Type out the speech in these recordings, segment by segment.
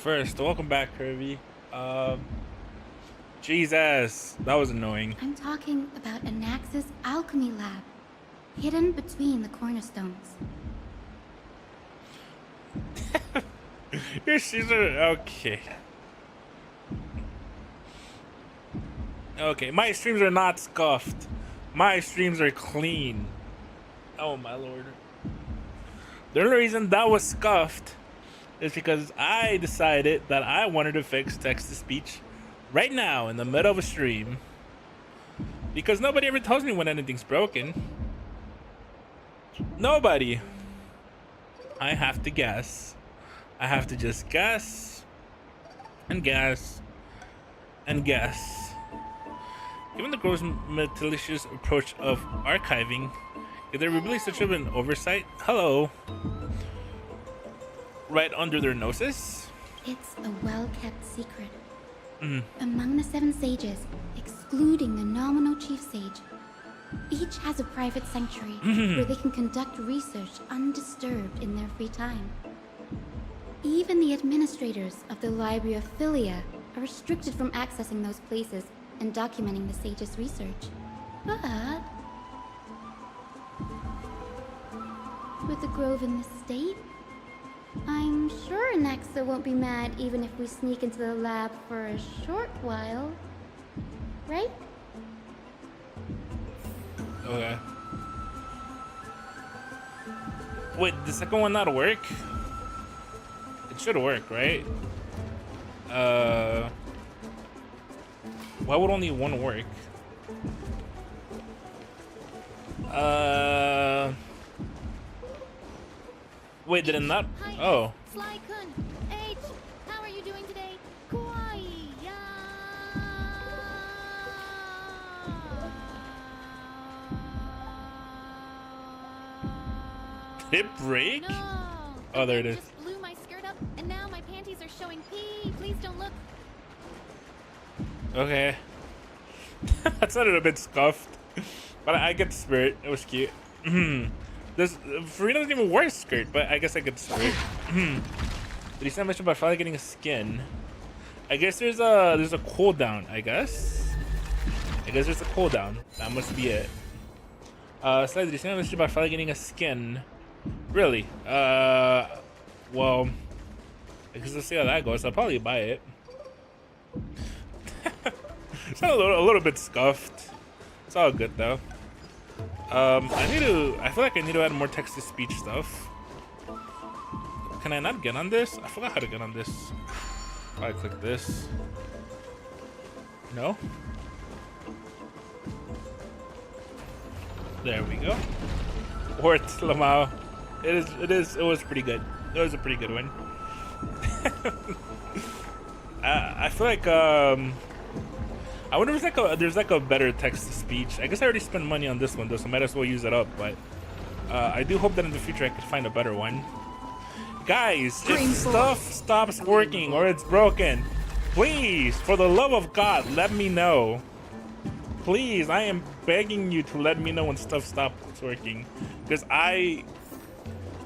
first. Welcome back, Kirby. Jesus, that was annoying. I'm talking about Anax's alchemy lab, hidden between the cornerstones. Your shoes are okay. Okay, my streams are not scuffed. My streams are clean. Oh my lord. The only reason that was scuffed is because I decided that I wanted to fix text-to-speech right now in the middle of a stream. Because nobody ever tells me when anything's broken. Nobody. I have to guess. I have to just guess and guess and guess. Given the gross malicious approach of archiving, if there really such of an oversight, hello, right under their noses? It's a well-kept secret. Among the 7 sages, excluding the nominal chief sage, each has a private sanctuary where they can conduct research undisturbed in their free time. Even the administrators of the Library of Philia are restricted from accessing those places and documenting the sage's research. But with the grove in this state, I'm sure Anaxa won't be mad even if we sneak into the lab for a short while. Right? Okay. Wait, the second one not work? It should work, right? Why would only one work? Wait, did it not? Oh. Sly-kun, H, how are you doing today? Did it break? No. Oh, there it is. Just blew my skirt up, and now my panties are showing pee. Please don't look. Okay. That sounded a bit scuffed. But I get the spirit. It was cute. This Farina doesn't even wear a skirt, but I guess I get the spirit. Did he say much about finally getting a skin? I guess there's a cooldown, I guess. There's a cooldown. That must be it. Sly, did he say much about finally getting a skin? Really? Well, I guess let's see how that goes. I'll probably buy it. It's not a little bit scuffed. It's all good though. I feel like I need to add more text-to-speech stuff. Can I not get on this? I forgot how to get on this. I click this. No? There we go. Or it's Lamau. It was pretty good. It was a pretty good one. I feel like I wonder if there's like a better text-to-speech. I guess I already spent money on this one though, so I might as well use it up. But I do hope that in the future I could find a better one. Guys, if stuff stops working or it's broken, please, for the love of God, let me know. Please, I am begging you to let me know when stuff stops working, because I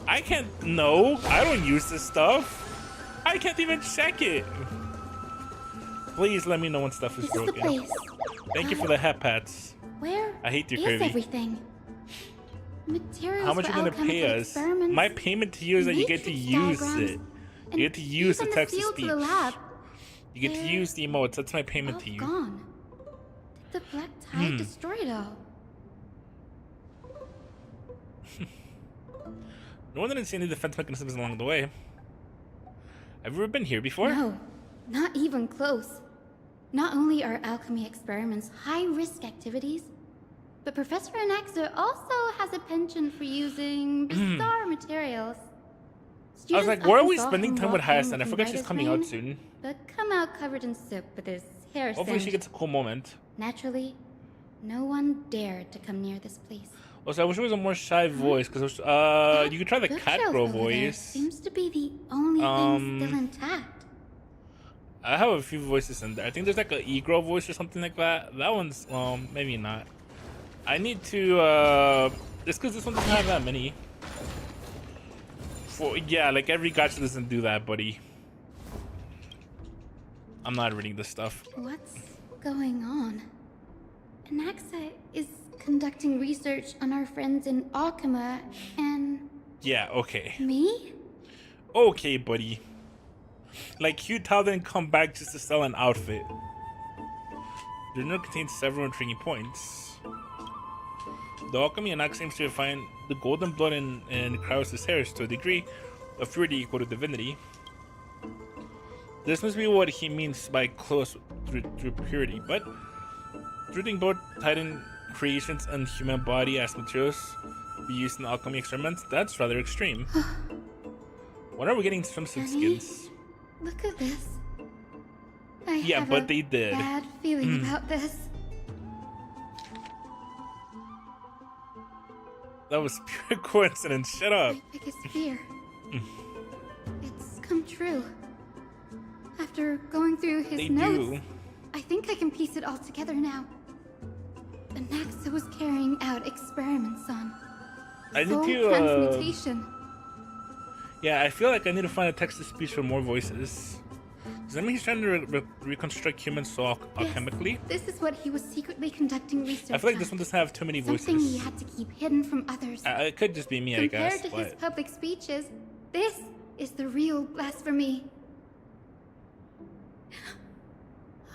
can't know. I don't use this stuff. I can't even check it. Please let me know when stuff is This broken. is the place. Thank you for the hat pats. Where I hate you, is Kirby. everything? Materials How much are for you gonna pay alchemical us? experiments, My payment to you is that you get to matrix use diagrams, it. and You get to use the even text to seal to speech. the lab. You get to They're use the emotes. That's my payment all to you. gone. Did the black tide destroy it all? No one didn't see any defense mechanisms along the way. Have you ever been here before? No, not even close. Not only are alchemy experiments high-risk activities, but Professor Anaxa also has a penchant for using bizarre materials. I was like, Students where are often we saw spending him time with walk in Hyacinth? I looking forgot white she's as coming out rain, soon. but come out covered in soot with his hair Hopefully she singed. gets a cool moment. Naturally, no one dared to come near this place. Also, I wish it was a more shy voice, because you could try the cat Bookshelf girl over there voice. seems to be the only thing still intact. I have a few voices in there. I think there's like a e-girl voice or something like that. That one's maybe not. I need to just because this one doesn't have that many. Yeah, like every gacha doesn't do that, buddy. I'm not reading this stuff. What's going on? Anaxa is conducting research on our friends in Alchema and... Yeah, okay. Me? Okay, buddy. Like, Q-Tao didn't come back just to sell an outfit. The journal contains several intriguing points. The alchemy Anaxa seems to find the golden blood in Krause's hairs to a degree of purity equal to divinity. This must be what he means by close through purity, but treating both Titan creations and human body as materials to be used in alchemy experiments, that's rather extreme. When are we getting swimsuit skins? Look at this. Yeah, but they did. Bad feeling about this. That was pure coincidence. Shut up. My biggest fear. It's come true. After going through his notes, I think I can piece it all together now. Anaxa was carrying out experiments on soul transmutation. Yeah, I feel like I need to find a text-to-speech for more voices. Does that mean he's trying to reconstruct human soul alchemically? This is what he was secretly conducting research on. I feel like this one doesn't have too many voices. Something he had to keep hidden from others. It could just be me, I guess. Compared to his public speeches, this is the real blasphemy.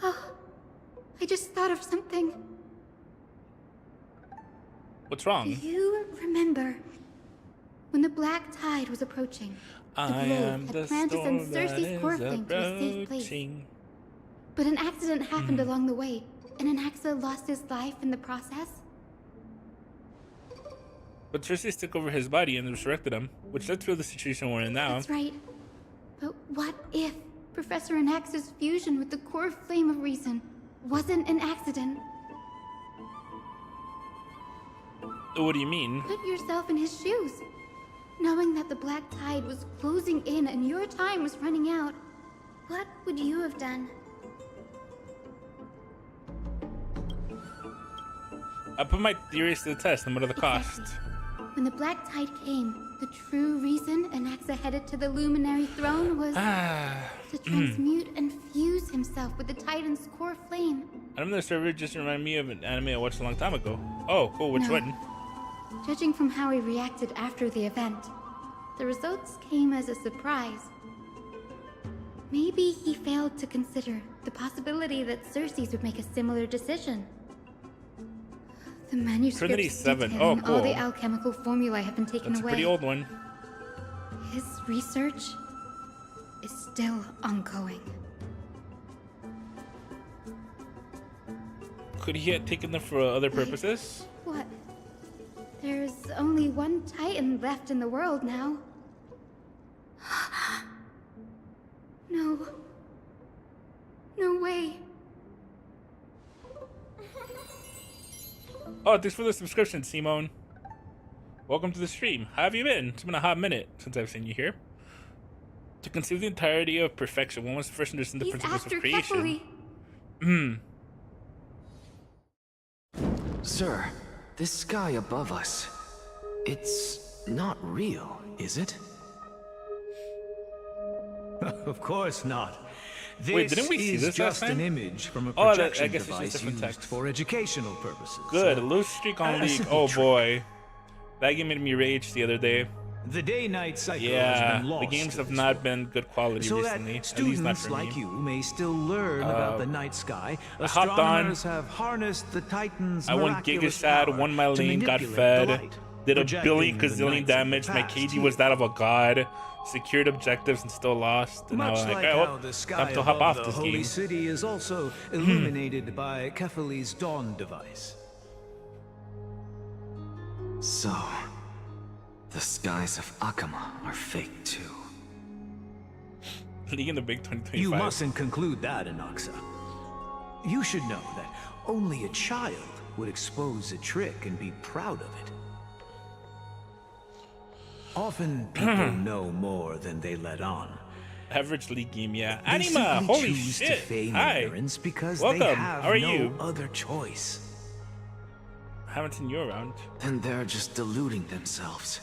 Oh, I just thought of something. What's wrong? Do you remember when the black tide was approaching? The globe had planned to send Circe's core flame to a safe place. But an accident happened along the way, and Anaxa lost his life in the process. But Circe took over his body and resurrected him, which led to the situation we're in now. That's right. But what if Professor Anaxa's fusion with the core flame of reason wasn't an accident? What do you mean? Put yourself in his shoes. Knowing that the black tide was closing in and your time was running out, what would you have done? I put my theories to the test, no matter the cost. When the black tide came, the true reason Anaxa headed to the luminary throne was to transmute and fuse himself with the Titan's core flame. I remember the server just reminded me of an anime I watched a long time ago. Oh, cool. Which one? Judging from how he reacted after the event, the results came as a surprise. Maybe he failed to consider the possibility that Circe's would make a similar decision. The manuscripts detailing all the alchemical formulae have been taken away. That's a pretty old one. His research is still ongoing. Could he have taken them for other purposes? What? There's only one Titan left in the world now. No. No way. Oh, thanks for the subscription, Simone. Welcome to the stream. How have you been? It's been a hot minute since I've seen you here. To conceive the entirety of perfection, one must first understand the principles of creation. Sir, this sky above us, it's not real, is it? Of course not. This Wait, didn't we see this just last time? an image from a projection I guess it's device just different used text. for educational purposes. Good, So, loose streak on a League. simple Oh trick. boy. That game made me rage the other day. The day-night cycle has Yeah, been lost the games to have this not world. been good quality So recently. that At least not students for like me. you may still learn about the night sky, I hopped on. astronomers have harnessed the Titan's I went miraculous Gigasad, power won my to lane, got manipulate the fed, light, did a projecting billion the gazillion nights of damage. the My past KD here. was that of a god. Secured objectives and still lost. And now Much I'm like, like oh, how the I sky have to hop above off the this holy game. city is also illuminated by Kephales's dawn device. So, the skies of Akama are fake too. League in the Big 2025. You mustn't conclude that, Anaxa. You should know that only a child would expose a trick and be proud of it. Often people know more than they let on. Average League game, yeah. They Anima, simply holy choose to shit. feign Hi. ignorance because Welcome. they have How are no you? other choice. I haven't seen you around. Then they're just deluding themselves.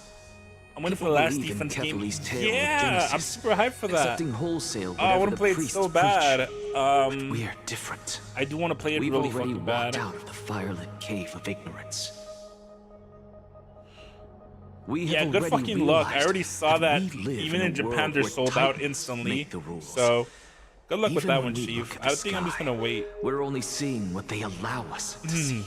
I'm waiting for People the last believe in defense game. Kefali's tale of Yeah, I'm Genesis, super hyped for that. accepting wholesale Oh, I whatever want the to play it priests so preach. bad. But we are different. I do want to play it We've really already fucking walked bad. out of the firelit cave of ignorance. We Yeah, have good already fucking luck. I realized already saw that. we live Even in in a Japan, world they're where sold out titans instantly. make the rules. So, good luck with Even that when one, we Chief. look at I the think I'm just sky, gonna wait. We're only seeing what they allow us to see.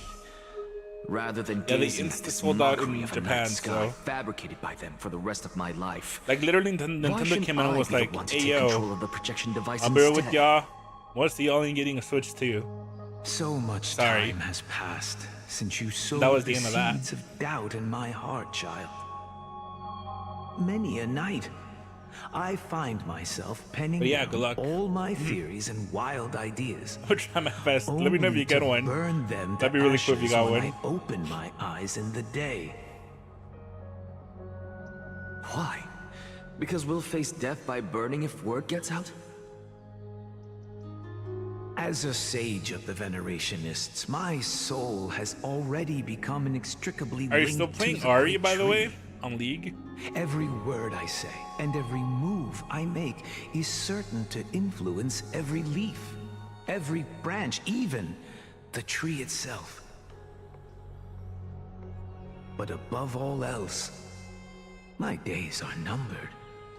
Rather than Yeah, they gazing at insta this sold out mockery in of a Japan, night sky so fabricated by them for the rest of my life. like literally, Why Nintendo shouldn't came in and I was be the like, one to "Hey take yo, control of the projection device I'll bear with instead?" y'all. What's the y'all ain't getting a Switch too?" So much Sorry. time has passed since you sowed That was the the end of that. seeds of doubt in my heart, child. Many a night, I find myself penning But yeah, down good luck. all my theories and wild ideas. I'll try my best. Let me know if only you get to one. Burn them That'd to be really cool if you ashes got when one. I open my eyes in the day. Why? Because we'll face death by burning if word gets out? As a sage of the Venerationists, my soul has already become inextricably Are you linked still to playing the Ari, great by the tree. way, on League? Every word I say and every move I make is certain to influence every leaf, every branch, even the tree itself. But above all else, my days are numbered.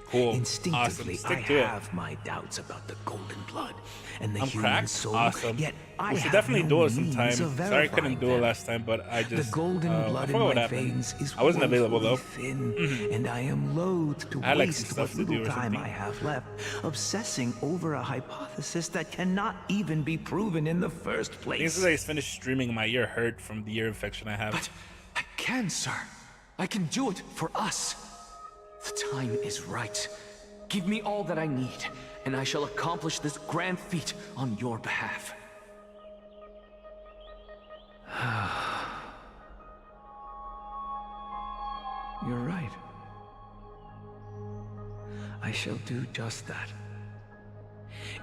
Cool. Instinctively, Awesome. Stick I to it. have my doubts about the golden blood and the I'm human cracked. soul. Awesome. Yet I We should have definitely no do it means sometime. of Sorry I couldn't verifying do it them. last time, but I just The golden I blood in forgot what my happened. veins is I wasn't available though. woefully thin, and I am loath to I had, like, some waste stuff what to do little or time something. I have left obsessing over a hypothesis that cannot even be proven in the first I think place. since I finished streaming, my ear hurt from the ear infection I have. But I can, sir. I can do it for us. The time is right. Give me all that I need, and I shall accomplish this grand feat on your behalf. You're right. I shall do just that.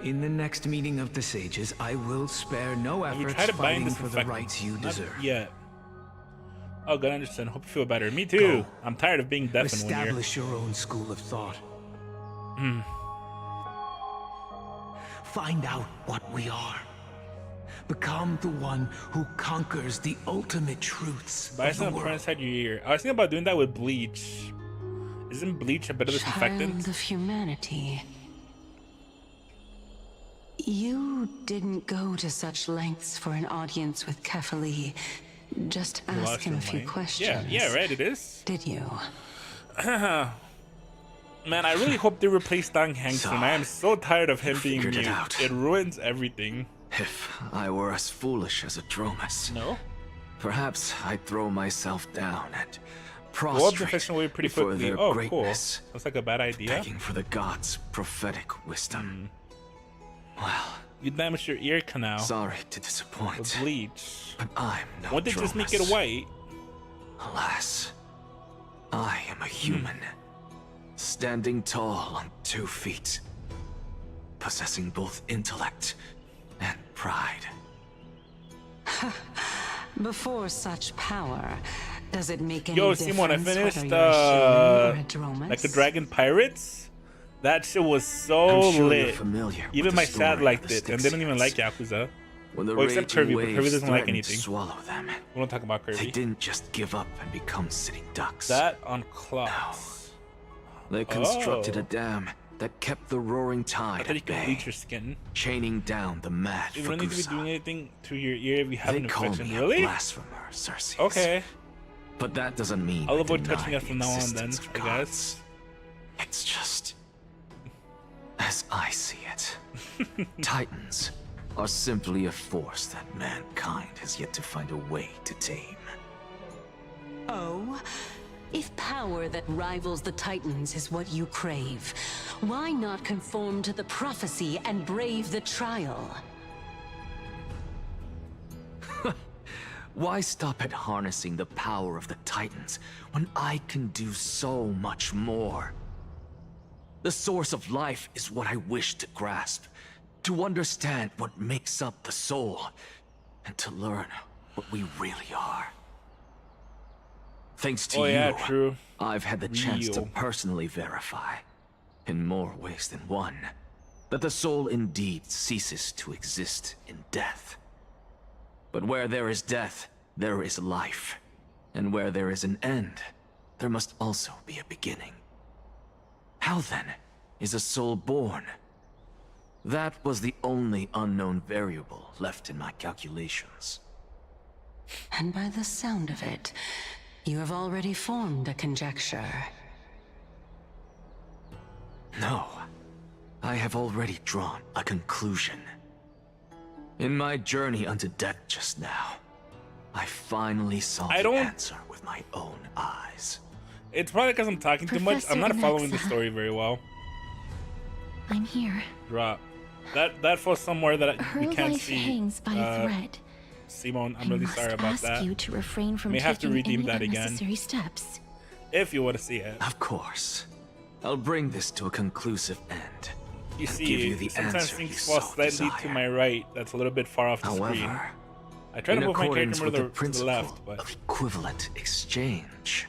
In the next meeting of the sages, I will spare no Have you efforts tried to bind fighting for the disinfectant? rights you Not deserve. yet. Oh, good, I understand. Hope you feel better. Me too. Go. I'm tired of being deaf in 1 year. Establish your own school of thought. Find out what we are. Become the one who conquers the ultimate truths But I of the still world. inside your ear. I was thinking about doing that with bleach. Isn't bleach a better disinfectant? Child of humanity. You didn't go to such lengths for an audience with Kefali. Just You ask lost him your a few mind? questions. Yeah, right, it is. Did you? Man, I really hope they replace Dang Hang So, soon. I am so tired of him being figured it mute. out. It ruins everything. If I were as foolish as a Dromus, No? perhaps I'd throw myself down and Well, prostrate infection away pretty before quickly. their Oh, greatness, cool. That's like a bad idea. begging for the gods' prophetic wisdom. Well, You damaged your ear canal sorry to with disappoint, bleach. but I'm no Why don't they just make it Dromus. white? Alas, I am a human, standing tall on 2 feet, possessing both intellect and pride. Before such power, does it make any Yo, difference Simon, I whether finished you're a human or a Dromus? like the Dragon Pirates. That shit was so I'm sure lit. you're familiar with Even the my story sad of liked the it, and they don't even like Styxians. Yakuza. When the Well, except raging Kirby, but Kirby waves doesn't like threatened anything. to swallow them, We don't talk about they Kirby. didn't just give up and become sitting ducks. That on clocks. They constructed Oh. a dam that kept the roaring I tide thought you at could bay, bleach your skin. chaining down the mad You don't need to be doing Fragusa. anything to your ear if you have They an call infection. me a Really? blasphemer, Circe. Okay. But that doesn't mean I'll I avoid deny touching it the from now on then, existence of I gods. guess. It's just as I see it. Titans are simply a force that mankind has yet to find a way to tame. Oh? If power that rivals the Titans is what you crave, why not conform to the prophecy and brave the trial? Why stop at harnessing the power of the Titans when I can do so much more? The source of life is what I wish to grasp, to understand what makes up the soul, and to learn what we really are. Thanks to Oh, you, yeah, true. I've had the chance to Real. personally verify, in more ways than one, that the soul indeed ceases to exist in death. But where there is death, there is life. And where there is an end, there must also be a beginning. How then is a soul born? That was the only unknown variable left in my calculations. And by the sound of it, you have already formed a conjecture. No, I have already drawn a conclusion. In my journey unto death just now, I finally saw the answer with my own eyes. It's probably because I'm talking too much. I'm not Professor following the Anaxa. story very well. I'm here. Drop. That falls somewhere that Her we can't life see. hangs by a thread. Simone, I'm I really must sorry about ask that. you to refrain from May have to taking redeem any that again. unnecessary steps. If you want to see it. Of course. I'll bring this to a conclusive end. You and see, give you the sometimes answer things you fall so slightly to desire. my right. That's a little bit far off the screen. However, I try to in move my accordance character with the more to the principle left, but of equivalent exchange,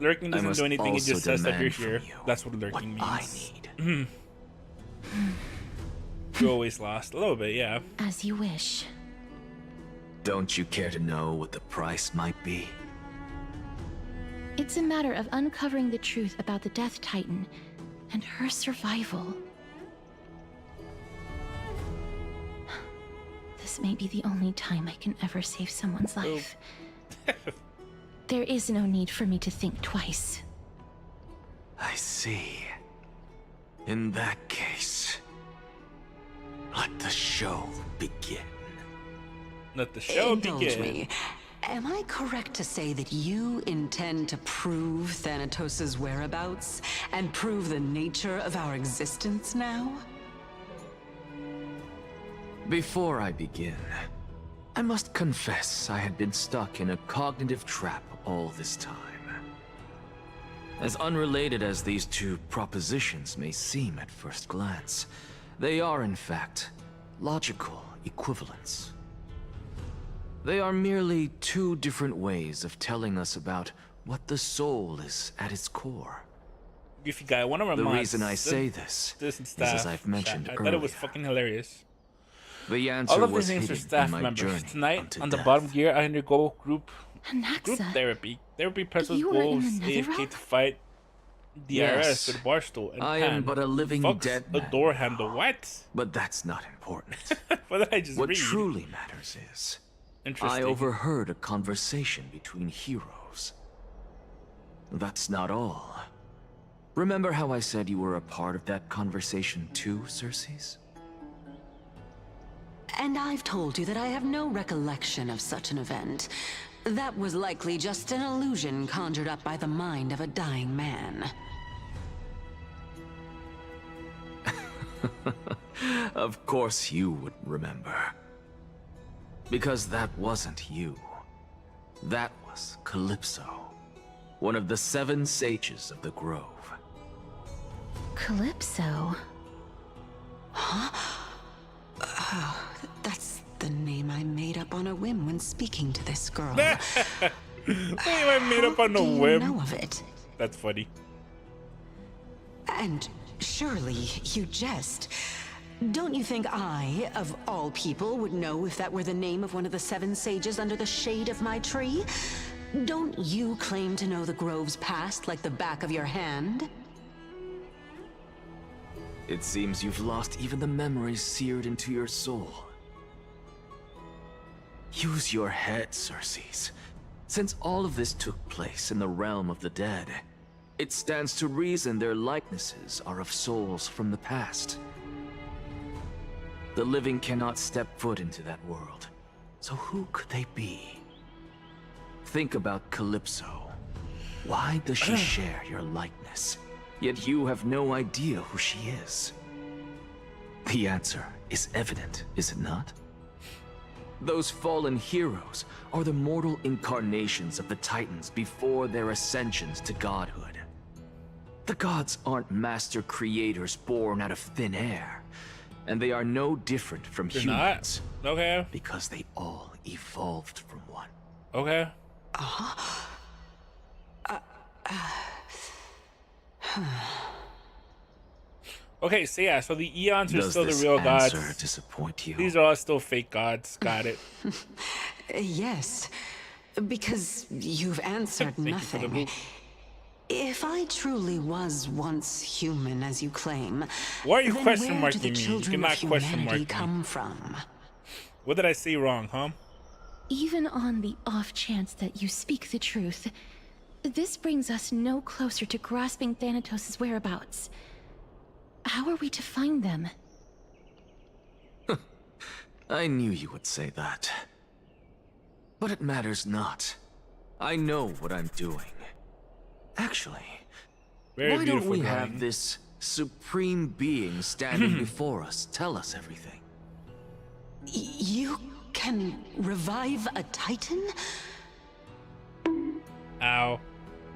lurking I doesn't must do anything. It also just says that you're demand from here. you That's what lurking what I means. need. You always lost a little bit, yeah. As you wish. Don't you care to know what the price might be? It's a matter of uncovering the truth about the Death Titan and her survival. This may be the only time I can ever save someone's life. There is no need for me to think twice. I see. In that case, let the show begin. Let the show Indulge begin. me. Am I correct to say that you intend to prove Thanatos' whereabouts and prove the nature of our existence now? Before I begin, I must confess I had been stuck in a cognitive trap all this time. As unrelated as these two propositions may seem at first glance, they are in fact logical equivalents. They are merely two different ways of telling us about what the soul is at its core. Goofy guy, one of our The mods reason I did say this this in is, staff as I've mentioned chat. I earlier, thought it was fucking hilarious. the answer All of was these names are hidden staff in my members. journey Tonight, unto on the death. bottom gear, I undergo group Anaxa, therapy. Therapy pressures You were in wolves the AFK Netherrealm? to fight DRS Yes. with Barstool and I Pan. am but a living Fucks dead a man door now. handle. What? But that's not important. What did I just What read? truly matters is, Interesting. I overheard a conversation between heroes. That's not all. Remember how I said you were a part of that conversation too, Circes? And I've told you that I have no recollection of such an event. That was likely just an illusion conjured up by the mind of a dying man. Of course you would remember. Because that wasn't you. That was Calypso, one of the 7 sages of the Grove. Calypso. That's the name I made up on a whim when speaking to this girl. Wait, I made up on a Do you whim. know of it? That's funny. And surely you jest. Don't you think I, of all people, would know if that were the name of one of the 7 sages under the shade of my tree? Don't you claim to know the Grove's past like the back of your hand? It seems you've lost even the memories seared into your soul. Use your head, Circes. Since all of this took place in the realm of the dead, it stands to reason their likenesses are of souls from the past. The living cannot step foot into that world, so who could they be? Think about Calypso. Why does she share your likeness? Yet you have no idea who she is. The answer is evident, is it not? Those fallen heroes are the mortal incarnations of the Titans before their ascensions to godhood. The gods aren't master creators born out of thin air, and they are no different from They're humans not? Okay. because they all evolved from one. Okay. Okay, so yeah, so the Eons are Does still the this real gods. answer disappoint you? These are all still fake gods. Got it. Yes, because you've answered Thank you for the nothing. boot. If I truly was once human, as you claim, Why are you then question where marking do me? the You children cannot of question humanity mark me. come from? What did I say wrong, huh? Even on the off chance that you speak the truth, this brings us no closer to grasping Thanatos' whereabouts. How are we to find them? I knew you would say that. But it matters not. I know what I'm doing. Actually, Very why don't beautiful we drawing. have this supreme being standing before us tell us everything? You can revive a Titan? Ow.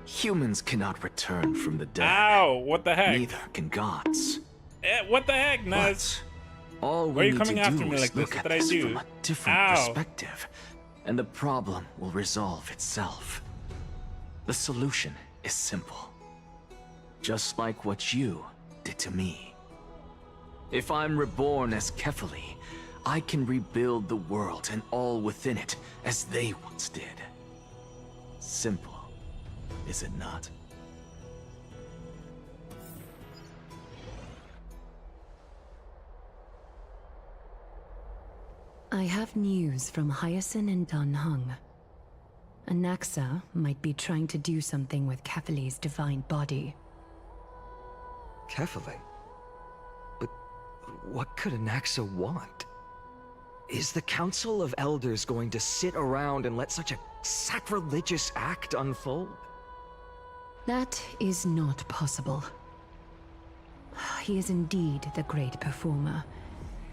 Humans cannot return from the dead. Ow. What the heck? Neither can gods. What the heck, Naz? But all Why are we you need coming to after do me is like this? look What at did I this do? from a different Ow. perspective, and the problem will resolve itself. The solution is simple. Just like what you did to me. If I'm reborn as Kefali, I can rebuild the world and all within it as they once did. Simple, is it not? I have news from Hyacinth and Dan Heng. Anaxa might be trying to do something with Kefali's divine body. Kefali? But what could Anaxa want? Is the Council of Elders going to sit around and let such a sacrilegious act unfold? That is not possible. He is indeed the great performer,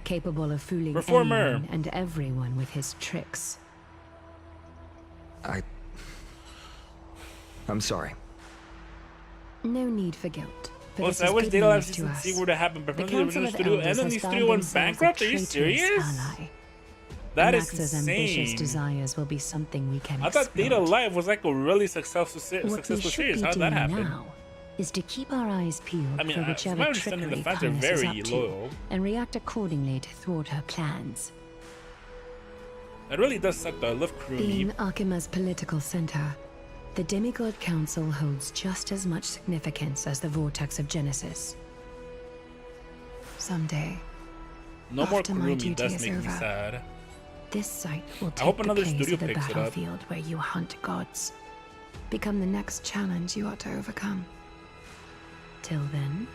capable of fooling anyone and everyone with his tricks. I'm sorry. No need for guilt. For Well, this so I is wish good Data Live news to Season us. 3 would have happened The before the Council original of studio, and Elders then has the found studio went themselves a bankrupt? Are you traitorous serious? ally. That is Anaxa's ambitious insane. desires will be something we can I thought Data exploit. Live was like a really successful What we successful should series. be How did that doing happen? now is to keep our eyes peeled I mean, for from whichever my understanding, the trickery fans are Canis is very up loyal. to, and react accordingly to thwart her plans. It really does suck though. I love Krumi. Being Akima's political center, the Demigod Council holds just as much significance as the Vortex of Genesis. Someday, No more after my Krumi duty does is make me over, sad. this site will I take hope the another place studio of the picks it up. battlefield where you hunt gods. Become the next challenge you are to overcome. Till then,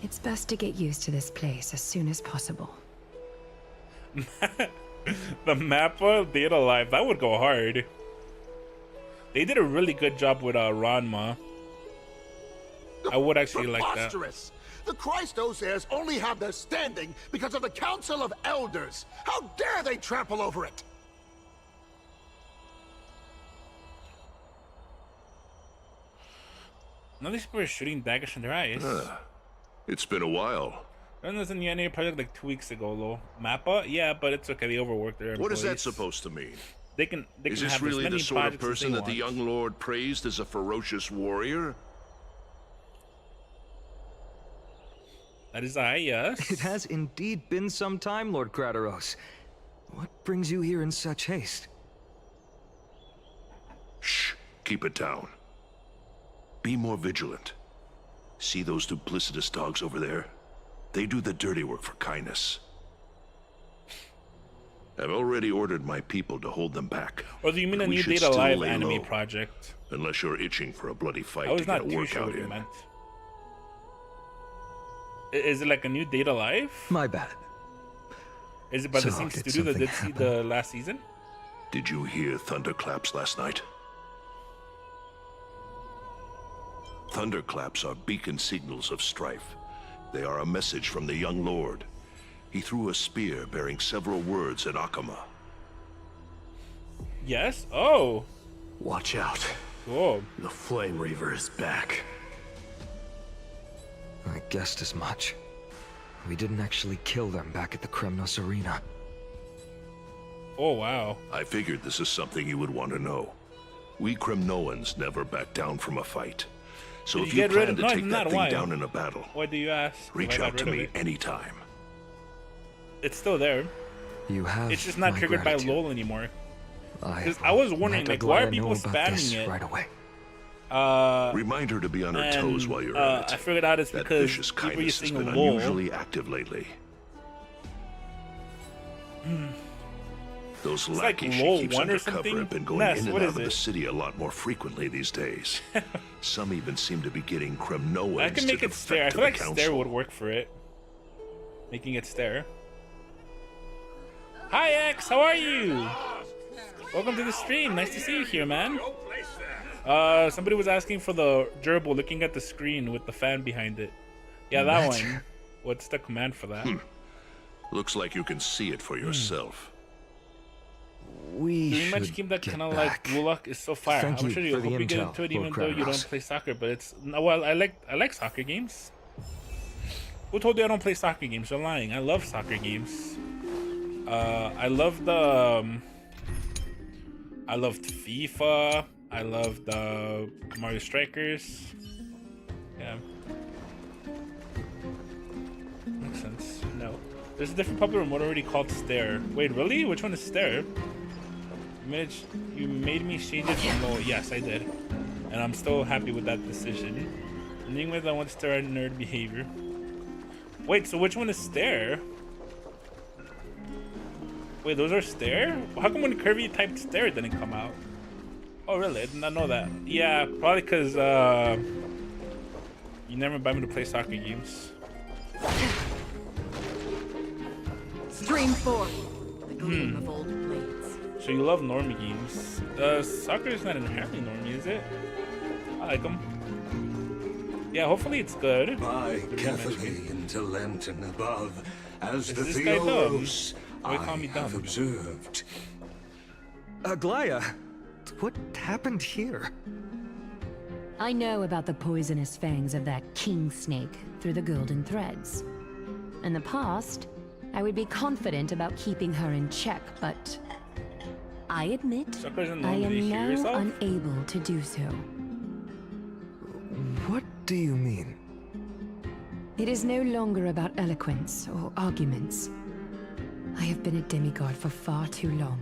it's best to get used to this place as soon as possible. The Mappa Data Live, that would go hard. They did a really good job with Ranma. I would actually like that. Preposterous! The Christos heirs only have their standing because of the Council of Elders. How dare they trample over it? None of these people are shooting daggers in their eyes. It's been a while. There was a new anime project like 2 weeks ago, though. Mappa? Yeah, but it's okay. They overworked their employees. What is that supposed to mean? They can Is this have really as many the sort of projects as person they that the want. young lord praised as a ferocious warrior? That is I, yes. It has indeed been some time, Lord Crateros. What brings you here in such haste? Shh, keep it down. Be more vigilant. See those duplicitous dogs over there? They do the dirty work for kindness. I've already ordered my people to hold them back. Or do you mean but a we new should Data still Live lay anime low, project? unless you're itching for a bloody fight I was to get not a too sure workout what you in. meant. Is it like a new Data Live? My bad. Is it by the So same did studio that something did see happen? the last season? Did you hear thunderclaps last night? Thunderclaps are beacon signals of strife. They are a message from the young lord. He threw a spear bearing several words at Akama. Yes? Oh, Watch out. cool. The Flame Reaver is back. I guessed as much. We didn't actually kill them back at the Kremnos Arena. Oh, wow. I figured this is something you would want to know. We Kremnoans never back down from a fight. So Did if you you get rid plan of- to no, take not that thing why. down in a battle, Why do you ask? reach Why out got to rid of me it? anytime. It's still there. You have It's just not my triggered gratitude. by LOL anymore. I Because I was wondering, let like, why are Aglaya people know about this spamming it? right away. Remind her to be on her toes while you're I at it. figured out it's That because vicious people kindness has using been LOL. unusually active lately. Those It's like lackeys LOL she keeps 1 or undercover something? have been going Ness, in and what out is of the it? city a lot more frequently these days. Some even seem to be getting Kremnoans I can make to it stare. I defect to feel the like stare council. would work for it. Making it stare. Hi X, how are you? Welcome to the stream. Nice to see you here, man. Somebody was asking for the gerbil looking at the screen with the fan behind it. Yeah, that one. What's the command for that? Looks like you can see it for yourself. We Doing should much game that get kind of back. like Blue Lock is so fire. Thank I'm you sure for you the hope you get intel, into it Lord even though you don't Kratos. play soccer, but it's no, well, I like soccer games. Who told you I don't play soccer games? You're lying. I love soccer games. I love I loved FIFA. I loved Mario Strikers. Yeah. Makes sense. No. There's a different popular mode already called Stare. Wait, really? Which one is Stare? You made me change it from LOL. Yes, I did. And I'm still happy with that decision. Ending with I want to stare at nerd behavior. Wait, so which one is Stare? Wait, those are Stare? How come when Kirby typed Stare it didn't come out? Oh, really? I did not know that. Yeah, probably because you never invite me to play soccer games. Stream 4. The gleam of old blades. So you love normie games. Soccer is not inherently normie, is it? I like them. Yeah, hopefully it's good. By carefully into Lenten above, as Is the this guy dumb? Theos Why call me I have dumb? observed. Aglaya, what happened here? I know about the poisonous fangs of that king snake through the golden threads. In the past, I would be confident about keeping her in check, but I admit Sucker doesn't I normally am hear now yourself? unable to do so. What do you mean? It is no longer about eloquence or arguments. I have been a demigod for far too long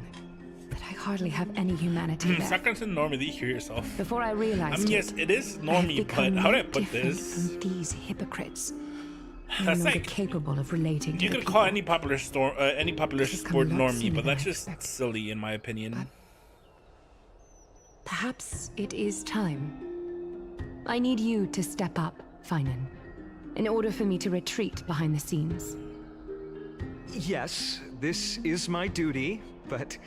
that I hardly have any humanity left. Soccer isn't normie. Do you hear yourself? Before I realized yes, it is I have normie, become but how do I no put different this? from these hypocrites. No That's longer like capable of relating to you the could people. call any popular sport lots normie, in but that's their just silly in my opinion. Perhaps it is time. I need you to step up, Finan, in order for me to retreat behind the scenes. Yes, this is my duty, but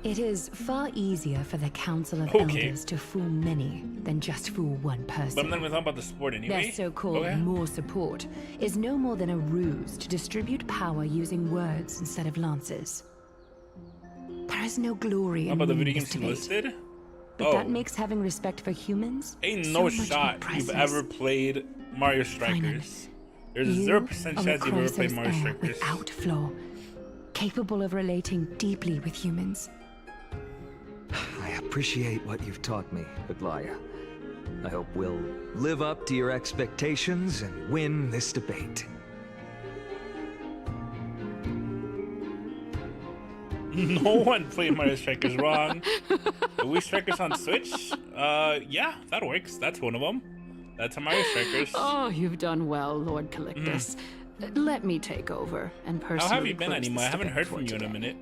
It is far easier for the Council of Okay. Elders to fool many than just fool one person. But I'm not even talking about the sport anyway. Their so-called Okay. more support is no more than a ruse to distribute power using words instead of lances. There is no glory How in about the winning video this games you debate, listed? but that makes having respect for humans Ain't so no much more shot you've priceless. ever played Mario Strikers. There's a You 0% are chance you've ever played Chrysos Mario heir Strikers. without flaw, capable of relating deeply with humans. I appreciate what you've taught me, Aglaya. I hope we'll live up to your expectations and win this debate. No one played Mario Strikers wrong. The Wii Strikers on Switch? Yeah, that works. That's one of them. That's a Mario Strikers. Oh, you've done well, Lord Calictus. Let me take over and personally How have you been, close Anima? this I haven't debate heard for from you in a today. minute.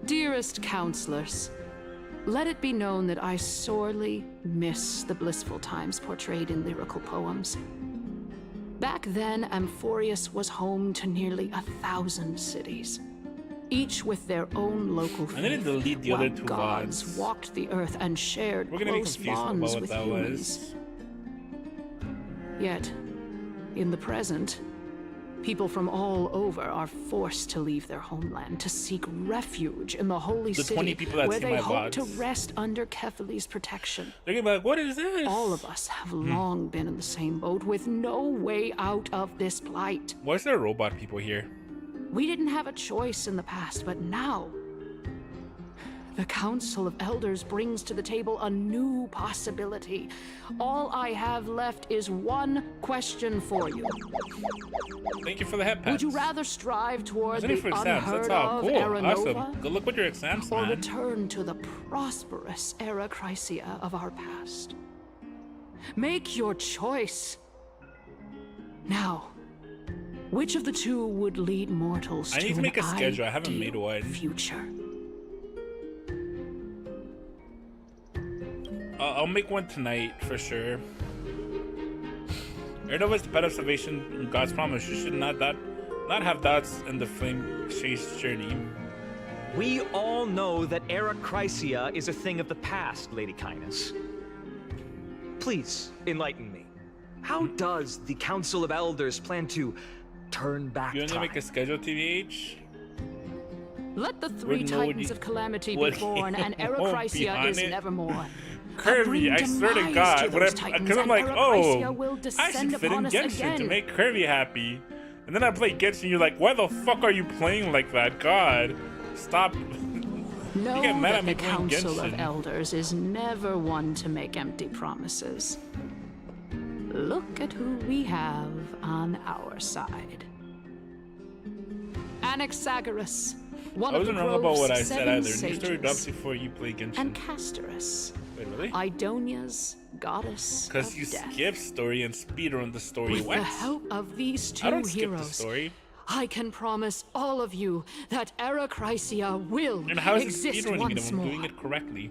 Dearest counselors, let it be known that I sorely miss the blissful times portrayed in lyrical poems. Back then, Amphorius was home to nearly 1,000 cities, each with their own local I didn't faith, delete the while other two gods VODs. walked the earth and shared We're gonna be close confused about bonds what with that humans. was. Yet, in the present, people from all over are forced to leave their homeland to seek refuge in the holy The city 20 people that where see they my hope to VODs. rest under Kethali's protection. They're gonna be like, what is this? All of us have long been in the same boat with no way out of this plight. Why is there robot people here? We didn't have a choice in the past, but now the Council of Elders brings to the table a new possibility. All I have left is one question for you. Thank you for the head pats. Would you rather strive toward the for exams. unheard That's all. of Cool. Era Nova, Awesome. Good luck with your exams, or man. return to the prosperous Era Chrysia of our past? Make your choice. Now, which of the two would lead mortals I need to make a an schedule. I haven't made ideal one. future? I'll make one tonight for sure. Ernova's the pet of salvation and God's promise. You should not have doubts in the flame chase journey. We all know that Era Chrysia is a thing of the past, Lady Kindness. Please, enlighten me. How does the Council of Elders plan to turn back You want to time? make a schedule, TVH? Let the three Titans of Calamity be what- born, and Era won't be Chrysia on is it. nevermore. Kirby, I swear to God, because I'm like, oh, I should fit in Genshin to make Kirby happy. And then I play Genshin, you're like, why the fuck are you playing like that? God, stop. Know You get mad that at me the playing Council of Genshin. Elders is never one to make empty promises. Look at who we have on our side. Anaxagoras, one I of the wasn't wrong about what I Grove's said 7 either. New story sages, drops before you play Genshin. and Castorice, Wait, really? Idonia's goddess Because of you death. skip story and speedrun the story. With What? the help of these I two don't skip the heroes, story. I can promise all of you that Era Chrysia will And how is it exist speedrunning it once if I'm more. doing it correctly?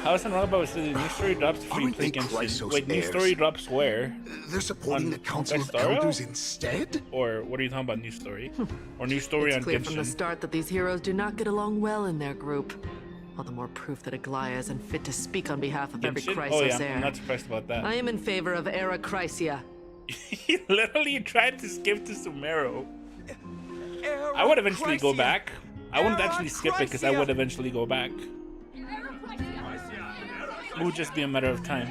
I wasn't wrong about the new story drops before you Aren't play they Genshin. Chrysos Wait, new heirs? story drops where? They're supporting On the Council of Castorice? Elders instead? Or what are you talking about, new story? Or new story on It's clear from the Genshin? start that these heroes do not get along well in their group. All the more proof that Aglaya is unfit to speak on behalf of every Genshin? Chrysos Oh yeah, heir. I'm not surprised about that. I am in favor of Era Chrysia. He literally tried to skip to Sumeru. I would eventually go back. I wouldn't actually skip it because I would eventually go back. It would just be a matter of time.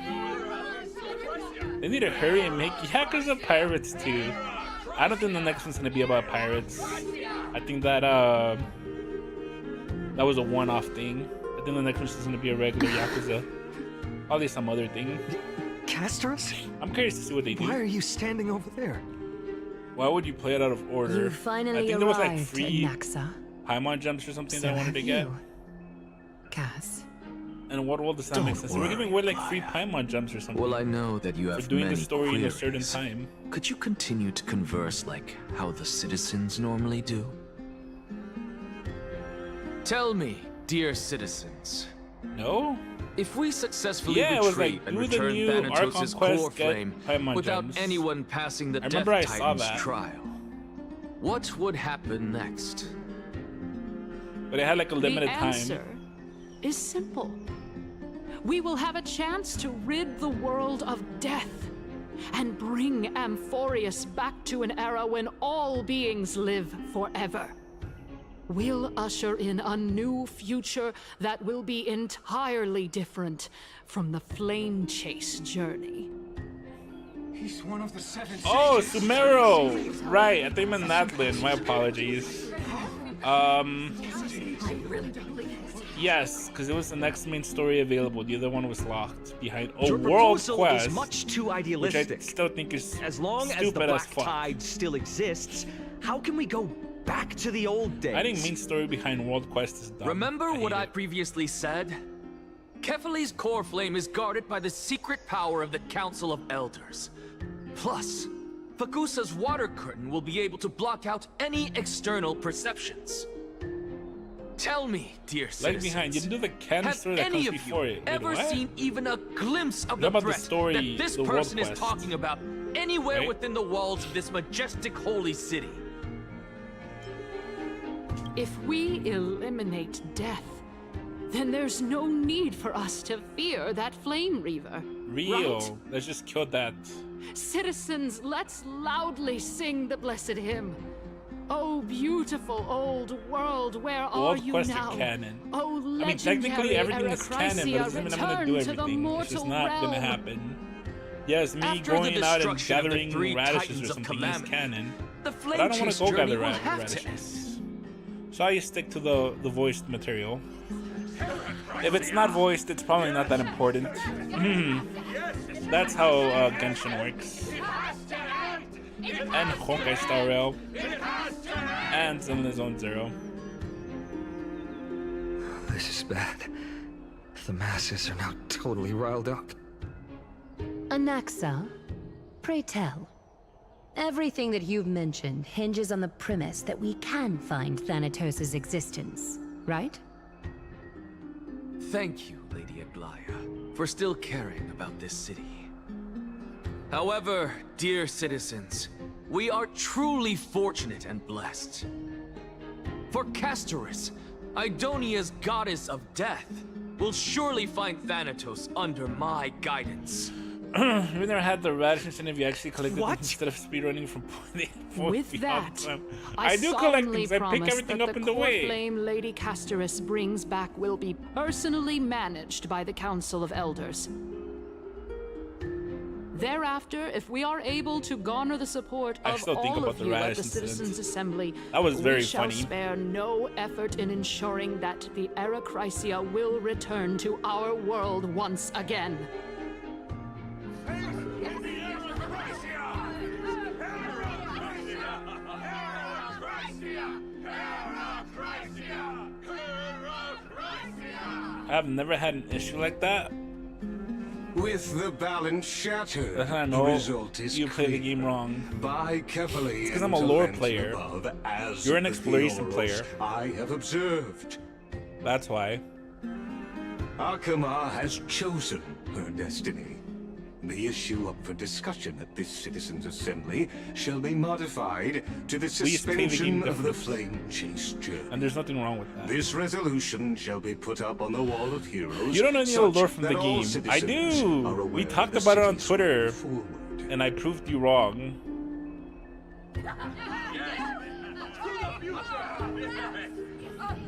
They need to hurry and make Yakuza of pirates too. I don't think the next one's gonna be about pirates. I think that that was a one-off thing. I think the next one's just gonna be a regular Yakuza. Probably some other thing. Castorice? I'm curious to see what they do. Why are you standing over there? Why would you play it out of order? You finally I think there was like arrived, free Naxa. Paimon jumps or something that I So wanted to have get. you, Cass. And what world does that make sense? We're giving away like free Paimon jumps or something. Well, I know that you have for doing many the story in a certain queries. time. Could you continue to converse like how the citizens normally do? Tell me, dear citizens. No? If we successfully Yeah, it was retreat like, and do the return new Archon Thanatos' quest, core get flame Paimon without gems. anyone passing the I Death remember I saw Titan's that. trial, what would happen next? But it had like a limited the time. answer is simple. We will have a chance to rid the world of death and bring Amphorius back to an era when all beings live forever. We'll usher in a new future that will be entirely different from the flame chase journey. He's one of the 7 Oh, sages. Sumeru! Right, I think I meant Natlin. My apologies. Yes, because it was the next main story available. The other one was locked behind a Your world proposal quest, is much too which I idealistic. still think is As long as the stupid as Black fuck. Tide still exists, how can we go back to the old days? I think main story behind world quest is dumb. Remember what hate I it. previously said? Kefali's core flame is guarded by the secret power of the Council of Elders. Plus, Fakusa's water curtain will be able to block out any external perceptions. Tell me, dear Lag citizens, behind. You didn't do the canon have story that any comes of before you it. Wait, ever what? seen even a glimpse of What the about the threat story, that this the world person is quest? talking about anywhere Right? within the walls of this majestic holy city? If we eliminate death, then there's no need for us to fear that flame reaver. Real. Right? Let's just kill that. Citizens, let's loudly sing the blessed hymn. Oh, beautiful old world, where are World you quest now? are canon. Oh, I mean, legendary technically everything is canon, but it Arachrysia, doesn't mean I'm gonna do return to the everything. It's just mortal not gonna realm. happen. Yes, me After going the out and destruction of the gathering 3 radishes Titans or of something is Calamity, canon. the But flame I don't want chase to go journey gather will have to radishes. So I stick to the voiced material. If it's not voiced, it's probably not that important. That's how Genshin works. And Honkai Star Rail. And Zenless Zone Zero. This is bad. The masses are now totally riled up. Anaxa, pray tell. Everything that you've mentioned hinges on the premise that we can find Thanatos' existence, right? Thank you, Lady Aglaya, for still caring about this city. However, dear citizens, we are truly fortunate and blessed. For Castorice, Idonia's goddess of death, will surely find Thanatos under my guidance. We never had the radish instead if you actually collected them instead of speedrunning from point A. With that, I do collect solemnly things. I pick promise everything that up in the the way. flame Lady Castorice brings back will be personally managed by the Council of Elders. Thereafter, if we are able to garner the support of all of you at the Citizens' Assembly, that was very we shall funny. spare no effort in ensuring that the Era Chrysia will return to our world once again. I've never had an issue like that. With the balance shattered, I the know result is you play the game wrong. Buy carefully Because I'm a lore and player. above, as You're an the exploration heroes player. I have observed. That's why. Akama has chosen her destiny. The issue up for discussion at this Citizens' Assembly shall be modified to the Please play the game suspension of the differently. flame chase journey. And there's nothing wrong with that. This resolution shall be put up on the wall of heroes. You don't know any of the lore such from the that all game. I citizens do. are We aware talked the about it on city's Twitter, forward. and I proved you wrong.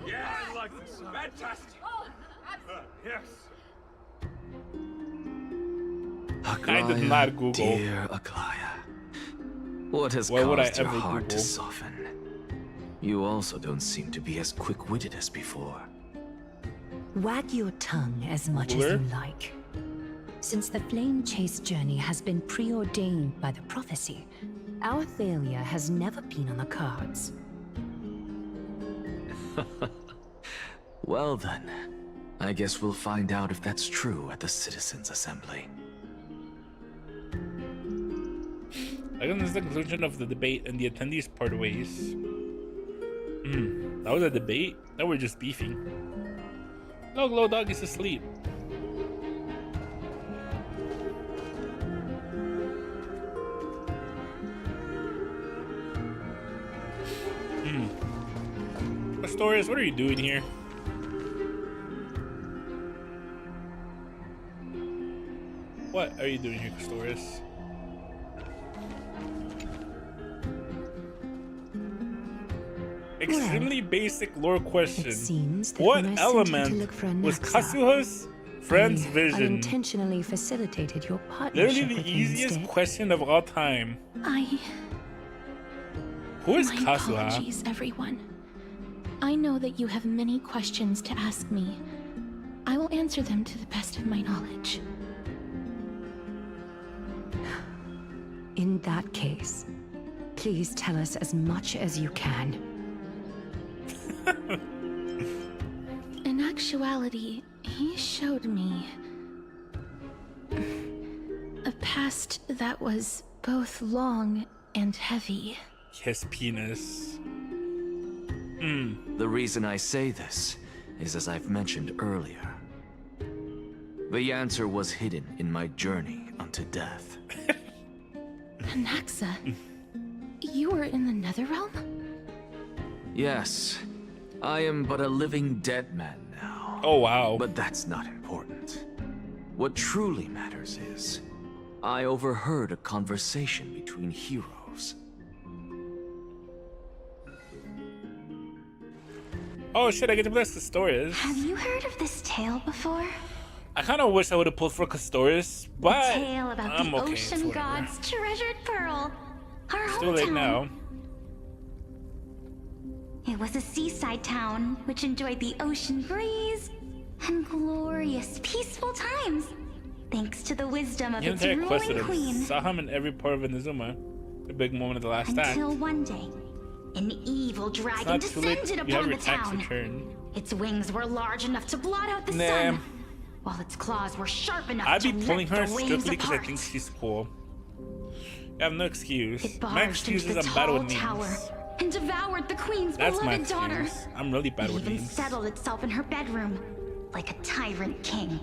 Yeah, I like this. Fantastic. Yes. I did not Google. Dear Aglaya, what has Why would I caused your ever heart to Google? soften? You also don't seem to be as quick-witted as before. Wag your tongue as much as Cooler? you like. Since the flame chase journey has been preordained by the prophecy, our failure has never been on the cards. Well then, I guess we'll find out if that's true at the Citizens' Assembly. I guess this is the conclusion of the debate, and the attendees part ways. That was a debate? Now we're just beefing. No, Glow Dog is asleep. Castorice, what are you doing here? What are you doing here, Castorice? Extremely basic lore question. Seems that What when I sent you to element look for was Anaxa, Kazuha's friend's I vision? unintentionally facilitated your partnership Literally the with him easiest instead. question of all time. Who is My Kazuha? apologies, everyone. I know that you have many questions to ask me. I will answer them to the best of my knowledge. In that case, please tell us as much as you can. In actuality, he showed me a past that was both long and heavy. His penis. The reason I say this is as I've mentioned earlier. The answer was hidden in my journey unto death. Anaxa, you were in the Netherrealm? Yes, I am but a living dead man now. Oh wow. But that's not important. What truly matters is, I overheard a conversation between heroes. Oh shit, I get to bless Castorice. Have you heard of this tale before? I kind of wish I would have pulled for Castorice, but A tale about I'm the okay. ocean god's treasured pearl. Our It's too late hometown. now. It was a seaside town which enjoyed the ocean breeze and glorious, peaceful times, thanks to the wisdom of its ruling queen. Saw him in every part of Inazuma. A big moment of the last act. Until one day, an evil dragon descended upon the town. Its wings were large enough to blot out the sun, while its claws were sharp enough to rip the waves apart. I'd be pulling her strictly because I think she's cool. I have no excuse. My excuse is I'm bad with names. And devoured the queen's beloved daughter. I'm really bad with names. Even settled itself in her bedroom like a tyrant king.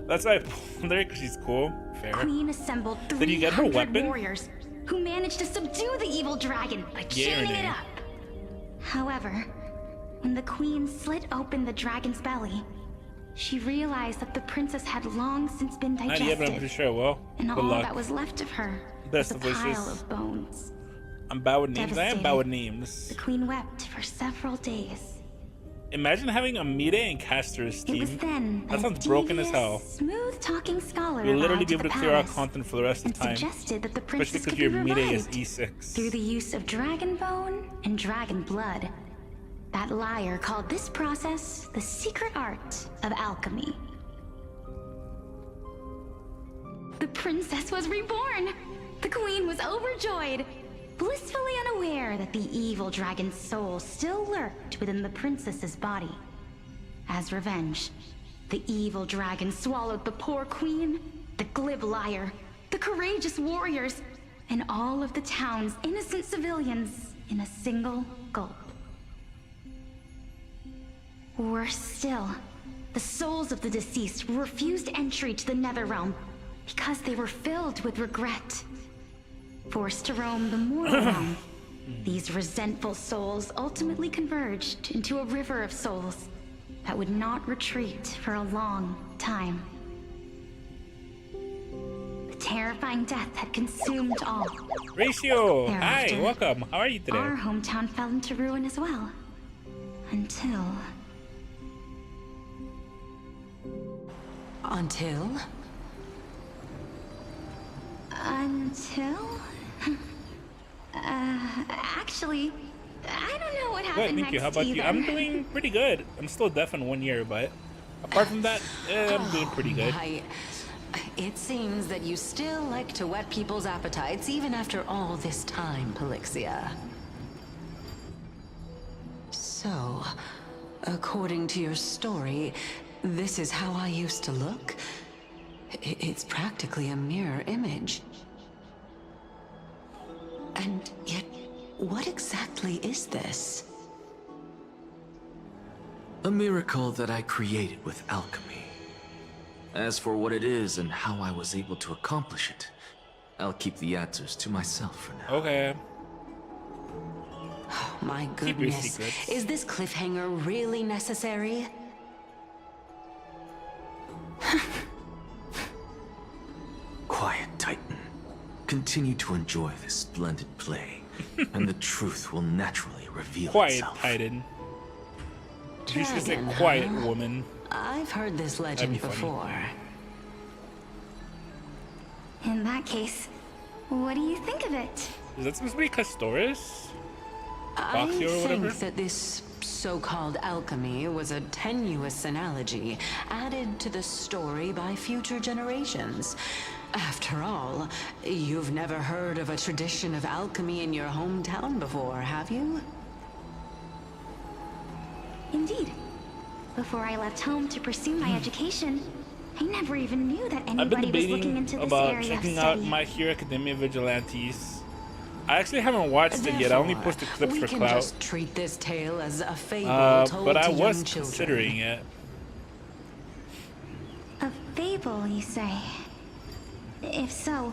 That's why I pulled her, because she's cool. Fair. Queen assembled 300 warriors who managed to subdue the evil dragon by chaining it up. However, when the queen slit open the dragon's belly, she realized that the princess had long since been digested. Not yet, but I'm pretty sure. Well, and all that was left of her was a pile of bones. I'm bad with names. I am bad with names. The queen wept for several days. Imagine having a Mide and Castorice team. It was then that sounds broken as hell. Smooth-talking scholar You'll literally be able to clear out content for the rest of the time. Suggested that the princess especially because your Mide is E6. Through the use of dragon bone and dragon blood. That liar called this process the secret art of alchemy. The princess was reborn. The queen was overjoyed, blissfully unaware that the evil dragon's soul still lurked within the princess's body. As revenge, the evil dragon swallowed the poor queen, the glib liar, the courageous warriors, and all of the town's innocent civilians in a single gulp. Worse still, the souls of the deceased refused entry to the Netherrealm because they were filled with regret. Forced to roam the mortal realm, these resentful souls ultimately converged into a river of souls that would not retreat for a long time. The terrifying death had consumed all. Ratio! Hi, welcome. How are you today? Our hometown fell into ruin as well. Until... Actually, I don't know what happened thank you. How about you? I'm doing pretty good. I'm still deaf in 1 year, but apart from that, I'm doing pretty good. It seems that you still like to whet people's appetites even after all this time, Pelixia. So, according to your story, this is how I used to look? It's practically a mirror image. And yet, what exactly is this? A miracle that I created with alchemy. As for what it is and how I was able to accomplish it, I'll keep the answers to myself for now. Okay. Oh, my goodness. Is this cliffhanger really necessary? Quiet, Titan. Continue to enjoy this splendid play, and the truth will naturally reveal itself. Quiet, Titan. She's just a quiet woman. I've heard this legend before. In that case, what do you think of it? Is that supposed to be Castorice? I think that this so-called alchemy was a tenuous analogy added to the story by future generations. After all, you've never heard of a tradition of alchemy in your hometown before, have you? Indeed. Before I left home to pursue my education, I never even knew that anybody was looking into this area of study. Checking out My Hero Academia Vigilantes. I actually haven't watched it yet. I only posted clips for clout. We can just treat this tale as a fable told but I to was young children. considering it. A fable, you say? If so,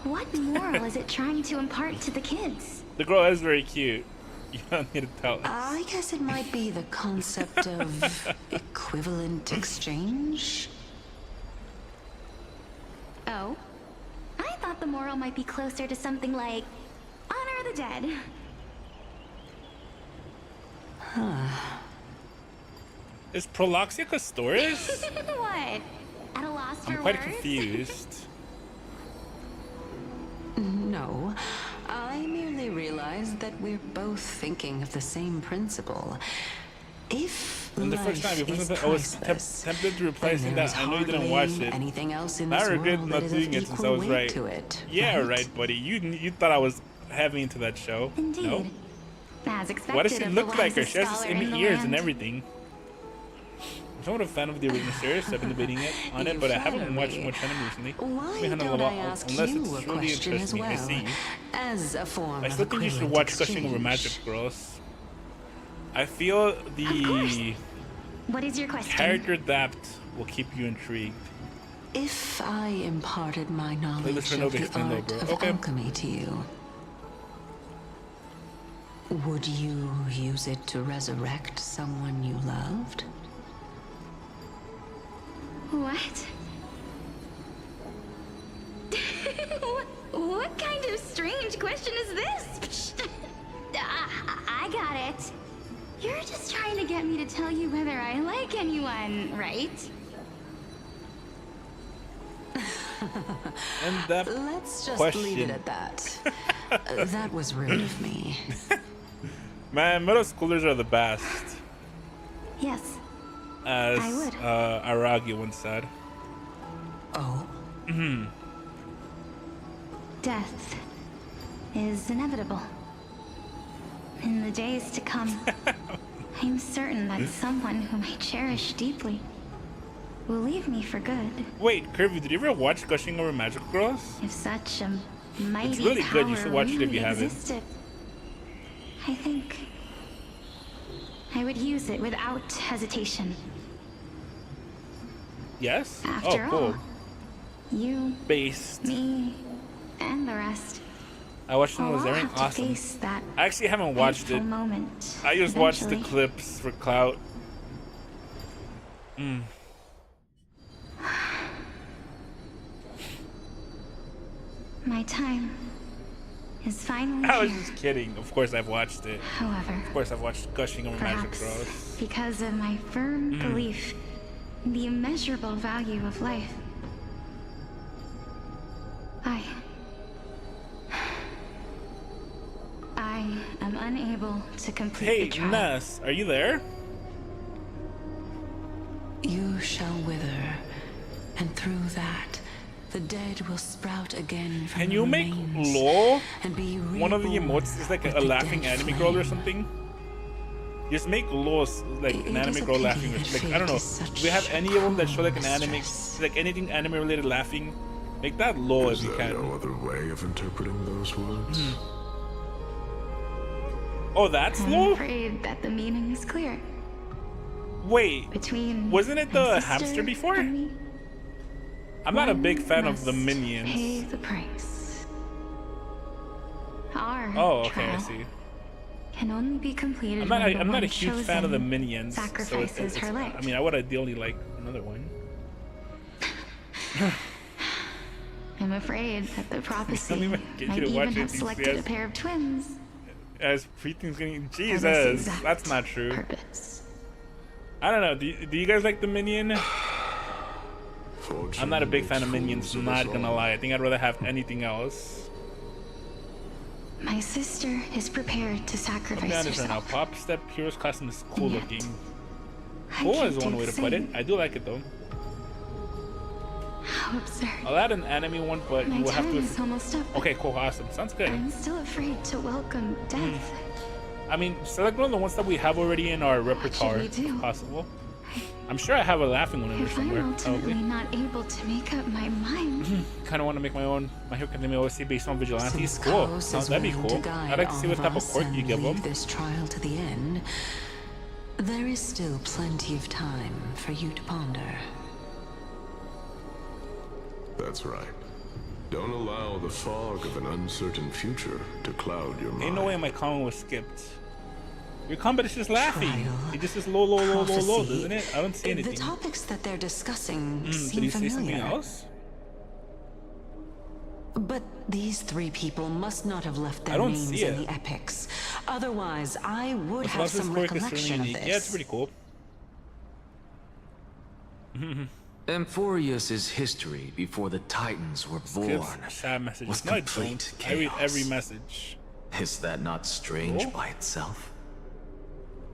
what moral is it trying to impart to the kids? The girl is very cute. You don't need to tell us. I guess it might be the concept of equivalent exchange. Oh? I thought the moral might be closer to something like honor the dead. Is Proloxia Castorice? What? At a loss for I'm quite words? confused. No, I merely realized love that we're both thinking of the same principle. If And the first time, I was tempted to reply saying that I know you didn't watch it. Anything else in I this regret world not that is doing of it since I equal was weight right. to it, Yeah, right? right, buddy. You thought I was heavy into that show. Indeed. No. As expected. What does she of look the like? Her wisest she has scholar in in the the ears land. and everything. I'm somewhat a fan of the original series. I've been debating it on it, but I haven't watched much anime recently. Why don't I ask unless you it's a really question interests as me. I well, see. as a form I still of think you should equivalent watch Gushing Over exchange? Magic Girls. I feel the What is your question? character depth will keep you intrigued. If I imparted my knowledge for of no the big fan, though, art bro. of Okay. alchemy to you, would you use it to resurrect someone you loved? What? what kind of strange question is this? I got it. You're just trying to get me to tell you whether I like anyone, right? And that Let's just question. leave it at that. That was rude of me. Man, middle schoolers are the best. Yes. As I would. Aragi once said. Oh? Death is inevitable. In the days to come, I'm certain that someone whom I cherish deeply will leave me for good. Wait, Kirby, did you ever watch Gushing Over Magic Girls? If such a mighty It's really power good. You should watch it if really you haven't. existed, I think I would use it without hesitation. Yes? After Oh, cool. all, you, Based. me, and the rest I watched it when it was will all airing. have to Awesome. face that I actually haven't watched fateful it. moment. I just watched the eventually. clips for clout. My time is finally I was here. just kidding. Of course I've watched it. However, Of course I've watched Gushing Over Magic perhaps Girls. because of my firm belief in the immeasurable value of life, I am unable to complete Hey, the trial. Ness, are you there? You shall wither, and through that, the dead will sprout again from Can the you make remains LOL and be one of the reborn emotes is like with a the laughing dead anime girl or flame. something? Just make LOL like an It is anime a girl pity laughing. that Like I don't fate know. is such Do we have any of them that show like an cruel anime, mistress. like anything anime related laughing? Make that LOL Is if you there can. no other way of interpreting those words? Oh, that's I'm LOL? afraid that the meaning is clear. Wait, Between wasn't it my the sister hamster before? and me, I'm not a one big fan of the must minions. Pay the price. Our Oh, okay, I trial see. can only be completed I'm not. when the I'm not a one huge fan of the chosen minions. sacrifices her life. I mean, I would ideally like another one. I'm afraid that the prophecy even get might you to watch even it have these selected days. a pair of twins. As preteens getting this Jesus, exact that's not true. Purpose. I don't know. Do you guys like the Minion? I'm not a big fan of Minions. Not gonna lie. I think I'd rather have anything else. My sister is prepared to I'll sacrifice be honest right now. herself. Pop Step Hero's costume is cool Yet, looking. I Cool can't is do one way the to put it. same. I do like it though. How absurd. I'll add an anime one, but My we'll have time to. is almost up. Okay, cool, awesome. Sounds good. I'm still afraid to welcome death. I mean, select one of the ones that we have already in our repertoire, we do? if possible. I'm sure I have a laughing one in there If somewhere. I'm ultimately Probably. not able to make up my mind, Kind of want to make my own My Hero Academia OST based on vigilantes. Since Cool. Chaos Sounds is that'd be willing cool. to guide I'd like to see all what type of us court you and give lead them. this trial to the end, there is still plenty of time for you to ponder. That's right. Don't allow the fog of an uncertain future to cloud your mind. Ain't no way my comment was skipped. Your comment is just laughing. Trial, It just is low, prophecy. doesn't it? I don't see anything. The topics that they're discussing Did seem he say familiar. something else? But these three people must not have left their I don't names see in it. the epics. Otherwise, I would The have some philosopher's quirk is recollection really of unique. this. Yeah, it's pretty cool. Amphorius's history before the Titans were born Sad messages. was No, I complete don't. I read every chaos. message. Is that not strange by itself?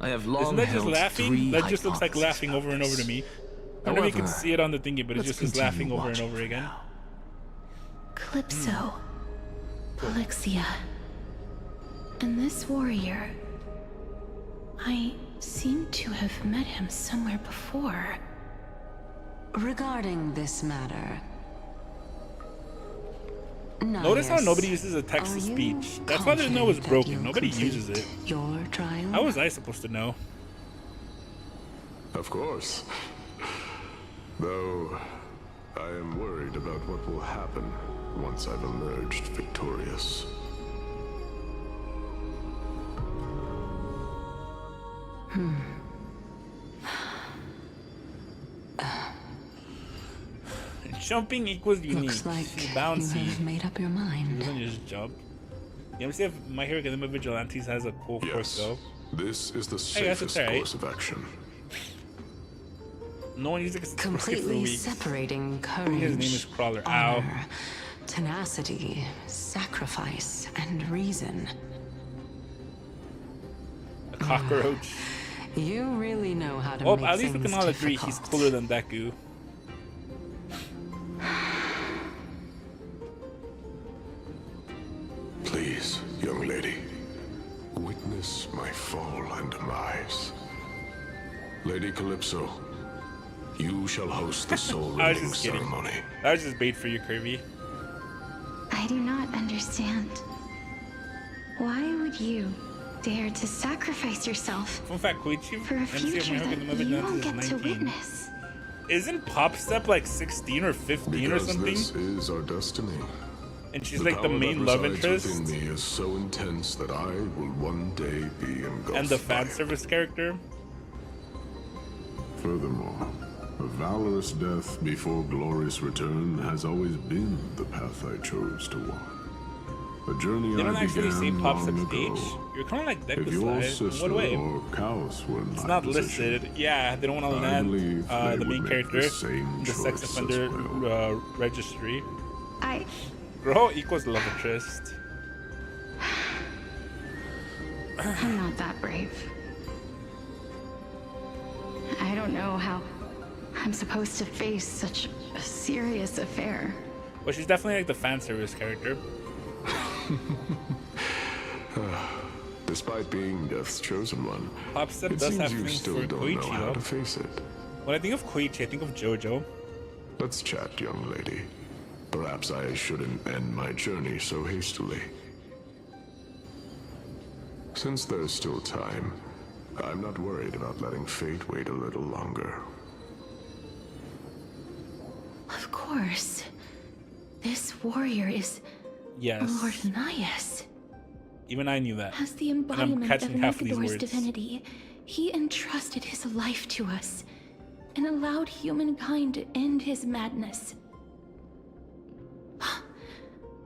I have long Isn't that just held laughing? three That just looks like hypotheses laughing over and over to me. I don't know if you can see it on the thingy, but it just is laughing over and over again. Calypso. Polixia. And this warrior... I seem to have met him somewhere before. Regarding this matter... Notice how nobody uses a text-to-speech. That's why the no is broken. Nobody uses it. Your trial? How was I supposed to know? Of course. Though, I am worried about what will happen once I've emerged victorious. Jumping equals unique. Looks like She's bouncy. you have made up your mind. She doesn't just jump. You ever see if My Hero Academia Vigilantes has a cool force go? This is the I guess safest it's alright. course of action. No one uses it for Completely weeks. separating His name is courage, Crawler. Ow. honor, tenacity, sacrifice, and reason. A cockroach. You really know how to Well, make at least we things can all agree difficult. he's cooler than Deku. Please, young lady, witness my fall and demise. Lady Calypso, you shall host the soul I was ringing just kidding. ceremony. That was just bait for you, Kirby. I do not understand. Why would you dare to sacrifice yourself Fun fact, Koichi, for a MC of My future Hero that Academia you won't Vigilantes get is to 19. witness? Isn't Pop Step like 16 or 15 or Because something? this is our destiny. And she's The like the power main that love resides interest within me is so intense that I will one day be engulfed and the by fan service character. Furthermore, a valorous death before glorious return has always been the path I chose to walk. A journey You don't I actually see began Pop long Step's ago. age. You're kind of like If Deku's your size. In sister what way? or Chaos were in It's my not position, listed. Yeah, they don't want to I land believe they the would main make character the same in the sex choice as offender well. registry. I... Girl equals love interest. I'm not that brave. I don't know how I'm supposed to face such a serious affair. Well, she's definitely like the fan service character. Despite being Death's chosen one, Pop Step it does seems have you things still for don't know Koichi, how though. to face it. When I think of Koichi, I think of JoJo. Let's chat, young lady. Perhaps I shouldn't end my journey so hastily. Since there's still time, I'm not worried about letting fate wait a little longer. Of course. This warrior is Yes. Lord Nias. Even I knew that. As the And I'm embodiment of catching half of these Nikador's words. divinity, he entrusted his life to us and allowed humankind to end his madness.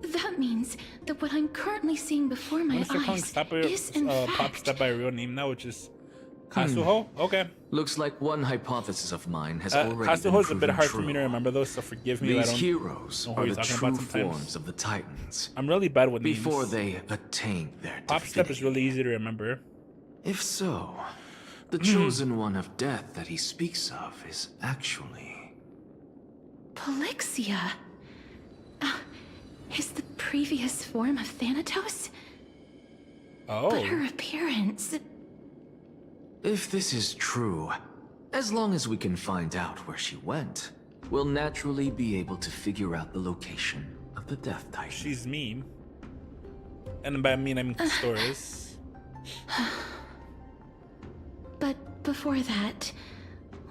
That means that what I'm currently seeing before my Mr. Kong eyes Step by, is in Pop fact... Step by real name now, which is Kazuho. Okay. Looks like one hypothesis of mine has already Kazuho been is a bit proven hard true. for me to remember though, so forgive me. These I don't heroes know who are you're the talking true about sometimes. forms of the Titans. I'm really bad with names. Before they attained their Pop Step is really easy to remember. If so, the chosen one of death that he speaks of is actually... Polixia. Is the previous form of Thanatos? Oh. But her appearance... If this is true, as long as we can find out where she went, we'll naturally be able to figure out the location of the Death Titan. She's mean. And by mean, I mean Castorice. But before that,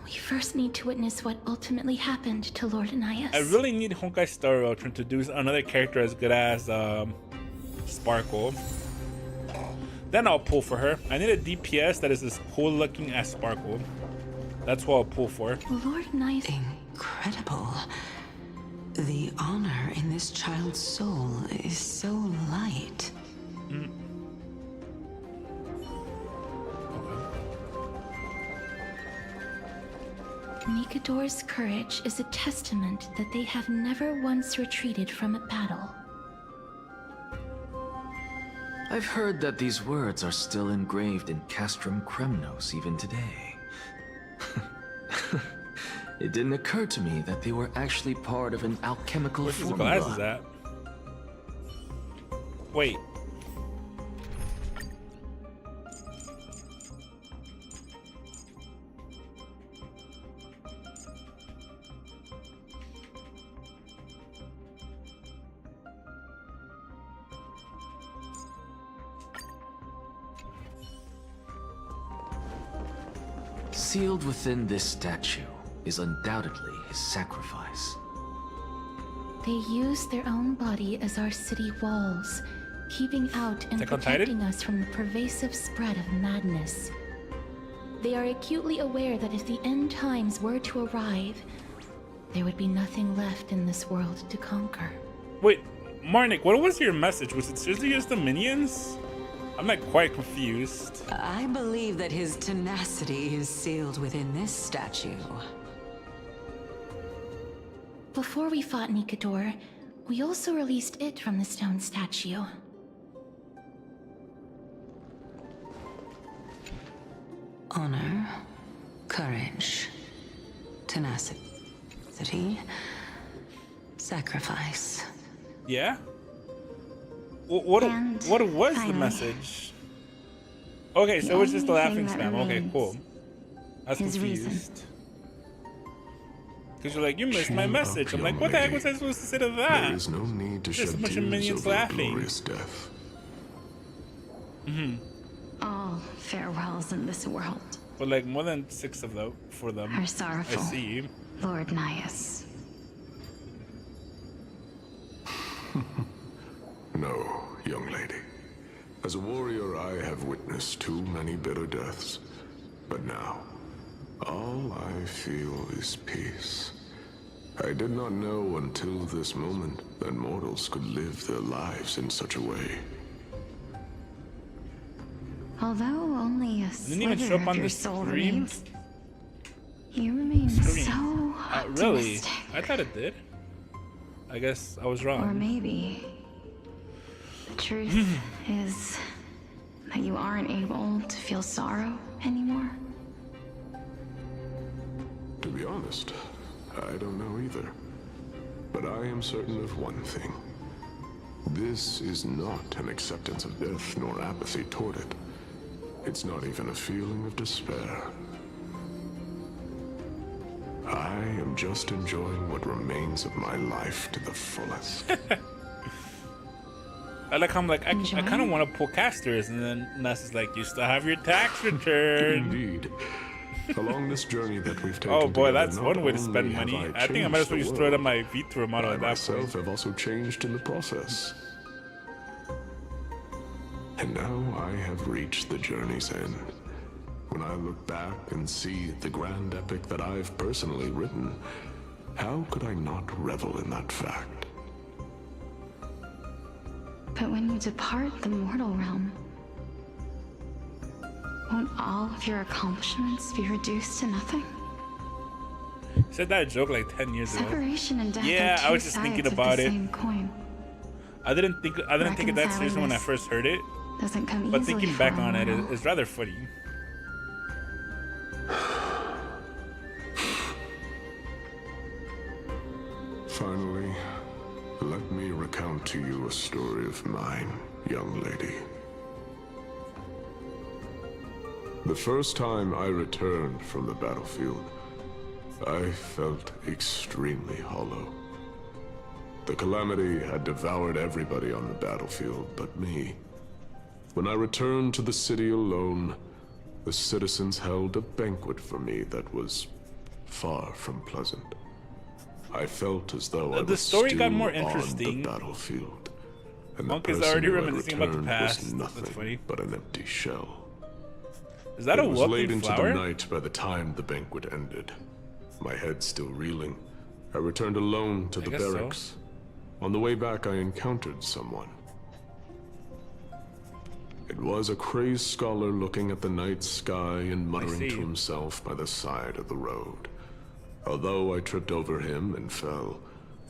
we first need to witness what ultimately happened to Lord Nias. I really need Honkai Star Rail to introduce another character as good as Sparkle. Then I'll pull for her. I need a DPS that is as cool looking as Sparkle. That's what I'll pull for. Lord Nias... Incredible. The honor in this child's soul is so light. Nikador's courage is a testament that they have never once retreated from a battle. I've heard that these words are still engraved in Castrum Kremnos even today. It didn't occur to me that they were actually part of an alchemical Where's his formula. glasses at? Wait. Sealed within this statue is undoubtedly his sacrifice. They use their own body as our city walls, keeping out and protecting us from the pervasive spread of madness. They are acutely aware that if the end times were to arrive, there would be nothing left in this world to conquer. Wait, Marnik, what was your message? Was it seriously just the minions? I'm not quite confused. I believe that his tenacity is sealed within this statue. Before we fought Nikador, we also released it from the stone statue. Honor, courage, tenacity, sacrifice. Yeah? What was the message? Okay, so it was just the laughing spam. Okay, cool. I was confused. Because you're like, you missed my message. I'm like, what the heck was I supposed to say to that? There is no need to Just shed a bunch of tears minions over a laughing. glorious death. All farewells in this world But like more than 6 of them for them. are sorrowful. I see. Lord Nias. No, young lady. As a warrior, I have witnessed too many bitter deaths. But now, all I feel is peace. I did not know until this moment that mortals could live their lives in such a way. Although only a Didn't even show sliver up of on your the soul stream. remains, you remain so Really? optimistic. I thought it did. I guess I was wrong. Or maybe the truth is that you aren't able to feel sorrow anymore. To be honest, I don't know either. But I am certain of one thing. This is not an acceptance of death nor apathy toward it. It's not even a feeling of despair. I am just enjoying what remains of my life to the fullest. I like how I'm like, I kind of want to pull Castorice, and then Ness is like, you still have your tax return. Indeed. Along this journey that we've taken Oh boy, together, that's not one way to only spend have money. I think I changed might as well the just throw it on world, my V-Through model I at that myself point. have also changed in the process. And now I have reached the journey's end. When I look back and see the grand epic that I've personally written, how could I not revel in that fact? But when you depart the mortal realm, won't all of your accomplishments be reduced to nothing? You said that joke like 10 years ago. Separation and death Yeah, are two I was just thinking sides of about the it. same coin. I didn't think it that seriously when I first heard it, Doesn't come but easily thinking for back a on it mortal. is rather funny. Finally, let me recount to you a story of mine, young lady. The first time I returned from the battlefield, I felt extremely hollow. The calamity had devoured everybody on the battlefield but me. When I returned to the city alone, the citizens held a banquet for me that was far from pleasant. I felt as though I The was story still got more on interesting. the battlefield, and Monk the is person already who had reminiscing about the returned past. was That's nothing funny. but an empty shell. Is that It a was welcome late into flower? the night by the time the banquet ended. My head still reeling, I returned alone to the guess so. barracks. On the way back, I encountered someone. It was a crazed scholar looking at the night sky and muttering see. to himself by the side of the road. Although I tripped over him and fell,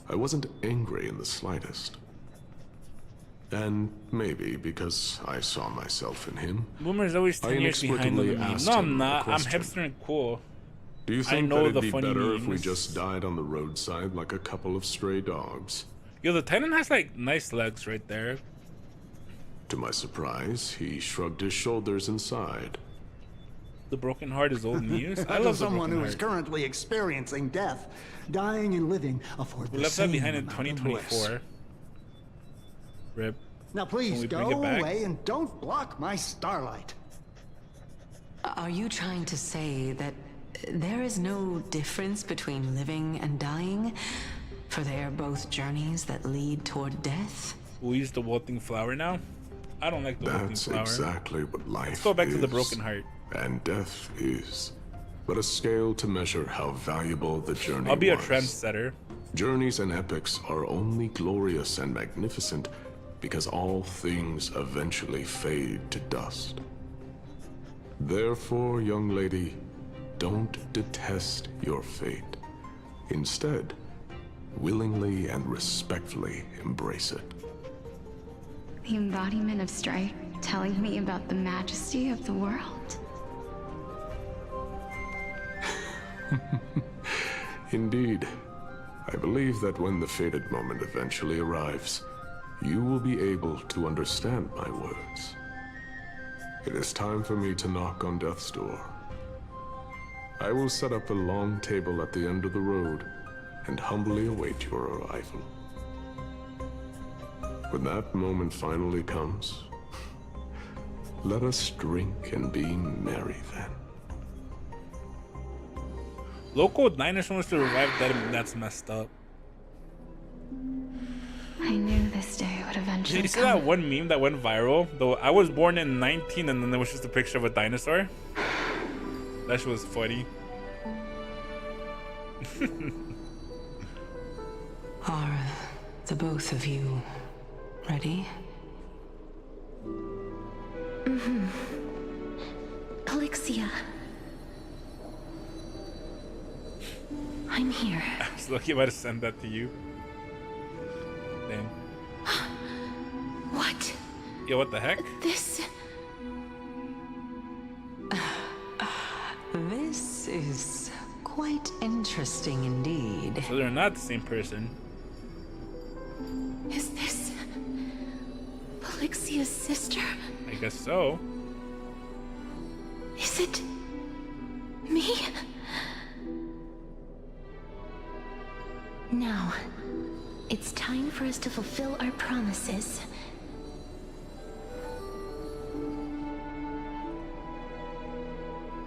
I wasn't angry in the slightest. And maybe because I saw myself in him, Boomer's always 10 years behind on the meme. No, I'm not. I'm hipster and cool. Do you think that it'd be better if we just died on the roadside like a couple of stray dogs? Yo, the Titan has like nice legs right there. To my surprise, he shrugged his shoulders and sighed. The broken heart is old news. I love love someone the who is currently experiencing death. Dying and living afford the left that same behind in amount of 2024. bliss. Rip. Now please go away and don't block my starlight. Are you trying to say that there is no difference between living and dying? For they are both journeys that lead toward death? We use the wilting flower now? I don't like the wilting flower. That's exactly what life is. Let's go back to the broken heart. And death is but a scale to measure how valuable the journey was. I'll be a trendsetter. Journeys and epics are only glorious and magnificent because all things eventually fade to dust. Therefore, young lady, don't detest your fate. Instead, willingly and respectfully embrace it. The embodiment of strife telling me about the majesty of the world. Indeed. I believe that when the fated moment eventually arrives, you will be able to understand my words. It is time for me to knock on death's door. I will set up a long table at the end of the road and humbly await your arrival. When that moment finally comes, let us drink and be merry then. Local dinosaur wants to revive dead. That's messed up. I knew this day would eventually Did you see come. that one meme that went viral? Though I was born in 19 and then there was just a picture of a dinosaur. That shit was funny. Are the both of you ready? Mm-hmm. Polixia. I'm here. I was lucky about to send that to you. Dang. What? Yo, what the heck? This... This is quite interesting indeed. So they're not the same person. Is this... Polixia's sister? I guess so. Is it... me? Now, it's time for us to fulfill our promises.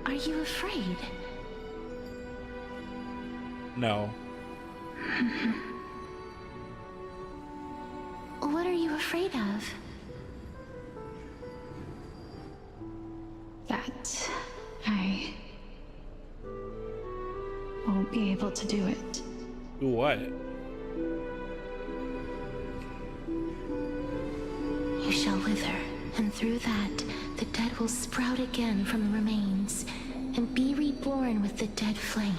Are you afraid? No. What are you afraid of? That I won't be able to do it. Do what? You shall wither, and through that, the dead will sprout again from the remains, and be reborn with the dead flame.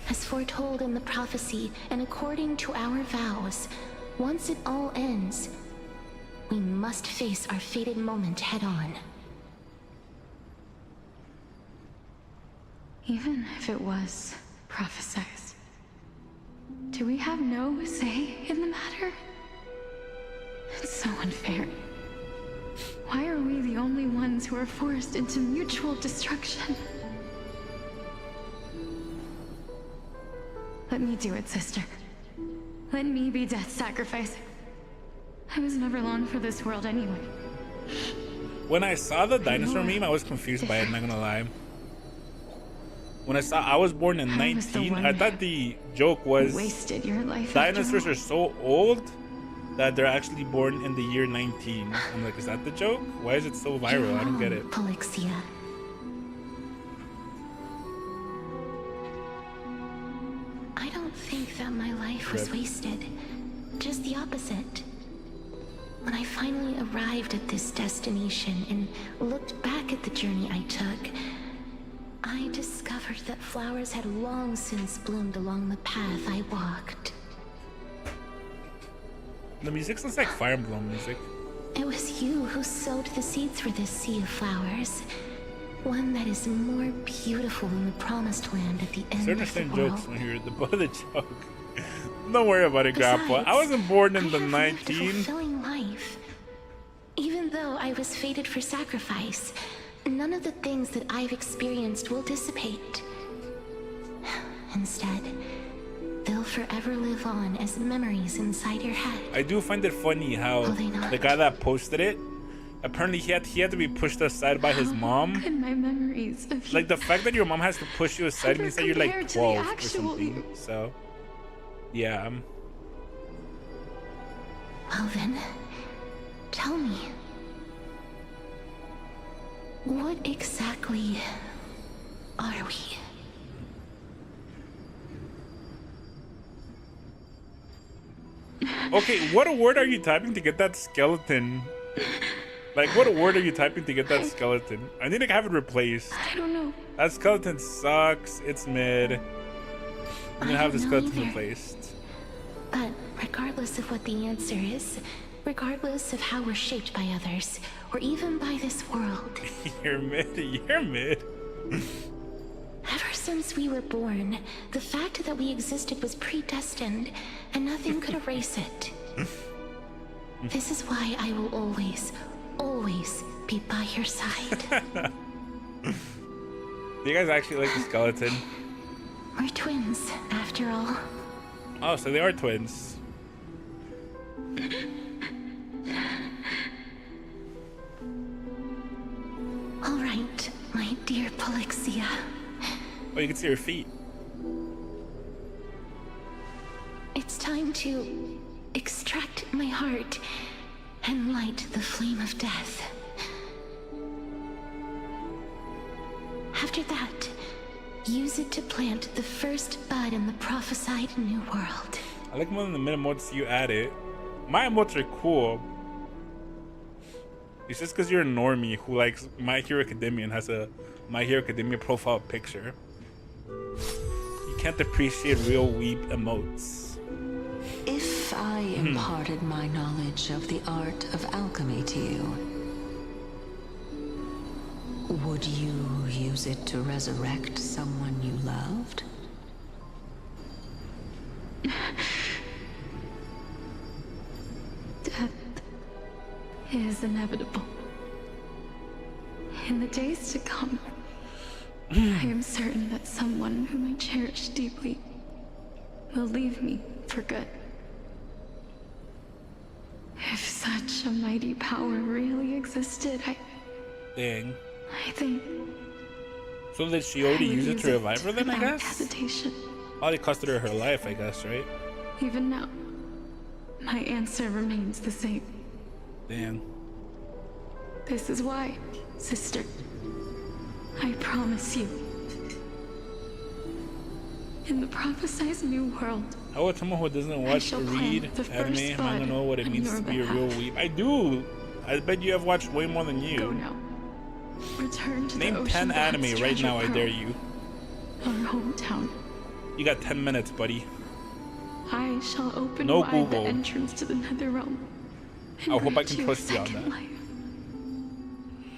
As foretold in the prophecy, and according to our vows, once it all ends, we must face our fated moment head-on. Even if it was prophesied, do we have no say in the matter? It's so unfair. Why are we the only ones who are forced into mutual destruction? Let me do it, sister. Let me be death's sacrifice. I was never long for this world anyway. When I saw the dinosaur meme, I was confused by it, I'm not gonna lie. When I was born in 19, I thought the joke was wasted your life. Dinosaurs are so old that they're actually born in the year 19. I'm like, is that the joke? Why is it so viral? I don't get it. Polixia. I don't think that my life was wasted. Just the opposite. When I finally arrived at this destination and looked back at the journey I took, I discovered that flowers had long since bloomed along the path I walked. The music sounds like Fire Emblem music. It was you who sowed the seeds for this sea of flowers. One that is more beautiful than the promised land at the end I of the understand world. jokes when you hear the butt of the joke. Don't worry about it, Grandpa. I wasn't born in the I have lived a 19. fulfilling life. Even though I was fated for sacrifice, none of the things that I've experienced will dissipate. Instead, they'll forever live on as memories inside your head. I do find it funny how the guy that posted it, apparently he had to be pushed aside by his mom. Could my memories of you Like the fact that your mom has to push you aside means that you're like compared to the 12 or actual something. you? So, yeah. Well then, tell me, what exactly are we? Okay, what word are you typing to get that skeleton? Like, what word are you typing to get that skeleton? I need to have it replaced. I don't know. That skeleton sucks. It's mid. I'm gonna have the skeleton replaced. But regardless of what the answer is, regardless of how we're shaped by others, or even by this world, You're mid. You're mid. ever since we were born, the fact that we existed was predestined, and nothing could erase it. This is why I will always, always be by your side. Do you guys actually like the skeleton? We're twins, after all. Oh, so they are twins. All right, my dear Polixia. Oh, you can see her feet. It's time to extract my heart and light the flame of death. After that, use it to plant the first bud in the prophesied new world. I like more than the mid emotes you added. My emotes are cool. It's just because you're a normie who likes My Hero Academia and has a My Hero Academia profile picture. You can't appreciate real weeb emotes. If I imparted my knowledge of the art of alchemy to you, would you use it to resurrect someone you loved? Death is inevitable. In the days to come, I am certain that someone whom I cherish deeply will leave me for good. If such a mighty power really existed, Dang. I think So did she already use it to revive her then, I without guess? hesitation. Probably costed her her life, I guess, right? Even now, my answer remains the same. Damn. This is why, sister, I promise you, in the prophesied new world, How would someone who doesn't watch or read anime not gonna know what it means to be a real weeb? I do! I bet you have watched way more than you. Go now. Return to Name the 10 anime right treasure now, I pearl, dare you. our hometown. You got 10 minutes, buddy. I shall open No wide Google. the entrance to the nether realm. I hope I can trust you on that.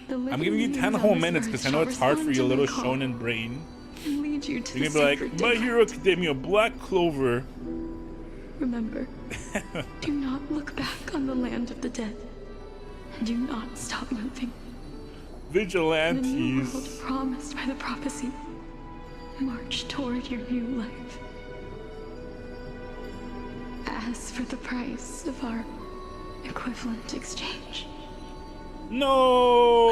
The I'm giving you 10 whole minutes because I know it's hard for your little shonen brain. and lead you to You're the gonna be sacred like, My depths. Hero Academia, Black Clover. Remember, do not look back on the land of the dead. And do not stop moving. The new world Vigilantes. promised by the prophecy. March toward your new life. As for the price of our equivalent exchange, No!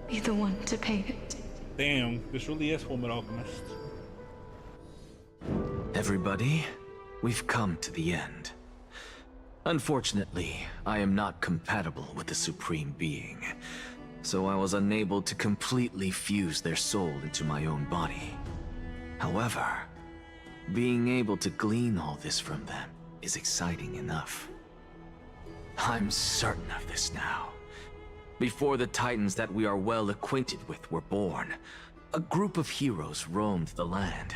be the one to pay it. Damn, this really is Fullmetal Alchemist. Everybody, we've come to the end. Unfortunately, I am not compatible with the Supreme Being, so I was unable to completely fuse their soul into my own body. However, being able to glean all this from them is exciting enough. I'm certain of this now. Before the Titans that we are well acquainted with were born, a group of heroes roamed the land.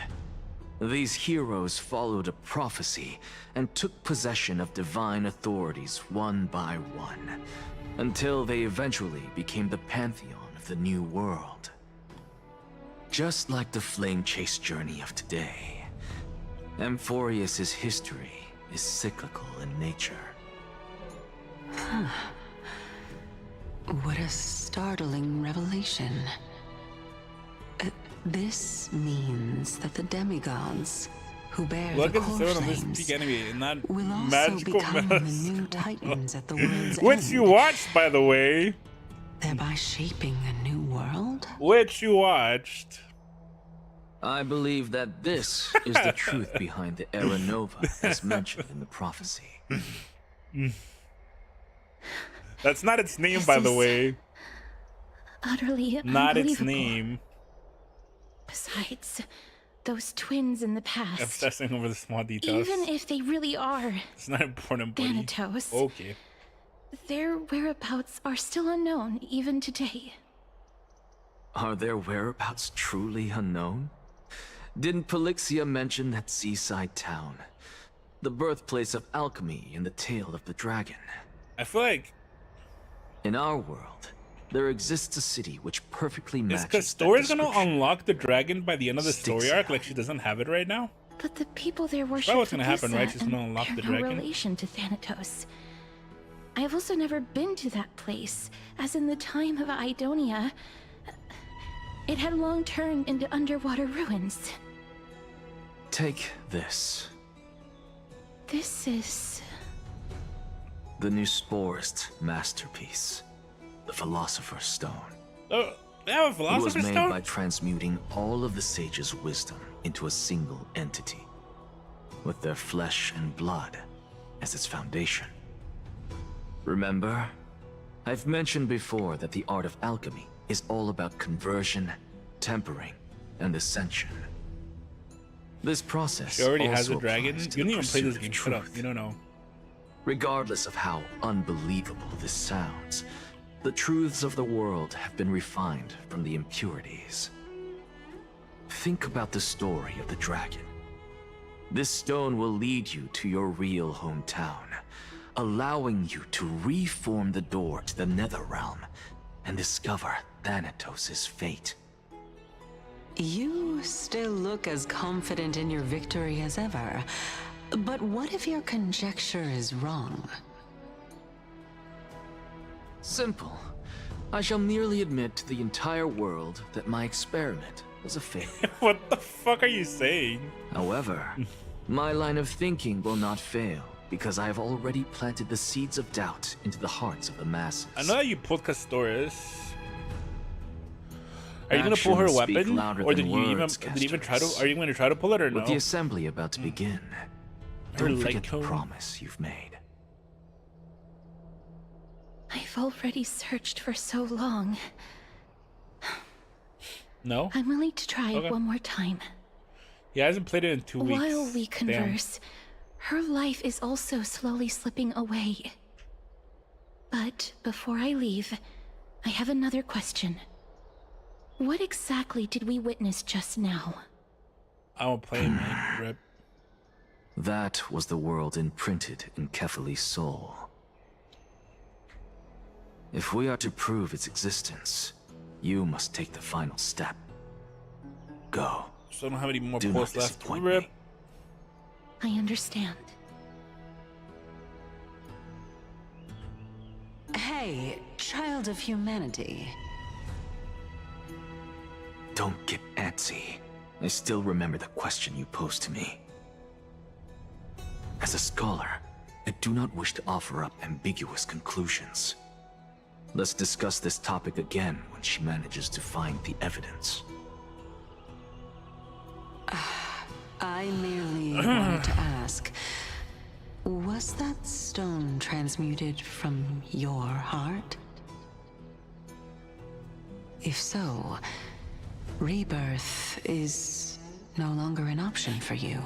These heroes followed a prophecy and took possession of divine authorities one by one, until they eventually became the pantheon of the New World. Just like the flame chase journey of today, Amphorius's history is cyclical in nature. Huh. What a startling revelation. This means that the demigods who bear the core flames will also become the new titans at the world's end. Which you watched, by the way. Thereby shaping a new world? Which you watched. I believe that this is the truth behind the Era Nova as mentioned in the prophecy. That's not its name, by the way. Utterly not its unbelievable. name. Besides, those twins in the past. Obsessing over the small details. Even if they really are. It's not important, buddy. Thanatos. Okay. Their whereabouts are still unknown even today. Are their whereabouts truly unknown? Didn't Polixia mention that seaside town? The birthplace of alchemy and the tale of the dragon. I feel like... In our world, there exists a city which perfectly matches. Is Castorice gonna unlock the dragon by the end of the story arc? Like she doesn't have it right now? But the people there worship what's gonna happen, right? She's gonna unlock the no dragon. relation to Thanatos. I have also never been to that place, as in the time of Idonia, it had long turned into underwater ruins. Take this. This is... the new Sporist masterpiece. The Philosopher's Stone. Oh, they have a Philosopher's Stone? It was made by transmuting all of the sages' wisdom into a single entity, with their flesh and blood as its foundation. Remember? I've mentioned before that the art of alchemy is all about conversion, tempering, and ascension. This process she already has also a dragon? applies to You the didn't even play this pursuit of game. Shut up. truth. You don't know. Regardless of how unbelievable this sounds, the truths of the world have been refined from the impurities. Think about the story of the dragon. This stone will lead you to your real hometown, allowing you to reform the door to the Netherrealm and discover Thanatos' fate. You still look as confident in your victory as ever. But what if your conjecture is wrong? Simple. I shall merely admit to the entire world that my experiment was a failure. What the fuck are you saying? However, my line of thinking will not fail, because I have already planted the seeds of doubt into the hearts of the masses. I know that you pulled Castorice. Are you gonna pull her weapon, or did you even try to? Are you going to try to pull it or no? With the assembly about to begin, don't forget the promise you've made. I've already searched for so long. No? I'm willing to try it one more time. He hasn't played it in 2 weeks. While we converse, her life is also slowly slipping away. But before I leave, I have another question. What exactly did we witness just now? I won't play, man. Rip. That was the world imprinted in Kefali's soul. If we are to prove its existence, you must take the final step. Go. So I don't have any more Do posts not left. disappoint Rip. me. I understand. Hey, child of humanity. Don't get antsy. I still remember the question you posed to me. As a scholar, I do not wish to offer up ambiguous conclusions. Let's discuss this topic again when she manages to find the evidence. I merely wanted to ask, was that stone transmuted from your heart? If so, rebirth is no longer an option for you.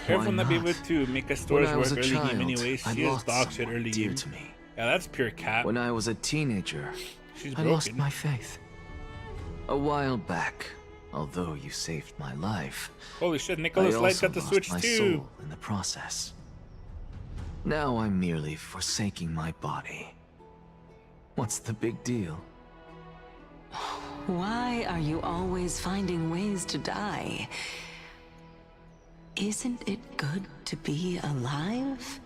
Careful not be able to make a story's When I was work a early child, game anyways. I She is lost dog shit someone early dear game. to me. Yeah, that's pure cat. When I was a teenager, She's I lost broken. my faith. A while back, Although you saved my life, holy shit, Nicholas Light got the switch my too. soul in the process. Now I'm merely forsaking my body. What's the big deal? Why are you always finding ways to die? Isn't it good to be alive?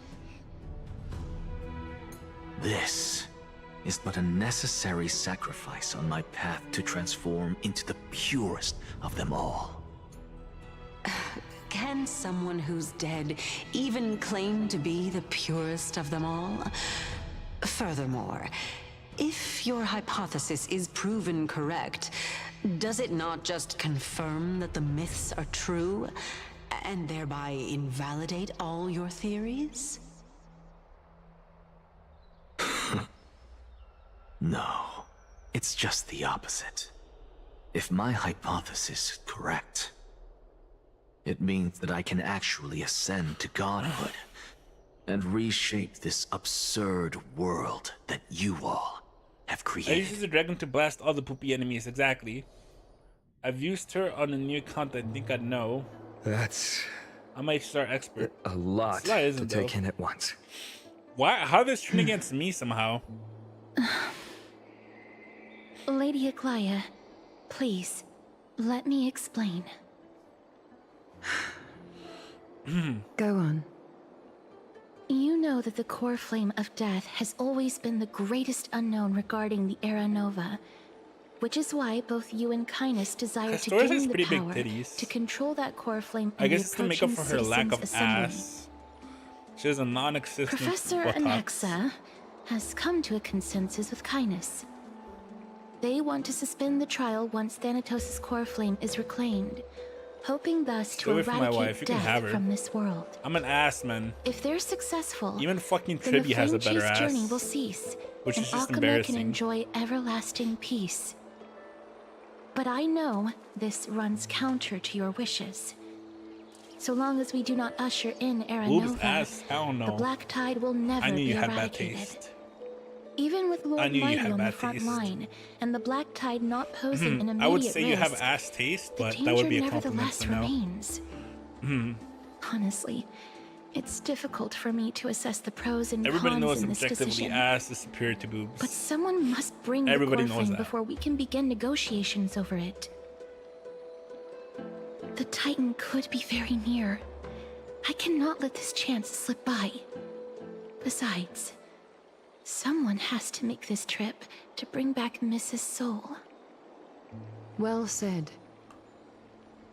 This is but a necessary sacrifice on my path to transform into the purest of them all. Can someone who's dead even claim to be the purest of them all? Furthermore, if your hypothesis is proven correct, does it not just confirm that the myths are true, and thereby invalidate all your theories? No, it's just the opposite. If my hypothesis is correct, it means that I can actually ascend to godhood and reshape this absurd world that you all have I created. used the dragon to blast all the poopy enemies, exactly. I've used her on a new account I think I know. That's... I might start expert. A lot to take in at once. Why? How did this turn against me somehow? Lady Aglaya, please, let me explain. Go on. You know that the core flame of death has always been the greatest unknown regarding the Era Nova, which is why both you and Kindness desire to Castorice has gain the pretty big power titties. to control that core flame in I the guess it's to make up approaching for her lack of citizens' assembly. ass. She has a non-existent Professor buttocks. Anaxa has come to a consensus with Kindness. They want to suspend the trial once Thanatos' core flame is reclaimed, hoping thus Stay to away from my eradicate wife. You can have death her. from this world. I'm an ass, man. If they're successful, Even fucking then the Tribby has a flame better chase journey ass. will cease, Which and is just Akame can embarrassing. enjoy everlasting peace. But I know this runs counter to your wishes. So long as we do not usher in Era Boobs, Nova, ass, hell no. the Black Tide will never I knew be you had bad eradicated. taste. Even with I Lord knew you Mighty had on the bad front taste. line, and the Black Tide not posing an immediate I would say you have risk, ass taste, the but danger that would be a compliment nevertheless to know. remains. Honestly, it's difficult for me to assess the pros and Everybody cons knows in this objectively decision. ass is superior to boobs. But someone must bring Everybody the core knows flame that. before we can begin negotiations over it. The Titan could be very near. I cannot let this chance slip by. Besides, someone has to make this trip to bring back Mrs. Soul. Well said.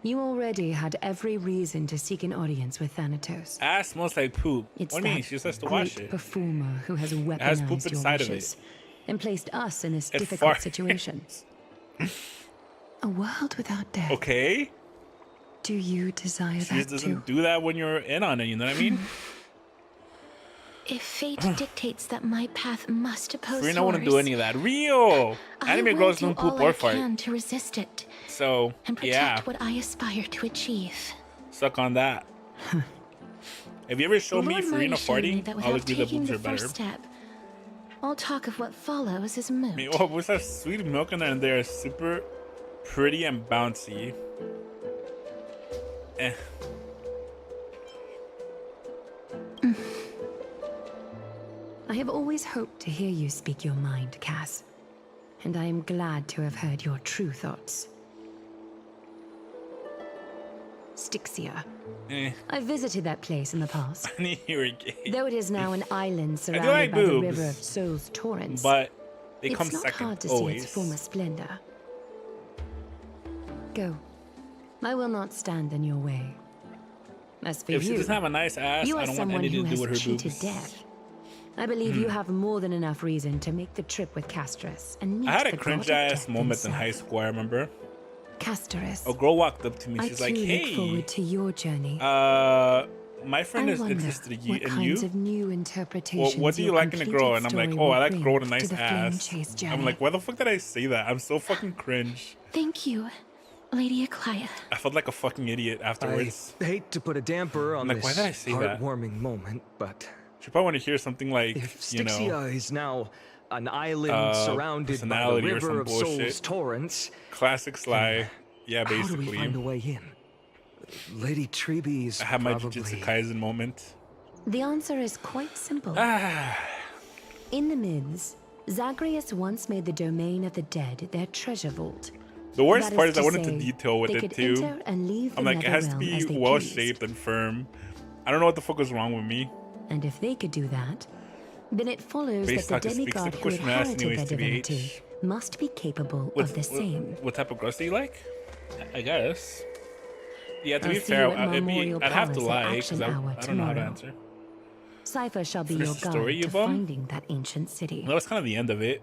You already had every reason to seek an audience with Thanatos. Ass smells like poop. It's What do you mean? that She just has to great wash it. performer who has has poop weaponized your inside of it. wishes and placed us in this It difficult farts. situation. A world without death. Okay? Do you desire She that just doesn't too? do that when you're in on it, you know what I mean? If fate dictates that my path must oppose Serena yours, wouldn't do any of that. Rio! I Anime will girls do don't poop all or I fart. can to resist it So, and protect yeah. what I aspire to achieve. Suck on that. If you ever show me Lord Farina Mighty showed me farting, that I'll without agree the taking boobs the are better. first step, all talk of what follows is moot. I mean, oh, what's that sweet milk in there? And they're super pretty and bouncy. Eh. I have always hoped to hear you speak your mind, Cass. And I am glad to have heard your true thoughts. Styxia. I visited that place in the past. I knew you were gay. Though it is now an island I do surrounded like by the boobs, river of Soul's torrents, but they it's come not second hard to see always. its former splendor. Go. I will not stand in your way. As for If she you, doesn't have a nice ass, you I are don't want someone anything who to do has with her cheated boobs. death. I believe you have more than enough reason to make the trip with Castorice and meet I had a the god cringe of ass death moment in himself. high school, I remember. Castorice. A girl walked up to me, I she's too like, look hey, forward to your journey. my friend I is wonder interested in what you. kinds of new interpretations What do you your like in a girl? And I'm like, completed oh, I like story a girl will with a nice bring to the flame ass. chase I'm journey. like, why the fuck did I say that? I'm so fucking cringe. Thank you, Lady Aglaya. I felt like a fucking idiot afterwards. I hate to put a damper on I'm like, why this did I say that? heartwarming moment, but She probably want to hear something like, if you Styxia know, is now an island surrounded by the personality or river some of bullshit. Soul's torrents, Classic Sly. Yeah, How do basically. we find a way in? Lady Treby is I have my probably... Jujutsu Kaisen moment. The answer is quite simple. In the myths, Zagreus once made the domain of the dead their treasure vault. The worst That part is is I to went into say, detail with they it could too. enter and leave I'm the like, it has to Netherrealm as be they well pleased. shaped and firm. I don't know what the fuck was wrong with me. And if they could do that, then it follows Base that the Taka speaks to demigod the who question I asked inherited their anyways, divinity TBH. must be capable of the same. What type of girls do you like? I guess. Yeah, to I'll be see fair, you at Memorial I'd have to Palace at lie because Action I Hour don't know how to tomorrow. answer. Cypher shall be Finish your the story, guide you to bum? finding that ancient city. That was kind of the end of it.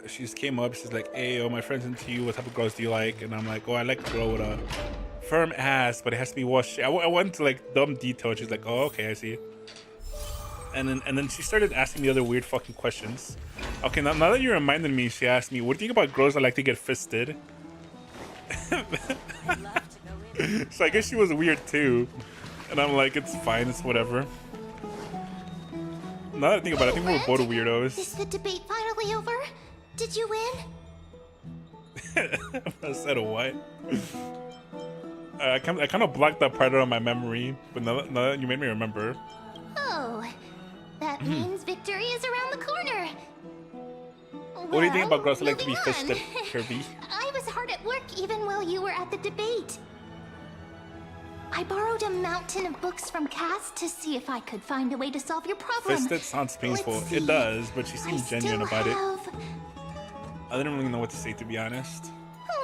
She just came up. She's like, "Hey, yo, my friend's into you. What type of girls do you like?" And I'm like, "Oh, I like a girl with a firm ass, but it has to be washed." I went to like dumb detail. She's like, "Oh, okay, I see." And then she started asking me other weird fucking questions. Okay, now that you reminded me, she asked me, "What do you think about girls that like to get fisted?" So I guess she was weird too. And I'm like, it's fine, it's whatever. Now that I think about it, I think we're both weirdos. Is the debate finally over? Did you win? I said what? I kind of blocked that part out of my memory, but now that you made me remember. Oh, that means victory is around the corner. What do you think about girls who like to be moving on. fisted, Kirby? I was hard at work even while you were at the debate. I borrowed a mountain of books from Cass to see if I could find a way to solve your problem. Fisted sounds painful. Let's It see. does, but she seemed genuine about it. have I didn't really know what to say, to be honest.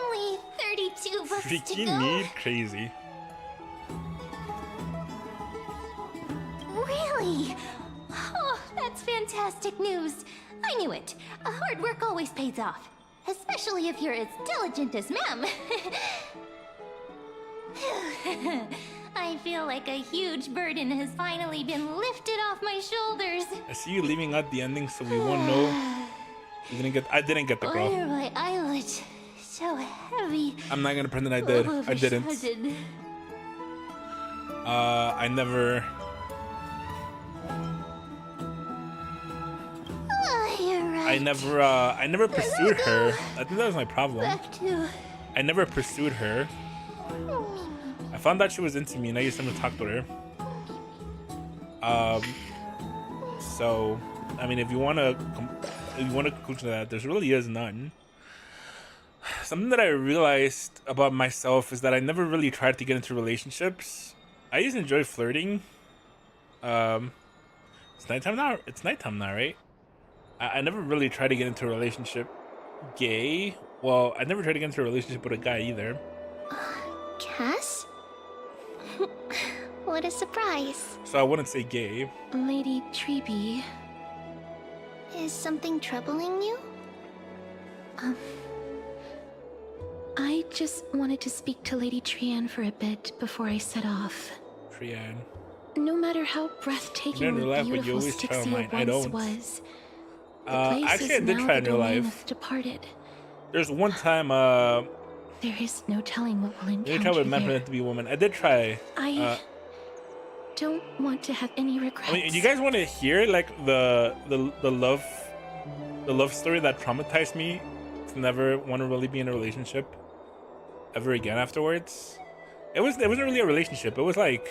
only 32 books to Freaky go. need crazy. Really? Oh, that's fantastic news. I knew it. Hard work always pays off. Especially if you're as diligent as Ma'am. I feel like a huge burden has finally been lifted off my shoulders. I see you leaving out the ending, so we won't know. I didn't get the Why girl. are my eyelids so heavy? I'm not gonna pretend I did. All of I a didn't. sudden. I never. You're right. I never pursued her. I think that was my problem. Back to... I never pursued her. I found out she was into me, and I used to talk to her. So, I mean, if you want a conclusion to that, there really is none. Something that I realized about myself is that I never really tried to get into relationships. I used to enjoy flirting. It's nighttime now. It's nighttime now, right? I never really tried to get into a relationship. Gay? Well, I never tried to get into a relationship with a guy either. Cass? What a surprise. So I wouldn't say gay. Lady Treby. Is something troubling you? I just wanted to speak to Lady Trian for a bit before I set off. Trian. No matter how You never breathtakingly laugh, but you beautiful always try Styxia mine. I once don't. was, the place Actually, I is did now try the in real domain life. of departed. There's one time, There is no telling what we'll I tried encounter with men there. pretending to be a woman. I did try. I don't want to have any regrets. I mean, you guys want to hear like the love story that traumatized me to never want to really be in a relationship ever again afterwards? It wasn't really a relationship. It was like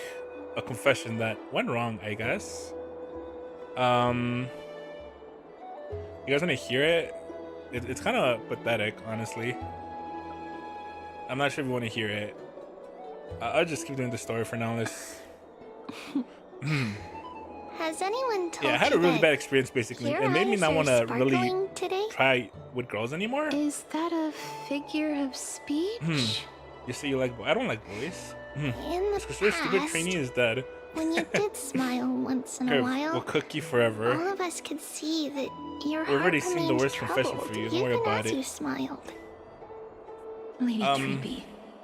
a confession that went wrong, I guess. You guys want to hear it? It's kind of pathetic, honestly. I'm not sure if you want to hear it. I'll just keep doing the story for now. Let's. Has anyone told you Yeah, I had a really that bad experience basically. your It made me eyes not are want to really sparkling today? try with girls anymore. Is that a figure of speech? You say you like boys. I don't like boys. In the Castorice, stupid past, trainee is dead. when you did smile once in a Okay, while, we'll cook you forever. all of us could see that your We've already heart seen the remained worst confession troubled, for you. Don't worry even about as it. you smiled. Lady Treby,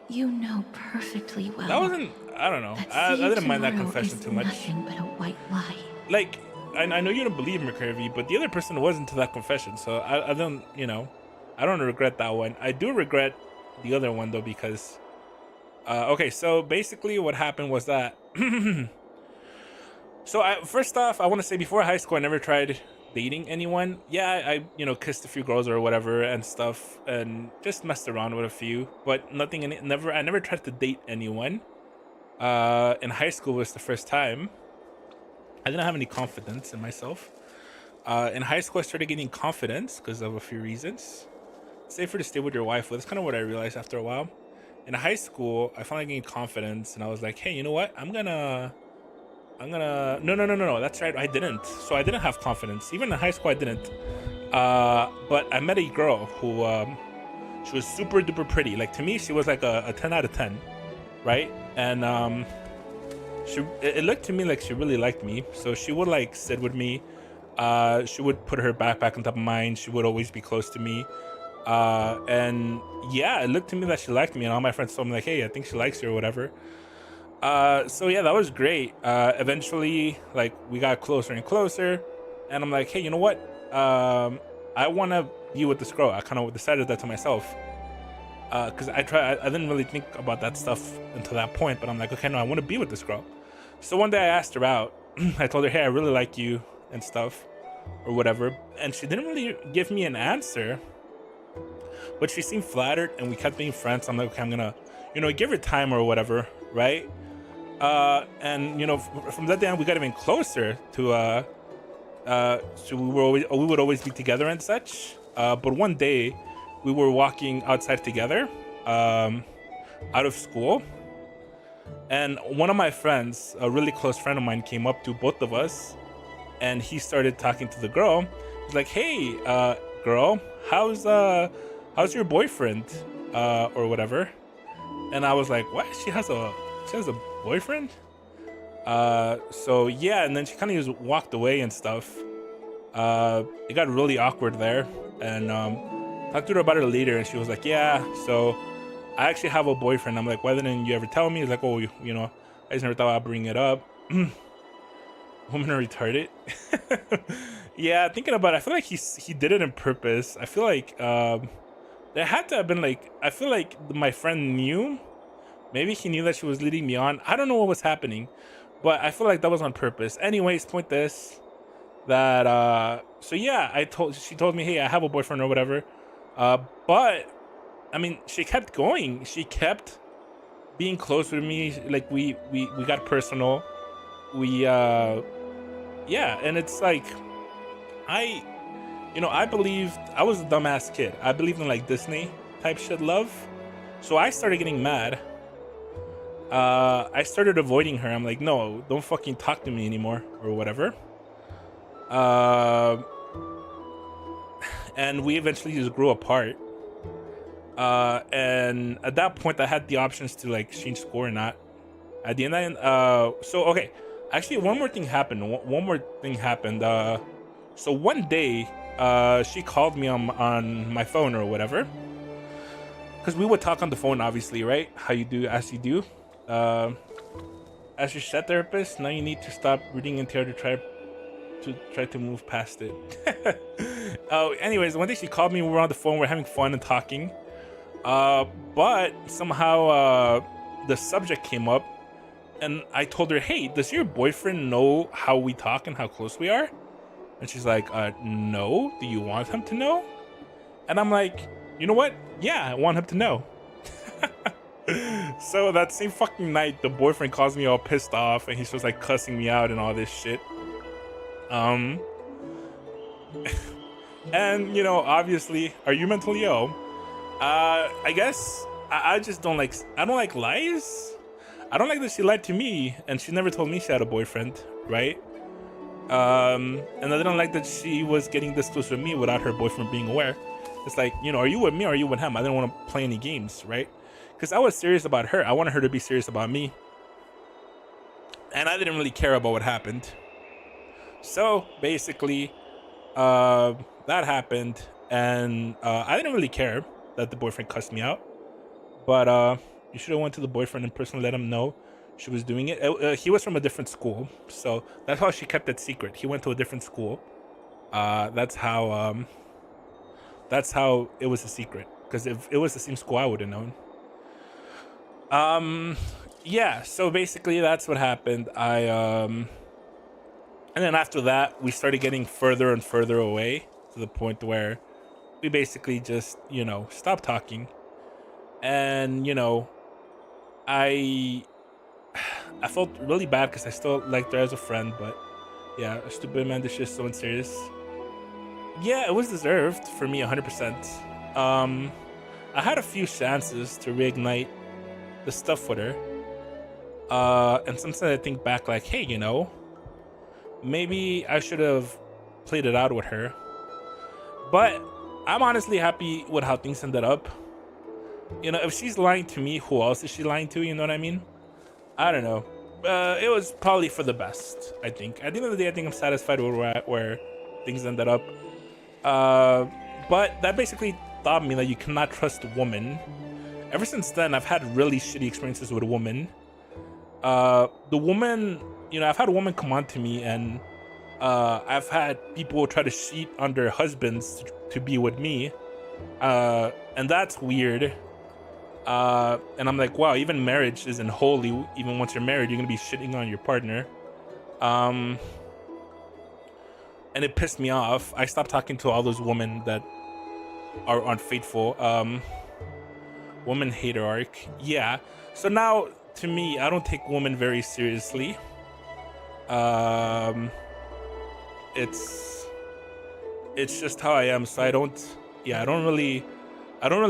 you know perfectly well. That wasn't. I don't know. that I see you didn't mind that tomorrow confession is too much. Nothing but a white lie. Like, I know you don't believe me, Curvy, but the other person wasn't to that confession, so I don't. I don't regret that one. I do regret the other one though because. Okay, so basically what happened was that. So first off, I want to say before high school, I never tried dating anyone. Yeah, I you know, kissed a few girls or whatever and stuff, and just messed around with a few, but nothing in it. I never tried to date anyone. In high school was the first time. I didn't have any confidence in myself. In high school, I started getting confidence because of a few reasons. It's safer to stay with your wife. Well, that's kind of what I realized after a while. In high school, I finally gained confidence, and I was like, hey, you know what? No. That's right. I didn't. So I didn't have confidence. Even in high school, I didn't. But I met a girl who, she was super duper pretty. Like, to me, she was like a 10 out of 10, right? And it looked to me like she really liked me. So she would like sit with me. She would put her backpack on top of mine. She would always be close to me. And yeah, it looked to me that she liked me, and all my friends told me like, hey, I think she likes you or whatever. So yeah, that was great. Eventually, like, we got closer and closer, and I'm like, hey, you know what? I want to be with this girl. I kind of decided that to myself. Because I didn't really think about that stuff until that point, but I'm like, okay, no, I want to be with this girl. So one day I asked her out. I told her, hey, I really like you and stuff or whatever. And she didn't really give me an answer, but she seemed flattered, and we kept being friends. I'm like, okay, I'm gonna, you know, give her time or whatever, right? And you know, from that day on, we got even closer to so we would always be together and such. But one day we were walking outside together, out of school, and one of my friends, a really close friend of mine, came up to both of us, and he started talking to the girl. He's like, hey, girl, how's your boyfriend, or whatever? And I was like, what? She has a boyfriend? So yeah, and then she kind of just walked away and stuff. It got really awkward there, and talked to her about it later, and she was like, yeah, so I actually have a boyfriend. I'm like, why didn't you ever tell me? He's like, oh, you know, I just never thought I'd bring it up. Women are retarded. Yeah, thinking about it, I feel like he did it on purpose. I feel like there had to have been like, I feel like my friend knew. Maybe he knew that she was leading me on. I don't know what was happening, but I feel like that was on purpose. Anyways, point this, that so yeah, she told me, hey, I have a boyfriend or whatever. But I mean, she kept going. She kept being close with me. Like we got personal. Yeah, and it's like, I believed, I was a dumbass kid. I believed in like Disney type shit love. So I started getting mad. I started avoiding her. I'm like, no, don't fucking talk to me anymore or whatever. And we eventually just grew apart. And at that point I had the options to like change score or not. At the end, so okay. Actually, one more thing happened. So one day, she called me on my phone or whatever. Because we would talk on the phone, obviously, right? How you do, as you do. As your set therapist, now you need to stop reading into her to try to move past it. Anyways, one day she called me. We were on the phone. We're having fun and talking. But somehow the subject came up. And I told her, hey, does your boyfriend know how we talk and how close we are? And she's like, no. Do you want him to know? And I'm like, you know what? Yeah, I want him to know. So that same fucking night, the boyfriend calls me all pissed off, and he's just like cussing me out and all this shit. And you know, obviously, are you mentally ill? I guess I just don't like lies. I don't like that she lied to me, and she never told me she had a boyfriend, right? And I didn't like that she was getting this close with me without her boyfriend being aware. It's like, you know, are you with me or are you with him? I didn't want to play any games, right? Because I was serious about her. I wanted her to be serious about me. And I didn't really care about what happened. So basically, that happened, and I didn't really care that the boyfriend cussed me out. But you should have went to the boyfriend in person, let him know she was doing it. He was from a different school, so that's how she kept it secret. He went to a different school. That's how it was a secret. Because if it was the same school, I would have known. Yeah. So basically, that's what happened. I And then after that, we started getting further and further away to the point where we basically just, you know, stopped talking. And, you know, I felt really bad because I still liked her as a friend, but yeah, a stupid man, this shit's so unserious. Yeah, it was deserved for me 100%. I had a few chances to reignite the stuff with her. And sometimes I think back like, hey, you know, maybe I should have played it out with her. But I'm honestly happy with how things ended up. You know, if she's lying to me, who else is she lying to? You know what I mean? I don't know. It was probably for the best, I think. At the end of the day, I think I'm satisfied with where things ended up. But that basically taught me that you cannot trust a woman. Ever since then, I've had really shitty experiences with a woman. The woman, you know, I've had a woman come on to me, and I've had people try to cheat on their husbands to be with me. And that's weird. And I'm like, wow, even marriage isn't holy. Even once you're married, you're gonna be shitting on your partner. And it pissed me off. I stopped talking to all those women that are unfaithful. Woman hater arc. Yeah. So now, to me, I don't take women very seriously. It's just how I am. So I don't really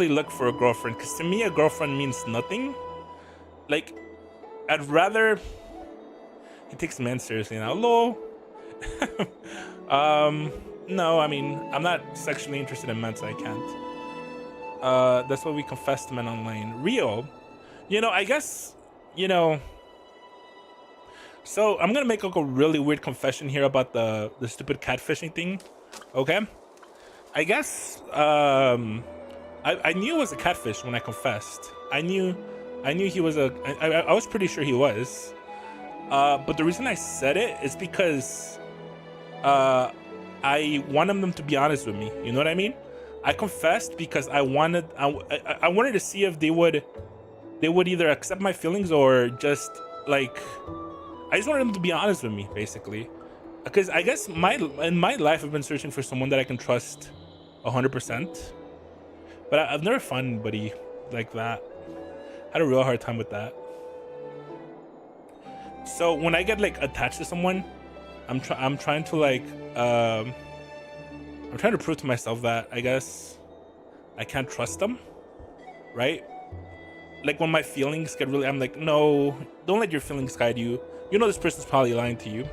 look for a girlfriend, because to me a girlfriend means nothing. Like, I'd rather, he takes men seriously now, lol. No, I mean, I'm not sexually interested in men, so I can't. That's what we confess to men online. Rio, you know, I guess, you know, so I'm gonna make like a really weird confession here about the stupid catfishing thing. Okay, I guess I knew it was a catfish when I confessed. I knew he was I was pretty sure he was. But the reason I said it is because I wanted them to be honest with me. You know what I mean? I confessed because I wanted to see if they would either accept my feelings or just like, I just wanted them to be honest with me, basically. Because I guess in my life I've been searching for someone that I can trust 100%. But I've never found anybody like that. I had a real hard time with that. So when I get like attached to someone, I'm trying to like I'm trying to prove to myself that I guess I can't trust them, right? Like when my feelings get really, I'm like, no, don't let your feelings guide you. You know this person's probably lying to you.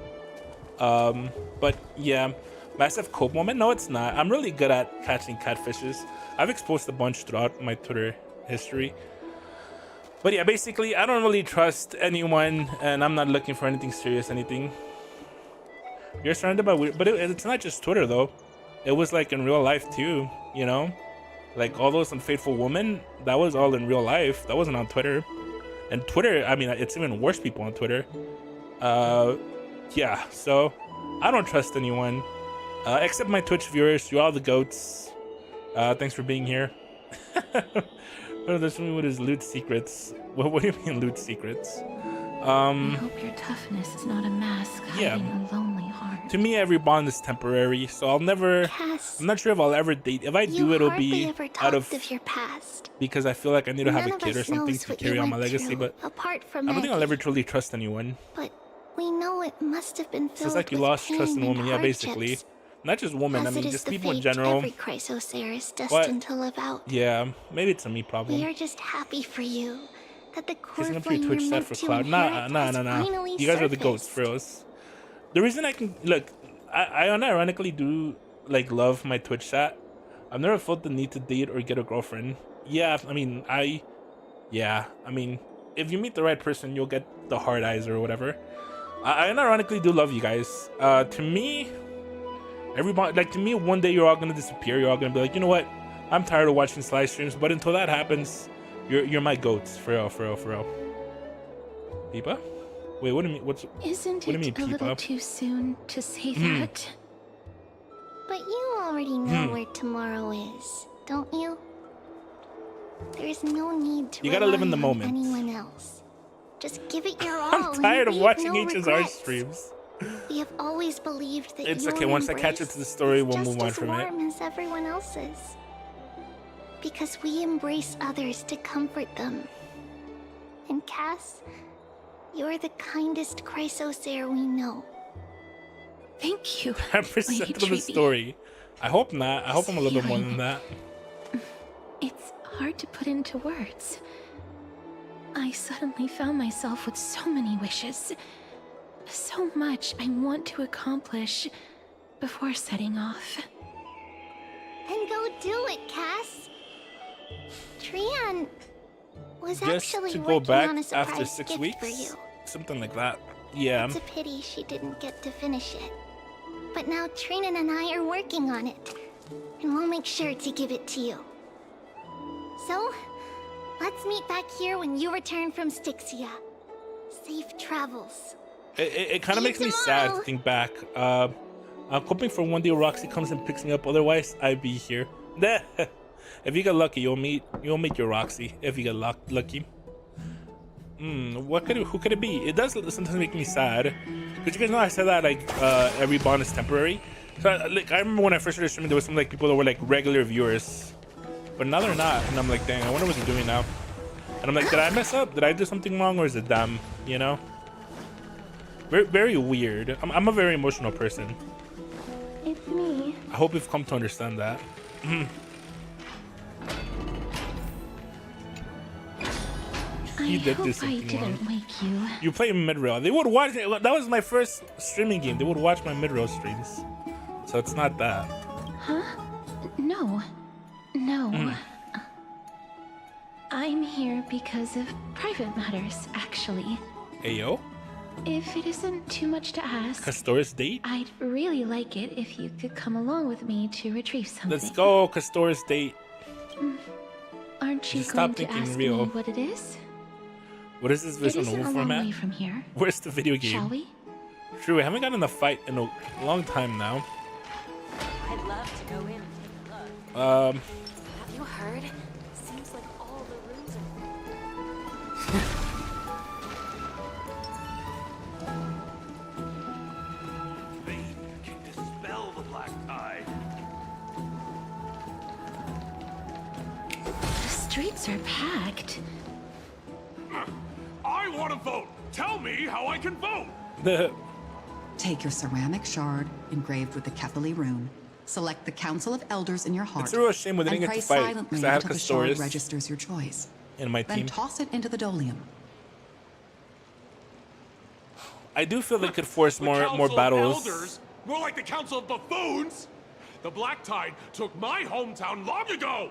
But yeah, massive cope moment. No, it's not. I'm really good at catching catfishes. I've exposed a bunch throughout my Twitter history. But yeah, basically, I don't really trust anyone, and I'm not looking for anything serious, anything. You're surrounded by weird, but it's not just Twitter though. It was like in real life too, you know? Like all those unfaithful women, that was all in real life. That wasn't on Twitter. And Twitter, I mean, it's even worse people on Twitter. Yeah, so I don't trust anyone. Except my Twitch viewers. You're all the goats. Thanks for being here. There's me with his loot secrets. What do you mean loot secrets? I hope your toughness is not a mask hiding a lonely heart. To me, every bond is temporary, so I'll never. Cass, I'm not sure if I'll ever date. If I do, it'll be out of your past. Because I feel like I need to have a kid or something to carry on my legacy. But apart from I don't think I'll ever truly trust anyone. But we know it must have been filled it's like you lost trust in women, yeah, basically. Not just women, I mean, just people in general. Every Chrysoceres destined to live out. Yeah, maybe it's a me problem. We are just happy for you that the core flame you're meant to inherit has finally You guys are the goats, for us. The reason I can look, I unironically do like love my Twitch chat. I've never felt the need to date or get a girlfriend. Yeah, I mean, if you meet the right person, you'll get the hard eyes or whatever. I unironically do love you guys. To me, everybody, like, to me, one day you're all gonna disappear. You're all gonna be like, you know what? I'm tired of watching live streams. But until that happens, you're my goats, for real, for real, for real. Peepa? Wait, what do you mean? Isn't it a little too soon to say that? But you already know where tomorrow is, don't you? There's no need to. You gotta live in the moment. Anyone else? Just give it your all. I'm tired of watching HSR streams. We have always believed that It's your okay. Once I catch up to the story, we'll move on from it. just as warm as everyone else's. Because we embrace others to comfort them. And Cass, you're the kindest Chrysosaur we know. Thank you. Representative of the story. I hope not. I hope I'm a little bit more than that. It's hard to put into words. I suddenly found myself with so many wishes. So much I want to accomplish before setting off. Then go do it, Cass. Trian was Just actually to go working back on a surprise after 6 gift weeks? for you. Something like that. Yeah. It's a pity she didn't get to finish it. But now Trinan and I are working on it. And we'll make sure to give it to you. So, let's meet back here when you return from Styxia. Safe travels. It kind of makes me sad to think back. I'm hoping for one day Roxy comes and picks me up. Otherwise, I'd be here. If you get lucky, you'll meet your Roxy. If you get lucky. Who could it be? It does sometimes make me sad. Because you guys know I said that like every bond is temporary. So I remember when I first started streaming, there was some like people that were like regular viewers, but now they're not. And I'm like, dang, I wonder what they're doing now. And I'm like, did I mess up? Did I do something wrong, or is it them? You know? Very, very weird. I'm a very emotional person. It's me. I hope you've come to understand that. You did do something I didn't wrong. wake you. You play mid-rail. They would watch it. That was my first streaming game. They would watch my mid-rail streams. So it's not that. Huh? No. No. I'm here because of private matters, actually. Ayo? If it isn't too much to ask, Castorice date? I'd really like it if you could come along with me to retrieve something. Let's go, Castorice date. Aren't you Just going stop to thinking ask real. me what it is? What is this It visual isn't a novel long format? way from here. Where's the video game? Shall we? True, we haven't gotten in a fight in a long time now. I'd love to go in and take a look. Um, Have you heard? Seems like all the rooms are... They can dispel the black tide. The streets are packed. I want to vote. Tell me how I can vote. Take your ceramic shard engraved with the Kefali rune. Select the Council of Elders in your heart. It's a real shame we didn't and get pray to fight, silently 'cause I had until the shard Castorice registers your choice. in my Then team. toss it into the dolium. I do feel they could force more Council of battles. Elders? More like the Council of Buffoons? The Black Tide took my hometown long ago.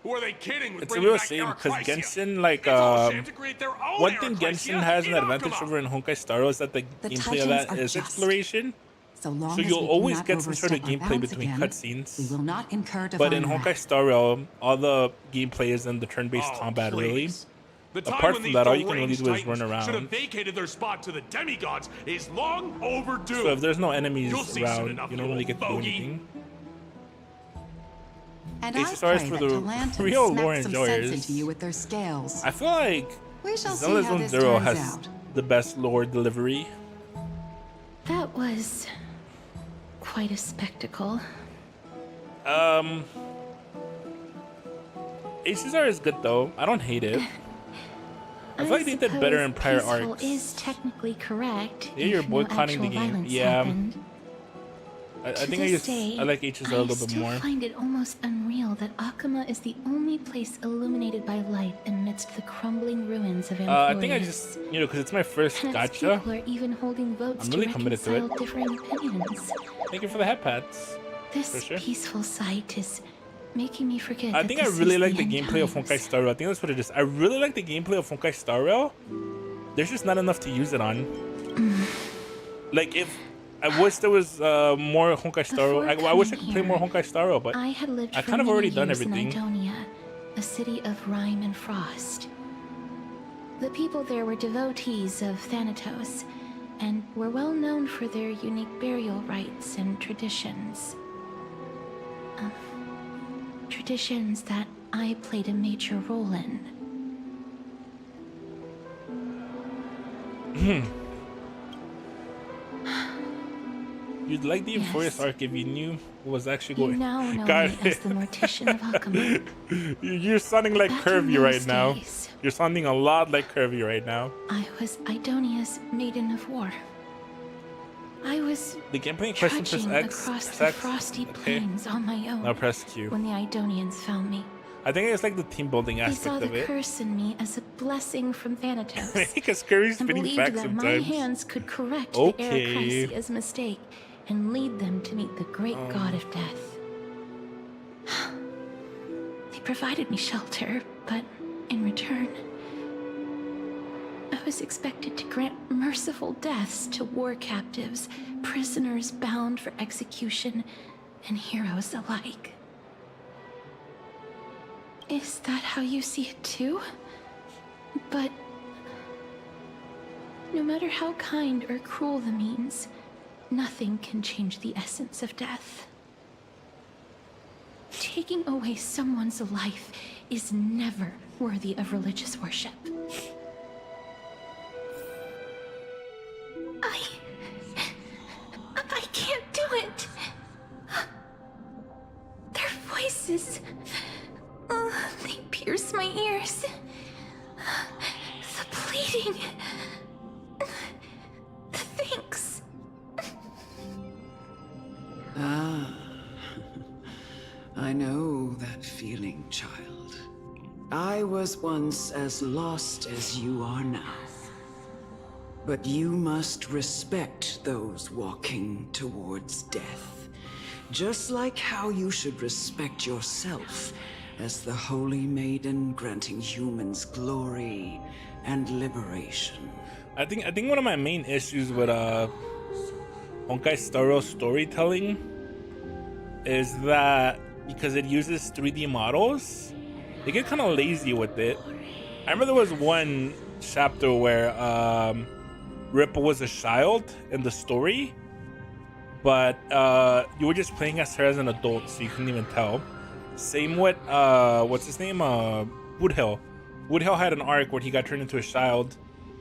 Who are they kidding with It's a bringing real back shame because Arachisia? Genshin, like, It's all a sham to create their own one thing Arachisia Genshin has an in advantage Akuma. over in Honkai Star Rail is that the gameplay of Titans that are is just. exploration. So long So as you'll we do always not get some sort of overstep our gameplay bounds between again, cutscenes. We will not incur But in divine Honkai wrath. Star Rail, all the gameplay is in the turn-based combat, really. The time Apart when from these that, all you can really deranged do is run Titans should around. have vacated their spot to the demigods is long overdue. So if there's no enemies You'll see soon around, enough, you don't really get to do bogey. anything. And Ace I of Stars pray for that the Talantans real snap lore some sense enjoyers. into you with their scales. I feel like We shall see Zelda how Zone this Zero turns has out. the best lore delivery. That was quite a spectacle. HSR is good though. I don't hate it. I feel like they did better in prior peaceful arcs. is technically correct. Yeah, you're if no boycotting the actual game. violence Yeah. happened. I To think this day, I like HSR a little bit still more. find it almost unreal that Akuma is the only place illuminated by light amidst the crumbling ruins of I think I Amphoreus. just, because it's my first And its gacha. people are even holding votes I'm really to committed to it. reconcile differing opinions. Thank you for the head pats. This For sure. peaceful sight is making me forget. I that think I this really is like the end gameplay of times. Honkai Star Rail. I think that's what it is. I really like the gameplay of Honkai Star Rail. There's just not enough to use it on. Like if I wish there was more Honkai Star Rail. I wish I could play more Honkai Star Rail, but I had lived I for kind of many already done years everything. in Idonia, a city of rime and frost. The people there were devotees of Thanatos, and were well known for their unique burial rites and traditions. Traditions that I played a major role in. You'd like the Euphorious arc if you knew what was actually going. You now know God. me as the Mortician of Alchemy. You're sounding like Back Curvy in right those now. days, You're sounding a lot like Curvy right now. I was Idonia's maiden of war. I was The gameplay question press trudging X. across Press the X. frosty Okay. plains on my own. Now press Q. When the Idonians found me. I think it's like the team building They saw aspect of the it. curse in me as a blessing from Thanatos. Because Curry's and spinning believed back that my sometimes. hands could correct Okay. the Erechrysia's mistake and lead them to meet the great god of death. They provided me shelter, but in return, I was expected to grant merciful deaths to war captives, prisoners bound for execution, and heroes alike. Is that how you see it too? But no matter how kind or cruel the means, nothing can change the essence of death. Taking away someone's life is never worthy of religious worship. I can't do it. Their voices, they pierce my ears. The pleading, the thanks. Ah, I know that feeling, child. I was once as lost as you are now. But you must respect those walking towards death. Just like how you should respect yourself as the Holy Maiden granting humans glory and liberation. I think one of my main issues with Honkai Star Rail storytelling is that because it uses 3D models, they get kind of lazy with it. I remember there was one chapter where Ripple was a child in the story, but you were just playing as her as an adult, so you couldn't even tell. Same with what's his name? Woodhill. Woodhill had an arc where he got turned into a child,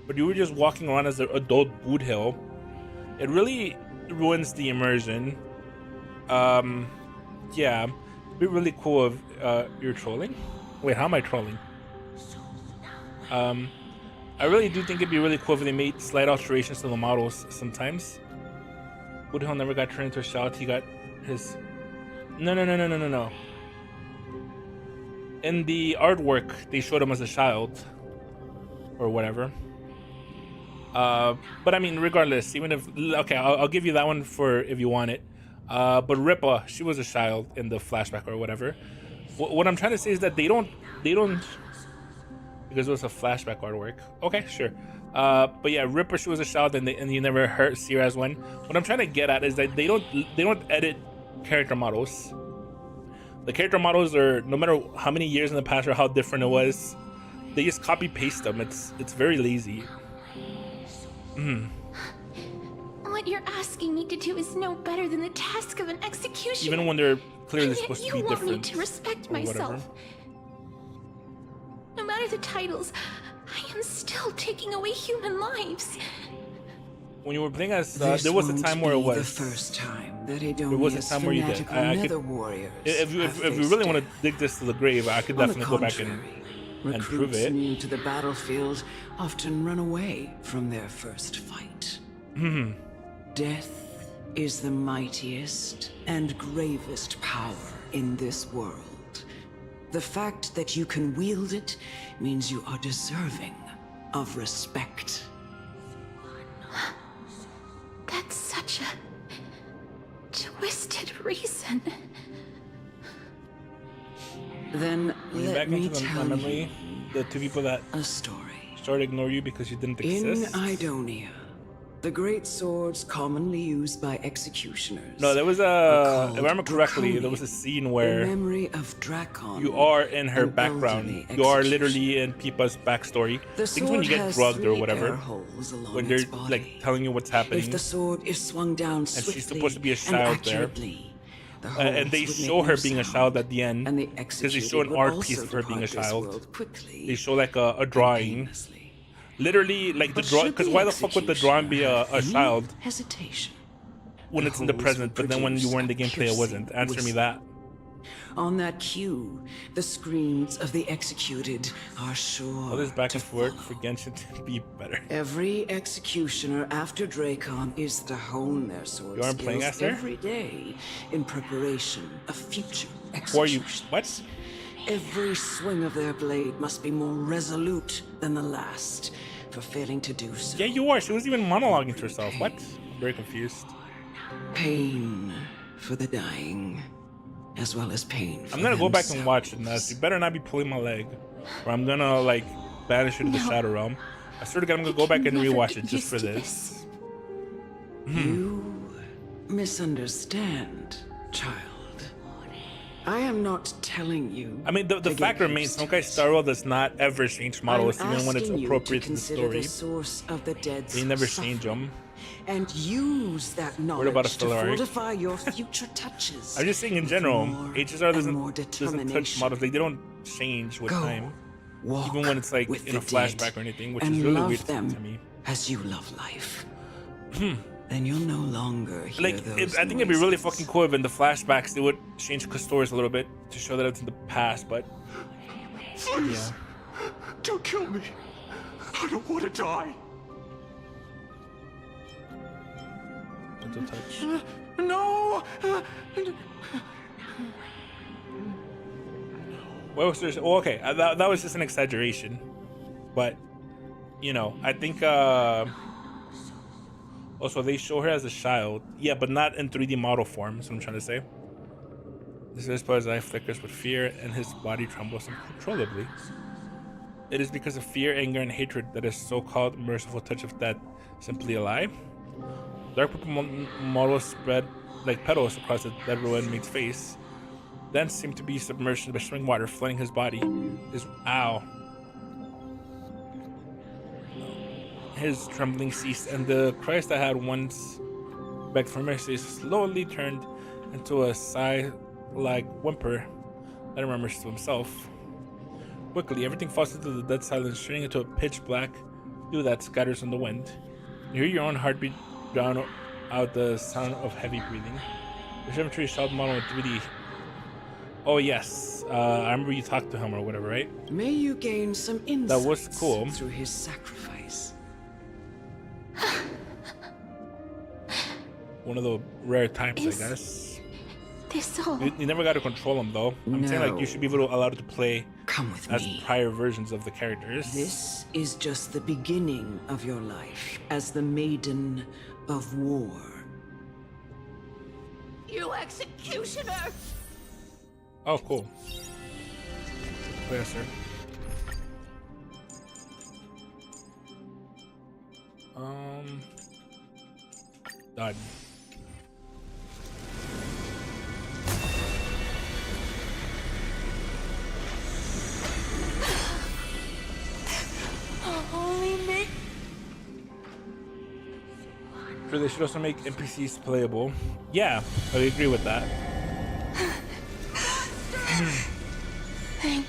but you were just walking around as an adult Woodhill. It really ruins the immersion. Yeah, it'd be really cool if you're trolling. Wait, how am I trolling? I really do think it'd be really cool if they made slight alterations to the models sometimes. Woodhill never got turned into a child. He got his... No. In the artwork, they showed him as a child. Or whatever. But I mean, regardless, even if... Okay, I'll give you that one for if you want it. But Rippa, she was a child in the flashback or whatever. What I'm trying to say is that they don't... Because it was a flashback artwork. Okay, sure. But yeah, Ripper, she was a child, and you never see her as one. What I'm trying to get at is that they don't edit character models. The character models are, no matter how many years in the past or how different it was, they just copy paste them. It's very lazy. What you're asking me to do is no better than the task of an execution. Even when they're clearly supposed to be different. You want me to respect myself. No matter the titles, I am still taking away human lives. When you were playing as, there was a time where it was. The first time that there was a time where you did. I could, if you really want to dig this to the grave, I could definitely go back and prove it. New to the battlefield often run away from their first fight. Death is the mightiest and gravest power in this world. The fact that you can wield it means you are deserving of respect. That's such a twisted reason. Then let me tell you the two people that a story. Started to ignore you because you didn't exist. In Idonia, the great swords commonly used by executioners. No, there was a, if I remember correctly, there was a scene where memory of Drakon, you are in her background. You are literally in Pipa's backstory. Things when you get drugged or whatever, when they're like telling you what's happening. If the sword is swung down swiftly, and she's supposed to be a child there. And they show her being a child at the end because they show an art piece of her being a child. They show like a drawing. Literally, like the drawing. Because why the fuck would the drawing be a child? Hesitation. when it's in the present, but then when you were in the gameplay, it wasn't. Answer me that. On that cue, the screams of the executed are sure. All this back and forth for Genshin to be better. Every executioner after Dracon is to hone their sword You aren't playing skills Esther? every day in preparation of future Who are you? execution. What? Every swing of their blade must be more resolute than the last, for failing to do so. Yeah, you are. She was even monologuing to herself. What? Very confused. Pain for the dying, as well as pain for I'm gonna go back and themselves. watch it, Ness. You better not be pulling my leg, or I'm gonna like banish you to the Shadow Realm. I swear to God, I'm gonna go back and rewatch it just for this. You misunderstand, child. I am not telling you. I mean, the fact remains, Honkai Star Rail does not ever change models, even when it's appropriate to the story. The source of the dead's They never suffering, change them. and use that What knowledge about a to filler arc? fortify your future touches. I'm just saying in with general, more HSR and more doesn't touch determination. models. Like, they don't change with Go, time, walk even when it's like with in a the dead, flashback or anything, which and is really love weird them to me. as you love life. Then you'll no longer hear Like, those I think it'd be really fucking cool if in the flashbacks they would change Castorice a little bit to show that it's in the past, but Please, don't kill me. I don't want to die. gentle touch. No. Well, okay, that was just an exaggeration, but you know, I think also they show her as a child, yeah, but not in 3D model form. That's what I'm trying to say. This is his eye flickers with fear, and his body trembles uncontrollably. It is because of fear, anger, and hatred that his so-called merciful touch of death simply a lie. Dark purple models spread like petals across the dead royal inmate's face, then seemed to be submerged by spring water, flooding his body. His trembling ceased, and the cries that had once begged for mercy slowly turned into a sigh-like whimper that murmurs to himself. Quickly, everything falls into the dead silence, turning into a pitch black dew that scatters in the wind. You hear your own heartbeat drown out the sound of heavy breathing. The Geometry shot model in 3D. Oh yes, I remember you talked to him or whatever, right? May you gain some insight That was cool. through his sacrifice. One of the rare times, I guess. This all. You never got to control him though. I'm saying like you should be able to allow it to play as prior versions of the characters. This is just the beginning of your life as the Maiden of War. You executioner! Oh, cool. Yes, sir. Done. Only me. Sure, they should also make NPCs playable. Yeah, I agree with that. Thank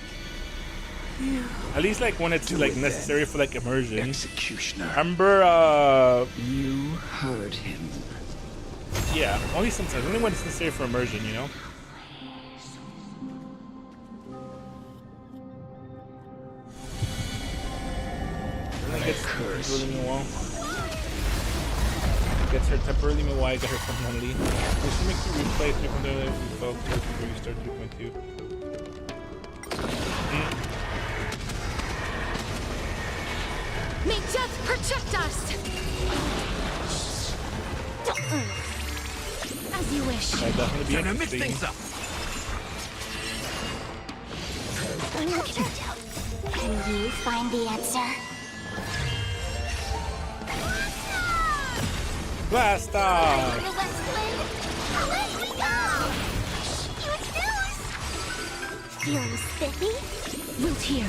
you. At least like when it's like necessary for like immersion. Executioner. Remember You heard him. yeah, only sometimes. Only when it's necessary for immersion, you know? And gets temporarily meanwhile. Gets her temporarily meanwhile, get her permanently. This should make you replay 3.0 before you start 3.2. May death protect us! As you wish. That'd definitely be Gonna mix interesting. things up. Can you find the answer? Blast off! Feeling spiffy? Root here.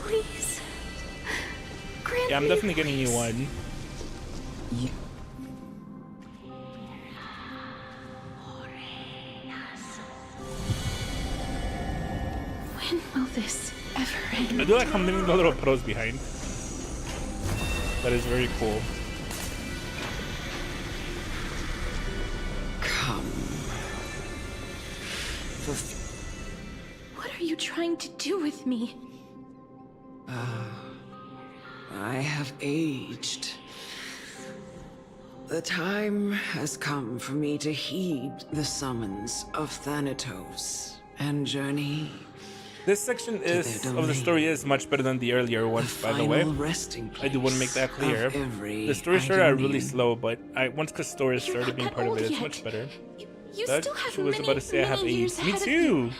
Please. Grant Yeah, I'm me definitely getting you one. When will this ever end? I do like how I'm leaving the little puddles behind. That is very cool. Come. What are you trying to do with me? I have aged. The time has come for me to heed the summons of Thanatos and journey. This section of the story is much better than the earlier ones, by the way. I do want to make that clear. The story started out really slow, but once Castorice started being part of it, it's much better. You That still have she was about to say I have AIDS. Me too.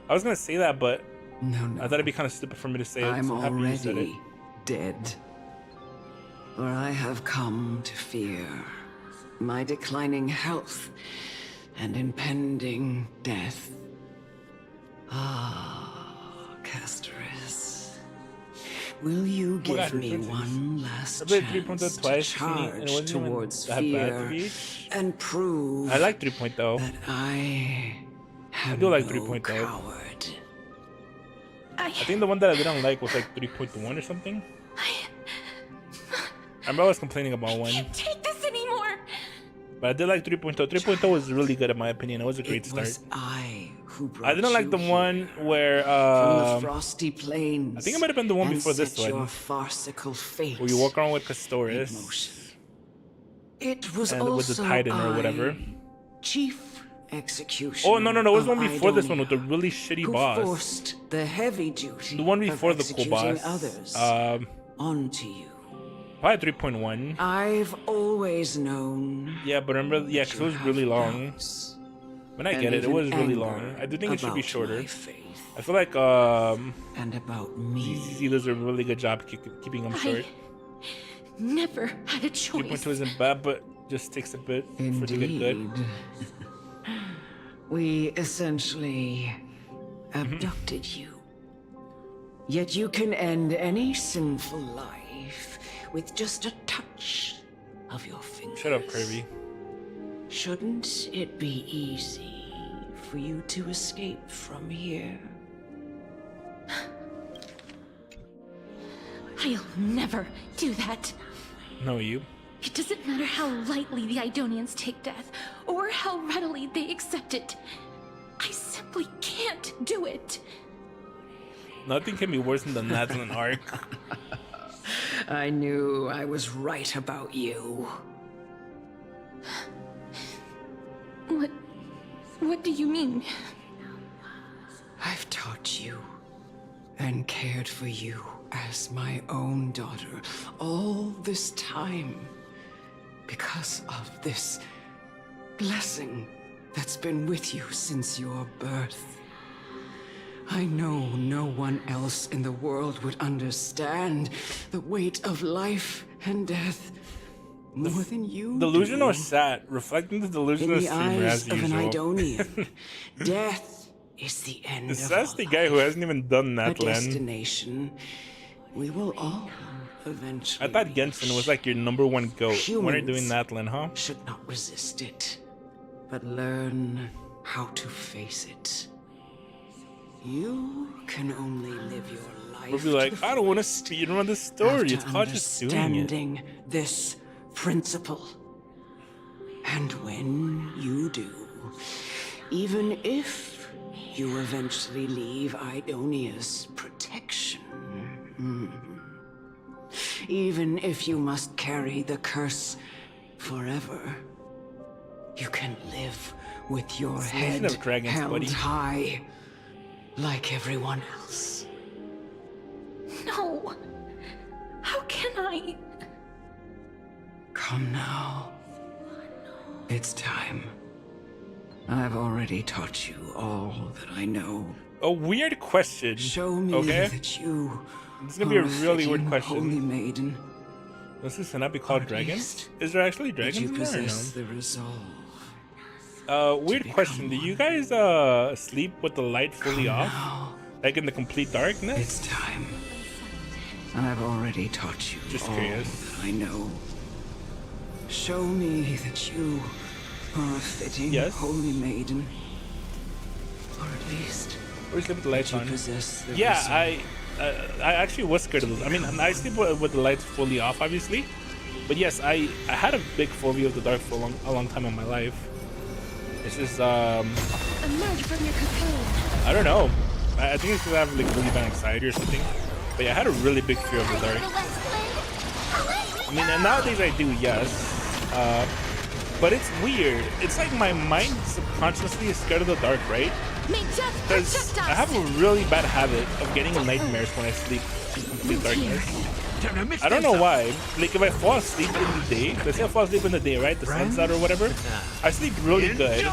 I was gonna say that, but I thought it'd be kind of stupid for me to say it. I'm So happy you said it. already dead. For I have come to fear my declining health and impending death. Castorice, will you give me one last chance to charge towards fear and prove I like 3 Point though. that I do like 3 Point though. coward? I think the one that I didn't like was like 3.1 or something. I remember I was complaining about one. Take this anymore. But I did like 3.0. 3.0 was really good in my opinion. It was a great start. I didn't like the one where from the frosty plains. I think it might have been the one and before this set your one. farcical fate Where you walk around with Castorice. It was and also with the Titan or whatever. Chief executioner. Oh no, it was one before this one with the really shitty who boss. forced the heavy duty The one before of the cool boss. executing others onto you. Probably 3.1. I've always known. Yeah, but remember, yeah, because it was really long. When I get it, it was really long. I do think it should be shorter. I feel like and about me. ZZ does a really good job keeping them short. Never had a choice. 3.2 isn't bad, but just takes a bit for it to get good. We essentially abducted you. Yet you can end any sinful life with just a touch of your fingers. Shut up, Kirby. Shouldn't it be easy for you to escape from here? I'll never do that. No, you. It doesn't matter how lightly the Idonians take death, or how readily they accept it. I simply can't do it. Nothing can be worse than the Nadlin arc. I knew I was right about you. What do you mean? I've taught you and cared for you as my own daughter all this time because of this blessing that's been with you since your birth. I know no one else in the world would understand the weight of life and death more than you Delusion do. or sat, reflecting the delusion In of the streamer eyes as of usual. an Idonian, death is the end This of that's the guy who hasn't even done a Natlan. destination we will all eventually. I thought Genshin was like your #1 goat. When are you doing Natlan, huh? Should not resist it, but learn how to face it. You can only live your life. We'll be like, I don't want to speedrun this story. It's called just doing it. Understanding this principle. And when you do, even if you eventually leave Idonia's protection, even if you must carry the curse forever, you can live with your head of dragons, held buddy. high, like everyone else. No. How can I? Come now. It's time. I've already taught you all that I know. A weird question. Show me okay? that you This is gonna be a are really weird fitting question. Holy maiden. This cannot be called dragons? Is there actually dragons You in there or possess no? the resolve. Weird question. Do you guys sleep with the light fully off? Like in the complete darkness? It's time. I've already taught you Just all curious. that I know. Show me that you are a fitting Yes. holy maiden. Or at least Or you sleep with the lights on? Yeah, I actually was scared of those. I mean, I sleep with the lights fully off, obviously. But yes, I had a big phobia of the dark for a long time in my life. It's just Emerge from your cocoon. I don't know. I think it's because I have like really bad anxiety or something. But yeah, I had a really big fear of the dark. I mean, and nowadays I do, yes. But it's weird. It's like my mind subconsciously is scared of the dark, right? Because I have a really bad habit of getting nightmares when I sleep in complete darkness. I don't know why. Like if I fall asleep in the day, let's say I fall asleep in the day, right? The sun's out or whatever. I sleep really good.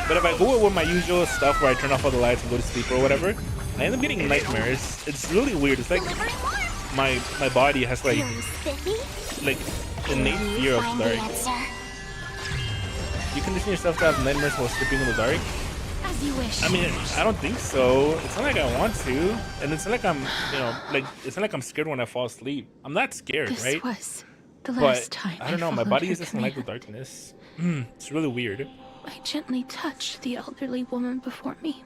But if I go with my usual stuff where I turn off all the lights and go to sleep or whatever, I end up getting nightmares. It's really weird. It's like my body has like innate fear of the dark. You condition yourself to have nightmares while sleeping in the dark? As you wish. I mean, I don't think so. It's not like I want to, and it's not like I'm, it's not like I'm scared when I fall asleep. I'm not scared, This right? was the last But time I don't know. My followed body her just doesn't like the command. darkness. It's really weird. I gently touched the elderly woman before me.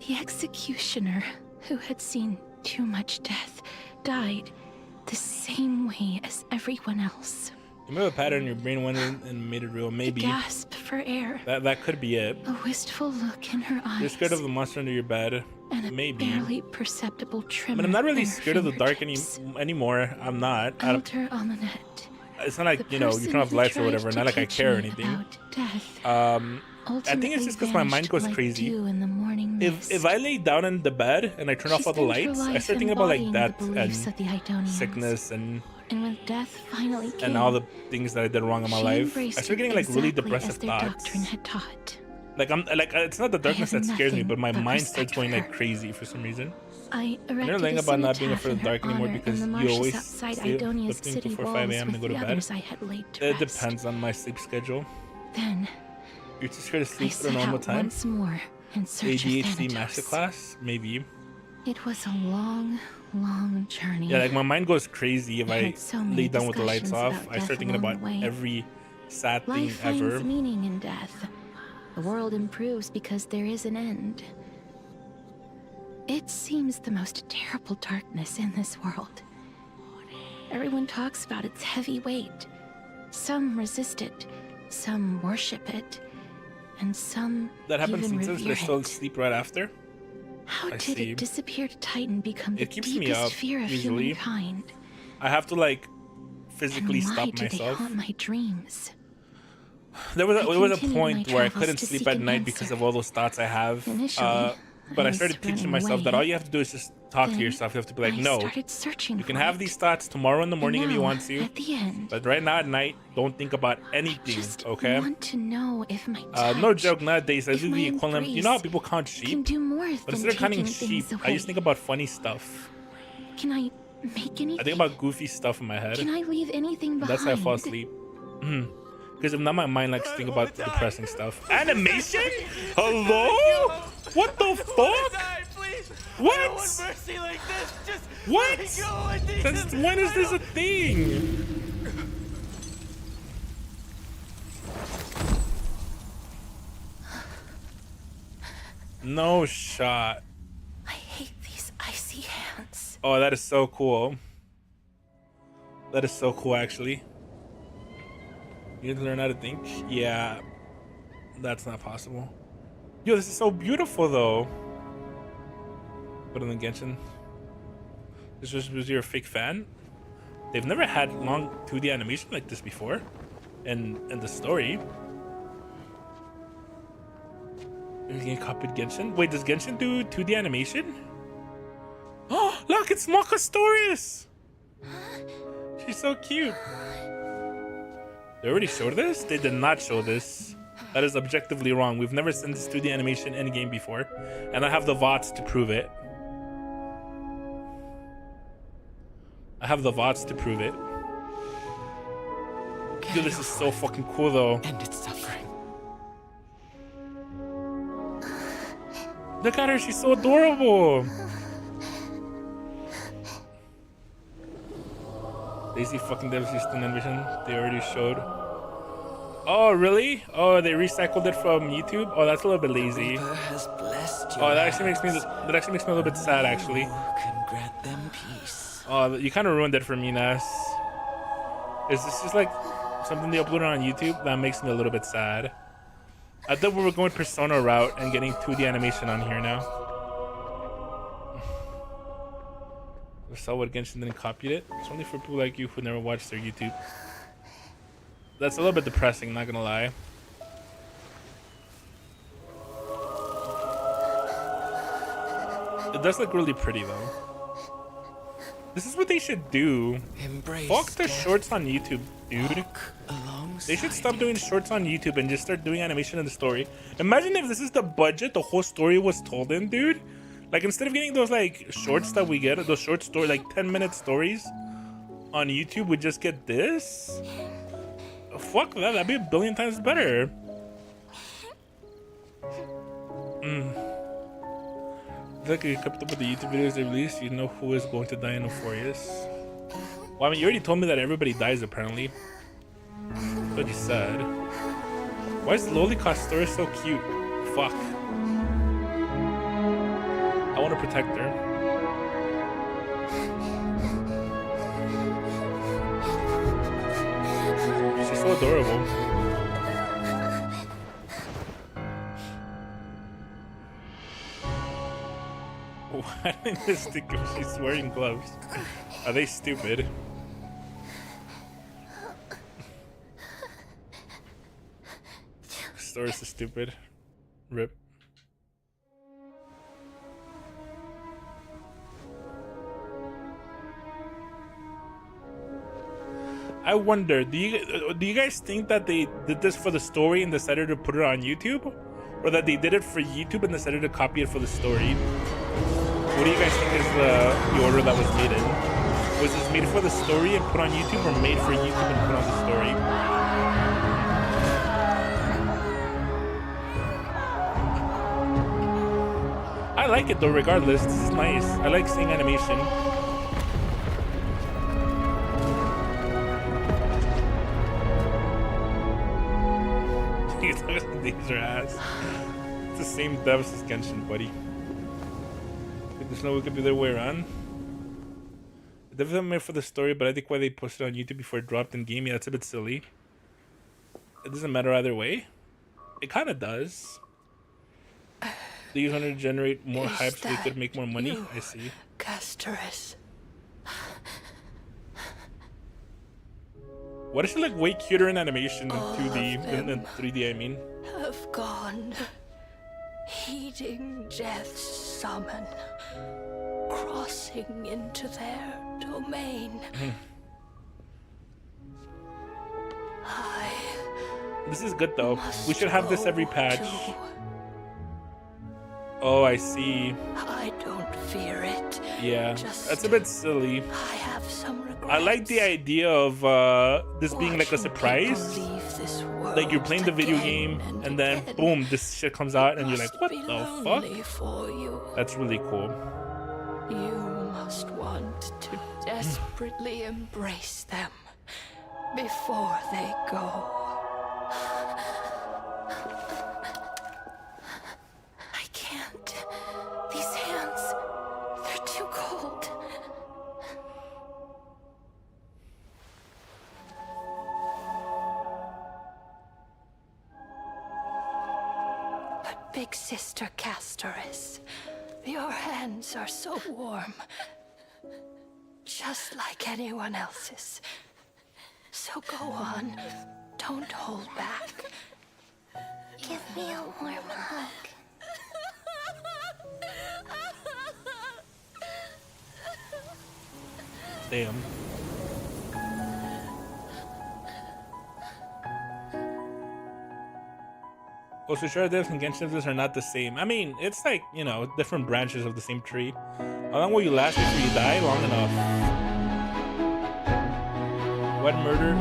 The executioner, who had seen too much death, died the same way as everyone else. You may have a pattern in your brain went in and made it real. Maybe. Gasp for air. That could be it. A wistful look in her eyes. You're scared of the monster under your bed. And a Maybe. barely perceptible tremor. But I'm not really in her scared of the dark fingertips. anymore. I'm not. Elder Almanet. It's not like, The you person turn off who lights or tried whatever. to Not like I teach care or me anything. about death I think it's just because my mind goes crazy. In the morning If I lay down in the bed and I turn off all the lights, I start thinking about like death and sickness and when death finally came, all the things that I did wrong in my she life. embraced I start getting like really exactly depressive as their thoughts. doctrine had taught. Like it's not the darkness that have scares me, nothing but my but mind respect starts going for like crazy for some reason. I I'm never erected thinking a about not being cenotaph afraid of in the dark her anymore honor because in the you marshes always outside stay up Idonia's lifting city before 5 walls a.m. to with go to the bed. others I had laid to It rest. depends on my sleep schedule. Then You're just scared to I sleep at a set normal out time. once more in search of ADHD Thanatos. masterclass, maybe. It was a long, long journey. Yeah, like my mind goes crazy if I I had so many lay down with the lights discussions off. about I death start thinking along about the way. every sad thing Life ever. finds meaning in death. The world improves because there is an end. It seems the most terrible darkness in this world. Everyone talks about its heavy weight. Some resist it, some worship it, and some That happens even sometimes. revere I still it. sleep right after. How I did see. it disappear to Titan become the It keeps me deepest up, fear of usually. humankind? I have to like physically And why stop do they myself. haunt my dreams? There was a continued point my where I travels couldn't to sleep seek at an night answer. because of all those thoughts I have. Initially, But I I started was teaching running myself that away. all you have to do is just talk to Then yourself. You have to be like, I no, started searching you can for have it. these thoughts tomorrow in the morning if you now, want to. at the end, But right now at night, don't think about anything, okay? I want to know if my No touch, joke, nowadays I if do my the equivalent. You know how people count can sheep? do more But than instead of counting taking sheep, things I away. just think about funny stuff. Can I make anything? I think about goofy stuff in my head. Can I leave anything And behind? that's how I fall asleep. Because if not, my mind likes to think about depressing stuff. Animation? Hello? What the fuck? What? What? Since when is this a thing? No shot. I hate these icy hands. Oh, that is so cool. That is so cool, actually. You need to learn how to think? Yeah. That's not possible. Yo, this is so beautiful, though. But in the Genshin, this was your fake fan? They've never had long 2D animation like this before. In the story. You copied Genshin? Wait, does Genshin do 2D animation? Oh, look, it's small Castorice! She's so cute. They already showed this? They did not show this. That is objectively wrong. We've never seen this 2D animation in a game before. And I have the VODs to prove it. I have the VODs to prove it. Dude, this is so fucking cool, though. End its suffering. Look at her, she's so adorable. Daisy fucking Devastating Animation. They already showed. Oh, really? Oh, they recycled it from YouTube? Oh, that's a little bit lazy. Reaper has blessed Oh, that actually makes me a little bit sad, actually. Can grant them peace. Oh, you kind of ruined it for me, Ness. Is this just like something they uploaded on YouTube? That makes me a little bit sad. I thought we were going Persona route and getting 2D animation on here now. I saw what Genshin didn't copy it. It's only for people like you who never watched their YouTube. That's a little bit depressing, not gonna lie. It does look really pretty though. This is what they should do. Fuck the shorts on YouTube, dude. They should stop doing shorts on YouTube and just start doing animation in the story. Imagine if this is the budget the whole story was told in, dude. Like, instead of getting those like shorts that we get, those short story, like 10-minute stories on YouTube, we just get this. Fuck that, that'd be a billion times better. Like you kept up with the YouTube videos they released, you know who is going to die in Euphorius. Well, I mean, you already told me that everybody dies apparently. That's what you said. Why is lowly Castorice so cute? Fuck. I want to protect her. She's so adorable. Why didn't they stick if she's wearing gloves? Are they stupid? Castorice is stupid. Rip. I wonder, do you guys think that they did this for the story and decided to put it on YouTube? Or that they did it for YouTube and decided to copy it for the story? What do you guys think is the order that was made in? Was this made for the story and put on YouTube, or made for YouTube and put on the story? I like it though, regardless. This is nice. I like seeing animation. These are ass. It's the same devs as Genshin, buddy. There's no way it could be the other way around. It definitely made for the story, but I think why they posted it on YouTube before it dropped in game, yeah, that's a bit silly. It doesn't matter either way. It kind of does. They just wanted to generate more hype so they could make more money. I see. Castorice. What is she like way cuter in animation in 2D than 3D, I mean? Have gone, heeding death's summon, crossing into their domain. This is good though. We should have this every patch. Oh, I see. I don't fear it. Yeah, that's a bit silly. I have some regrets. I like the idea of this being like a surprise. Like you're playing the video game and then boom, this shit comes out and you're like, what the fuck? That's really cool. You must want to desperately embrace them before they go. I can't. These hands, they're too cold. But Big Sister Castorice, your hands are so warm. Just like anyone else's. So go on. Don't hold back. Give me a warm hug. Damn. Oh, so sure, devs and Genshin are not the same. I mean, it's like, you know, different branches of the same tree. How long will you last before you die? Long enough. What murder?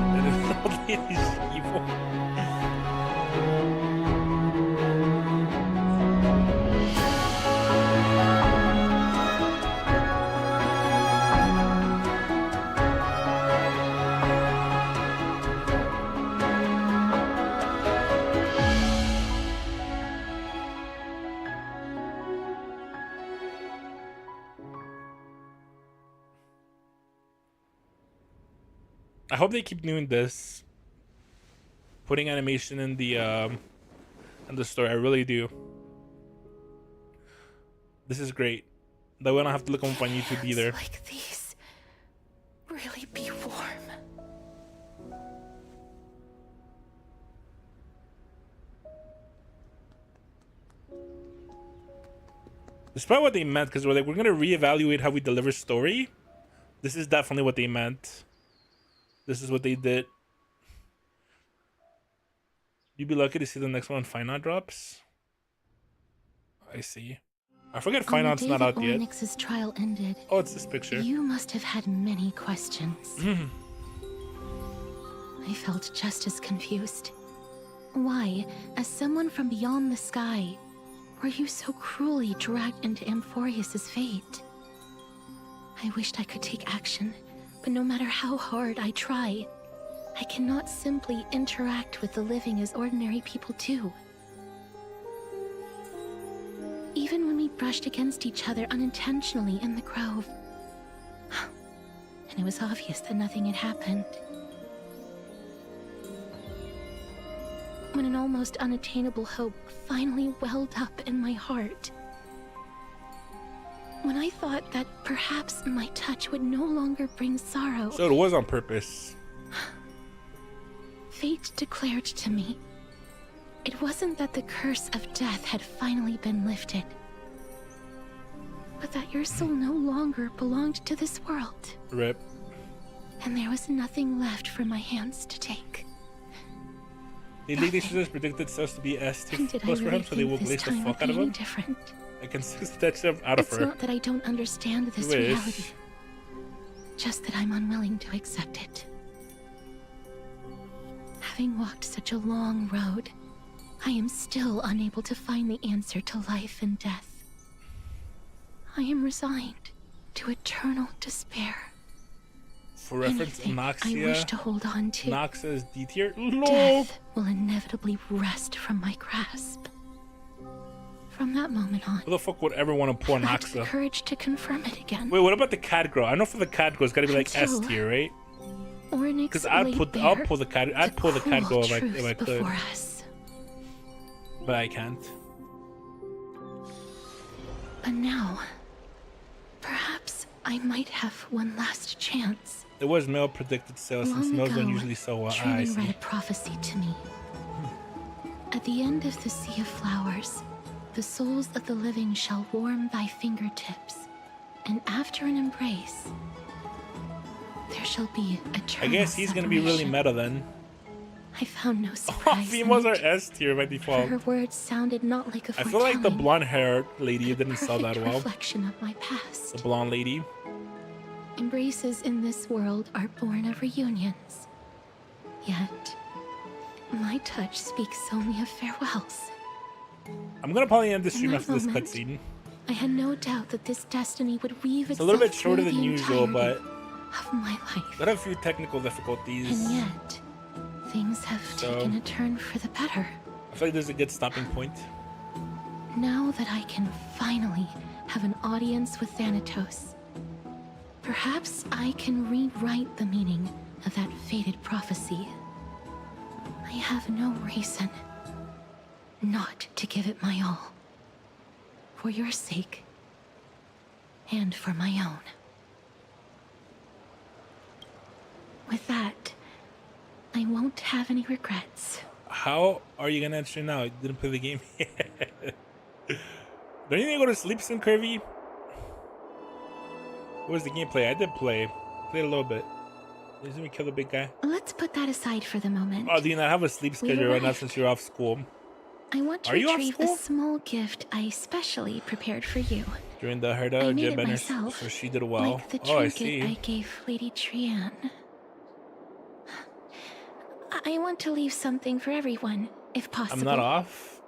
Old lady's evil. I hope they keep doing this, putting animation in the story. I really do. This is great. That we don't have to look them up on YouTube either. Like these really be warm. It's probably what they meant, because we're like, we're gonna reevaluate how we deliver story. This is definitely what they meant. This is what they did. You'd be lucky to see the next one Final drops. I see. I forget Final's not out yet. Onyx's trial ended. Oh, it's this picture. You must have had many questions. I felt just as confused. Why, as someone from beyond the sky, were you so cruelly dragged into Amphorius's fate? I wished I could take action, but no matter how hard I try, I cannot simply interact with the living as ordinary people do. Even when we brushed against each other unintentionally in the grove, and it was obvious that nothing had happened. When an almost unattainable hope finally welled up in my heart. When I thought that perhaps my touch would no longer bring sorrow. So it was on purpose. Fate declared to me, it wasn't that the curse of death had finally been lifted, but that your soul no longer belonged to this world. Rip. And there was nothing left for my hands to take. The Elite Dangerous predicted cells to be S2 plus for him, so they will glaze the fuck out of him. Different. I can stitch them out of her. It's not that I don't understand this reality, just that I'm unwilling to accept it. Having walked such a long road, I am still unable to find the answer to life and death. I am resigned to eternal despair. For reference, Noxia. I wish to hold on to. Noxia is D tier. Death will inevitably wrest from my grasp. From that moment on, who the fuck would ever want to pour Noxia? The courage to confirm it again. Wait, what about the cat girl? I know for the cat girl, it's gotta be like S tier, right? Because I'll pull the cat girl if I could. But I can't. But now, perhaps I might have one last chance. It was male predicted sales, since males don't usually sell well. I see. Read a prophecy to me. At the end of the Sea of Flowers, the souls of the living shall warm thy fingertips, and after an embrace, there shall be eternal I guess he's gonna be really meta then. I found no surprise. Females are S tier by default. Her words sounded not like a I feel like the blonde haired lady didn't sell that well. Reflection of my past. The blonde lady. Embraces in this world are born of reunions. Yet, my touch speaks only of farewells. I'm gonna probably end the stream after this cutscene. I had no doubt that this destiny would weave it's a little bit shorter than usual, but of my life. There are a few technical difficulties. And yet, things have taken a turn for the better. I feel like there's a good stopping point. Now that I can finally have an audience with Thanatos, perhaps I can rewrite the meaning of that fated prophecy. I have no reason not to give it my all. For your sake, and for my own. With that, I won't have any regrets. How are you gonna answer now? You didn't play the game yet. Don't you need to go to sleep soon, Curvy? What was the gameplay? I did play. Played a little bit. Didn't we kill the big guy? Let's put that aside for the moment. Oh, do you not have a sleep schedule right now since you're off school? I want to retrieve a small gift I specially prepared for you. During the Herda Jebenners, so she did well. Like the I trinket see. I gave Lady Trianne. I want to leave something for everyone, if possible. I'm not off.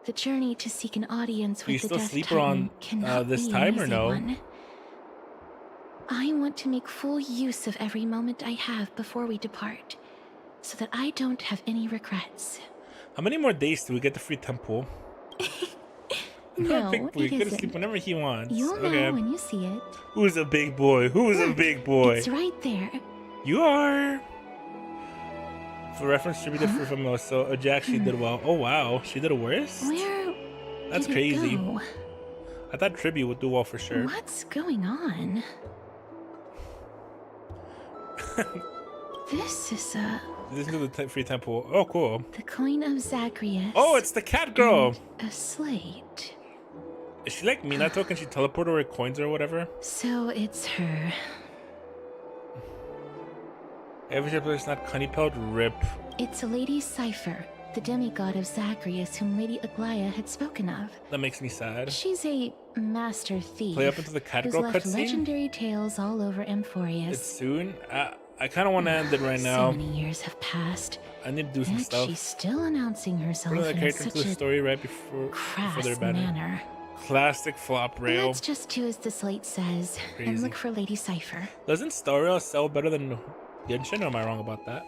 The journey to seek an audience with the Death sleeper on this time or no? One. I want to make full use of every moment I have before we depart, so that I don't have any regrets. How many more days do we get the free temple? No, he can sleep whenever he wants. You'll know when you see it. Who's a big boy? Who's a big boy? It's right there. You are. For reference, tribute for Famous, so Jack, she did well. Oh wow, she did a worst? Where That's did crazy. It go? I thought tribute would do well for sure. What's going on? This is This is the free temple. Oh, cool. the coin of Zagreus. Oh, it's the cat girl. And a slate. Is she like Minato? Can she teleport her coins or whatever? So it's her. Every place not Cunnypelt, rip. It's Lady Cypher, the demigod of Zagreus whom Lady Aglaia had spoken of. That makes me sad. She's a master thief. Play up into the cat who's girl left cutscene? legendary tales all over Amphorius. It's soon. I kind of want to end it right now. So many years have passed. I need to do some and stuff. she's still announcing herself Put another in character such into the a story right before their banner. manner. Classic flop rail. Let's just do as the slate says and Crazy. look for Lady Cypher. Doesn't Star Rail sell better than Genshin, or am I wrong about that?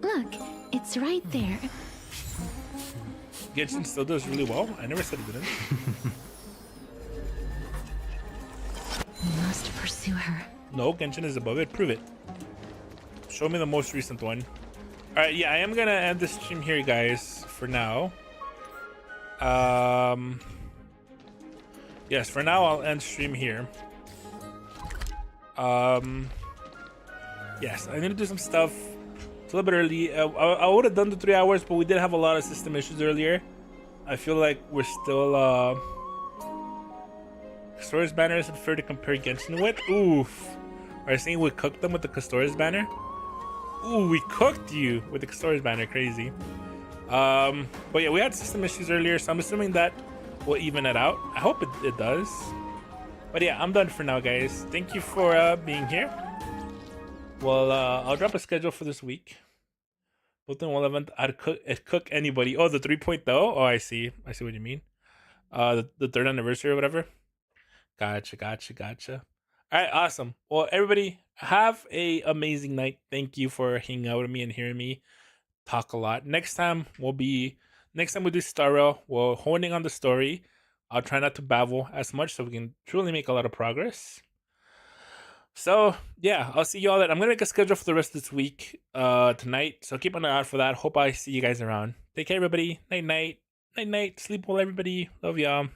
Look, it's right there. Genshin still does really well. I never said it didn't. We must pursue her. No, Genshin is above it. Prove it. Show me the most recent one. Alright, yeah, I am gonna end the stream here, guys, for now. Yes, for now I'll end stream here. Yes, I need to do some stuff. It's a little bit early. I would have done the 3 hours, but we did have a lot of system issues earlier. I feel like we're still Castorice banner is fair to compare Genshin with. Oof. Are you saying we cooked them with the Castorice banner? Ooh, we cooked you with the Castorice banner. Crazy. But yeah, we had system issues earlier, so I'm assuming that will even it out. I hope it does. But yeah, I'm done for now, guys. Thank you for being here. Well, I'll drop a schedule for this week. Both in one event, I'd cook anybody. Oh, the 3.0? Oh, I see. I see what you mean. The 3rd anniversary or whatever. Gotcha. All right, awesome. Well, everybody, have a amazing night. Thank you for hanging out with me and hearing me talk a lot. Next time we do Star Rail, we're honing on the story. I'll try not to babble as much so we can truly make a lot of progress. So yeah, I'll see you all. I'm gonna make a schedule for the rest of this week tonight. So keep an eye out for that. Hope I see you guys around. Take care, everybody. Night night. Sleep well, everybody. Love y'all.